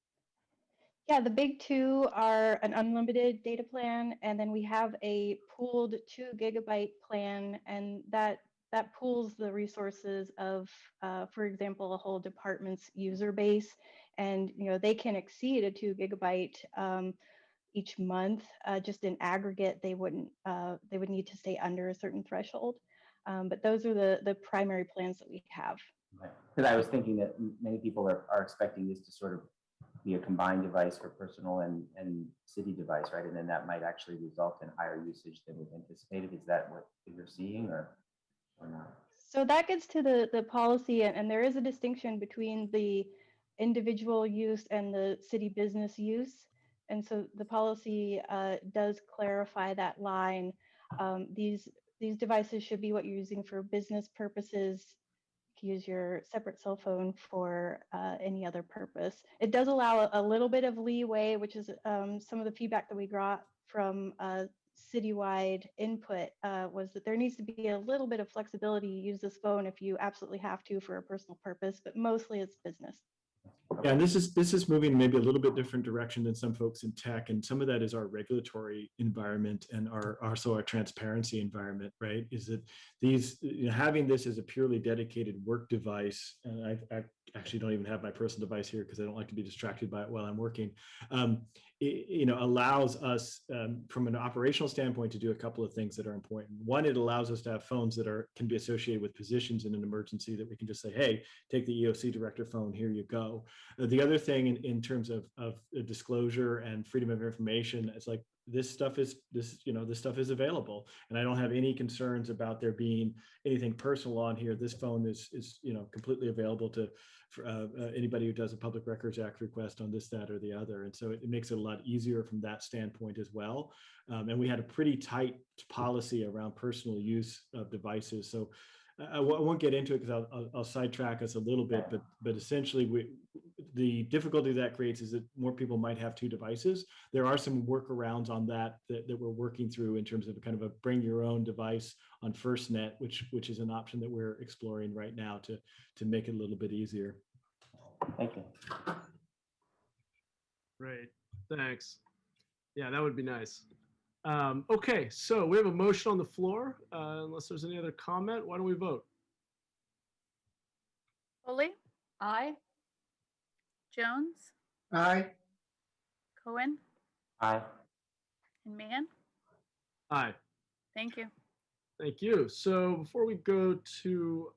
[SPEAKER 13] Yeah, the big two are an unlimited data plan, and then we have a pooled 2 gigabyte plan, and that pools the resources of, for example, a whole department's user base, and they can exceed a 2 gigabyte each month. Just in aggregate, they would need to stay under a certain threshold. But those are the primary plans that we have.
[SPEAKER 10] Because I was thinking that many people are expecting this to sort of be a combined device for personal and city device, right? And then that might actually result in higher usage than we've anticipated. Is that what you're seeing or not?
[SPEAKER 13] So that gets to the policy, and there is a distinction between the individual use and the city business use. And so the policy does clarify that line. These devices should be what you're using for business purposes. You can use your separate cell phone for any other purpose. It does allow a little bit of leeway, which is some of the feedback that we got from citywide input was that there needs to be a little bit of flexibility to use this phone if you absolutely have to for a personal purpose, but mostly it's business.
[SPEAKER 3] Yeah, and this is moving maybe a little bit different direction than some folks in tech, and some of that is our regulatory environment and also our transparency environment, right? Is that these having this as a purely dedicated work device, and I actually don't even have my personal device here because I don't like to be distracted by it while I'm working. It allows us from an operational standpoint to do a couple of things that are important. One, it allows us to have phones that can be associated with positions in an emergency that we can just say, hey, take the EOC director phone, here you go. The other thing in terms of disclosure and freedom of information, it's like this stuff is available, and I don't have any concerns about there being anything personal on here. This phone is completely available for anybody who does a Public Records Act request on this, that, or the other, and so it makes it a lot easier from that standpoint as well. And we had a pretty tight policy around personal use of devices, so I won't get into it because I'll sidetrack us a little bit, but essentially the difficulty that creates is that more people might have 2 devices. There are some workarounds on that we're working through in terms of kind of a bring your own device on FirstNet, which is an option that we're exploring right now to make it a little bit easier.
[SPEAKER 10] Thank you.
[SPEAKER 1] Great, thanks. Yeah, that would be nice. Okay, so we have a motion on the floor. Unless there's any other comment, why don't we vote?
[SPEAKER 12] Foley? Aye. Jones?
[SPEAKER 4] Aye.
[SPEAKER 12] Cohen?
[SPEAKER 10] Aye.
[SPEAKER 12] And Mahan?
[SPEAKER 1] Aye.
[SPEAKER 12] Thank you.
[SPEAKER 1] Thank you. So before we go to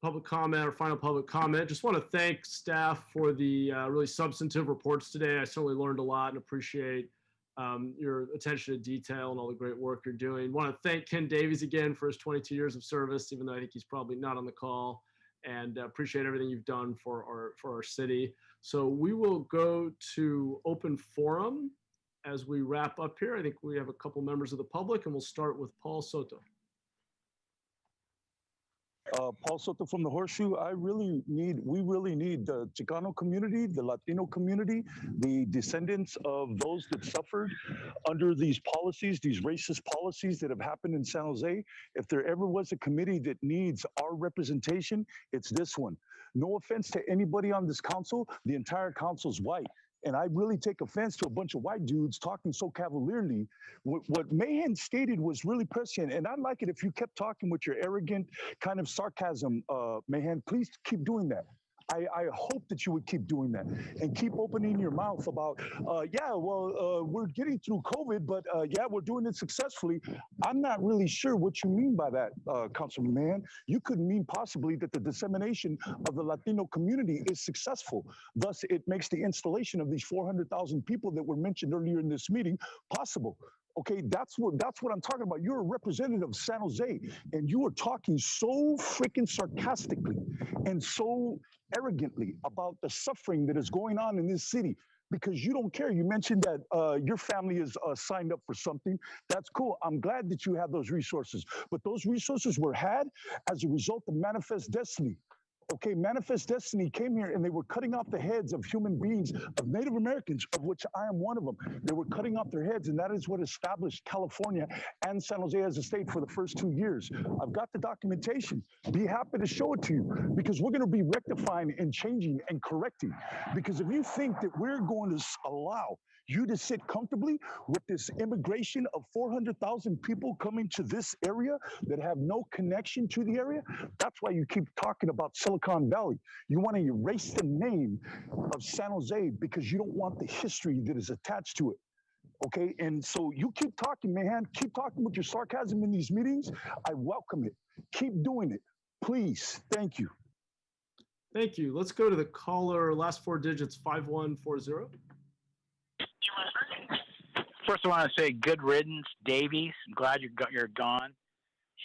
[SPEAKER 1] public comment or final public comment, just want to thank staff for the really substantive reports today. I certainly learned a lot and appreciate your attention to detail and all the great work you're doing. Want to thank Ken Davies again for his 22 years of service, even though I think he's probably not on the call, and appreciate everything you've done for our city. So we will go to open forum as we wrap up here. I think we have a couple members of the public, and we'll start with Paul Soto.
[SPEAKER 8] Paul Soto from the Horseshoe. We really need the Chicano community, the Latino community, the descendants of those that suffered under these policies, these racist policies that have happened in San Jose. If there ever was a committee that needs our representation, it's this one. No offense to anybody on this council, the entire council's white. And I really take offense to a bunch of white dudes talking so cavalierly. What Mahan stated was really prescient. And I'd like it if you kept talking with your arrogant kind of sarcasm, Mahan. Please keep doing that. I hope that you would keep doing that and keep opening your mouth about, we're getting through COVID, but we're doing it successfully. I'm not really sure what you mean by that, Councilman Mahan. You could mean possibly that the dissemination of the Latino community is successful. Thus, it makes the installation of these 400,000 people that were mentioned earlier in this meeting possible. Okay, that's what I'm talking about. You're a representative of San Jose, and you are talking so freaking sarcastically and so arrogantly about the suffering that is going on in this city because you don't care. You mentioned that your family is signed up for something. That's cool. I'm glad that you have those resources, but those resources were had as a result of Manifest Destiny. Okay, Manifest Destiny came here and they were cutting off the heads of human beings, of Native Americans, of which I am one of them. They were cutting off their heads, and that is what established California and San Jose as a state for the first 2 years. I've got the documentation. Be happy to show it to you, because we're going to be rectifying and changing and correcting. Because if you think that we're going to allow you to sit comfortably with this immigration of 400,000 people coming to this area that have no connection to the area, that's why you keep talking about Silicon Valley. You want to erase the name of San Jose because you don't want the history that is attached to it. Okay, and so you keep talking, man. Keep talking with your sarcasm in these meetings. I welcome it. Keep doing it, please. Thank you.
[SPEAKER 1] Thank you. Let's go to the caller, last 4 digits, 5140.
[SPEAKER 7] First, I want to say good riddance, Davies. I'm glad you're gone.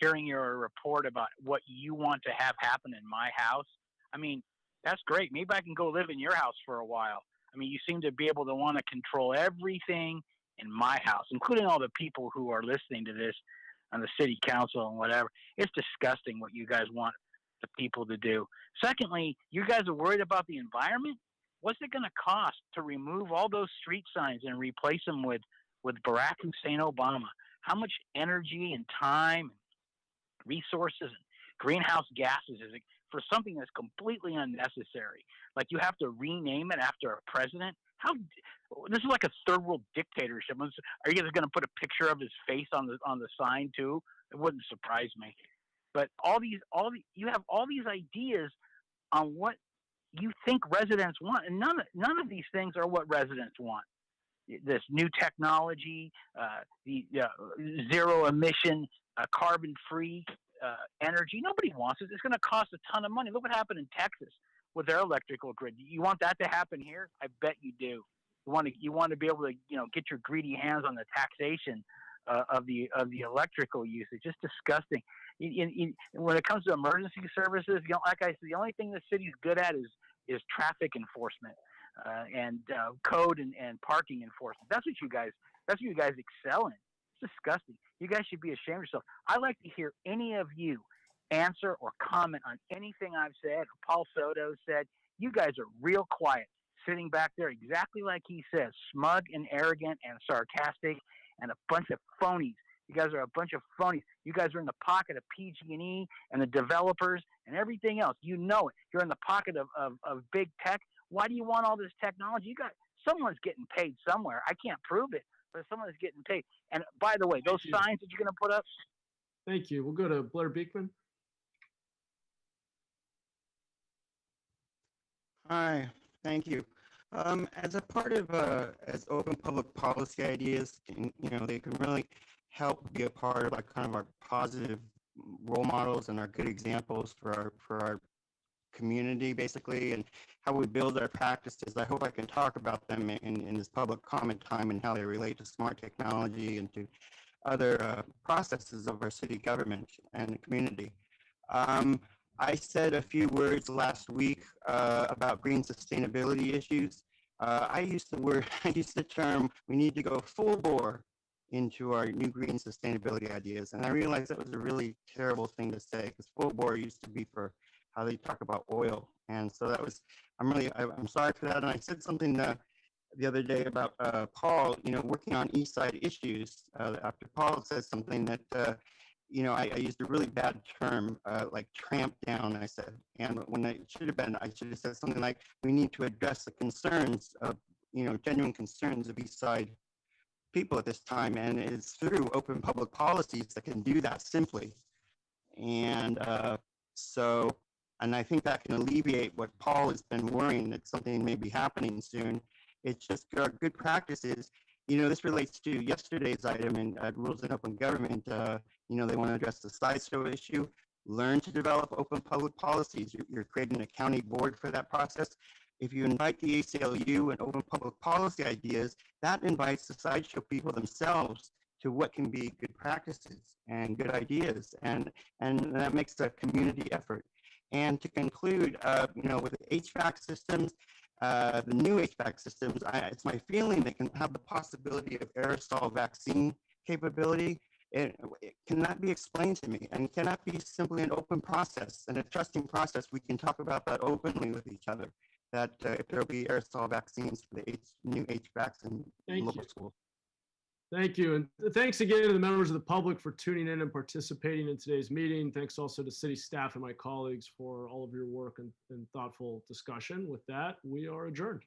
[SPEAKER 7] Hearing your report about what you want to have happen in my house, I mean, that's great. Maybe I can go live in your house for a while. I mean, you seem to be able to want to control everything in my house, including all the people who are listening to this on the city council and whatever. It's disgusting what you guys want the people to do. Secondly, you guys are worried about the environment. What's it going to cost to remove all those street signs and replace them with Barack Hussein Obama? How much energy and time, resources, and greenhouse gases is it for something that's completely unnecessary? Like you have to rename it after a president? This is like a third world dictatorship. Are you guys going to put a picture of his face on the sign too? It wouldn't surprise me. But you have all these ideas on what you think residents want, and none of these things are what residents want. This new technology, the zero emission, carbon free energy. Nobody wants it. It's going to cost a ton of money. Look what happened in Texas with their electrical grid. You want that to happen here? I bet you do. You want to be able to get your greedy hands on the taxation of the electrical usage. Just disgusting. When it comes to emergency services, like I said, the only thing the city's good at is traffic enforcement and code and parking enforcement. That's what you guys excel in. It's disgusting. You guys should be ashamed of yourself. I'd like to hear any of you answer or comment on anything I've said or Paul Soto said. You guys are real quiet, sitting back there exactly like he says, smug and arrogant and sarcastic and a bunch of phonies. You guys are a bunch of phonies. You guys are in the pocket of PG&E and the developers and everything else. You know it. You're in the pocket of big tech. Why do you want all this technology? Someone's getting paid somewhere. I can't prove it, but someone's getting paid. And by the way, those signs that you're going to put up.
[SPEAKER 1] Thank you. We'll go to Blair Beekman.
[SPEAKER 9] Hi, thank you. As a part of as open public policy ideas, they can really help be a part of kind of our positive role models and our good examples for our community, basically, and how we build our practices. I hope I can talk about them in this public comment time and how they relate to smart technology and to other processes of our city government and the community. I said a few words last week about green sustainability issues. I used the term, we need to go full bore into our new green sustainability ideas. And I realized that was a really terrible thing to say, because full bore used to be for how they talk about oil. And so that was, I'm sorry for that. And I said something the other day about Paul, working on East Side issues. After Paul says something that, I used a really bad term, like tramp down, I said. And when I should have said something like, we need to address the concerns of, genuine concerns of East Side people at this time. And it's through open public policies that can do that simply. And and I think that can alleviate what Paul has been worrying that something may be happening soon. It's just our good practices. This relates to yesterday's item in Rules in Open Government. They want to address the sideshow issue, learn to develop open public policies. You're creating a county board for that process. If you invite the ACLU and open public policy ideas, that invites the sideshow people themselves to what can be good practices and good ideas. And that makes a community effort. And to conclude, with HVAC systems, the new HVAC systems, it's my feeling they can have the possibility of aerosol vaccine capability. it cannot be explained to me and cannot be simply an open process and a trusting process. We can talk about that openly with each other, that if there will be aerosol vaccines for the new HVACs in
[SPEAKER 1] Thank
[SPEAKER 9] local
[SPEAKER 1] you.
[SPEAKER 9] schools.
[SPEAKER 1] Thank you. And thanks again to the members of the public for tuning in and participating in today's meeting. Thanks also to city staff and my colleagues for all of your work and thoughtful discussion. With that, we are adjourned.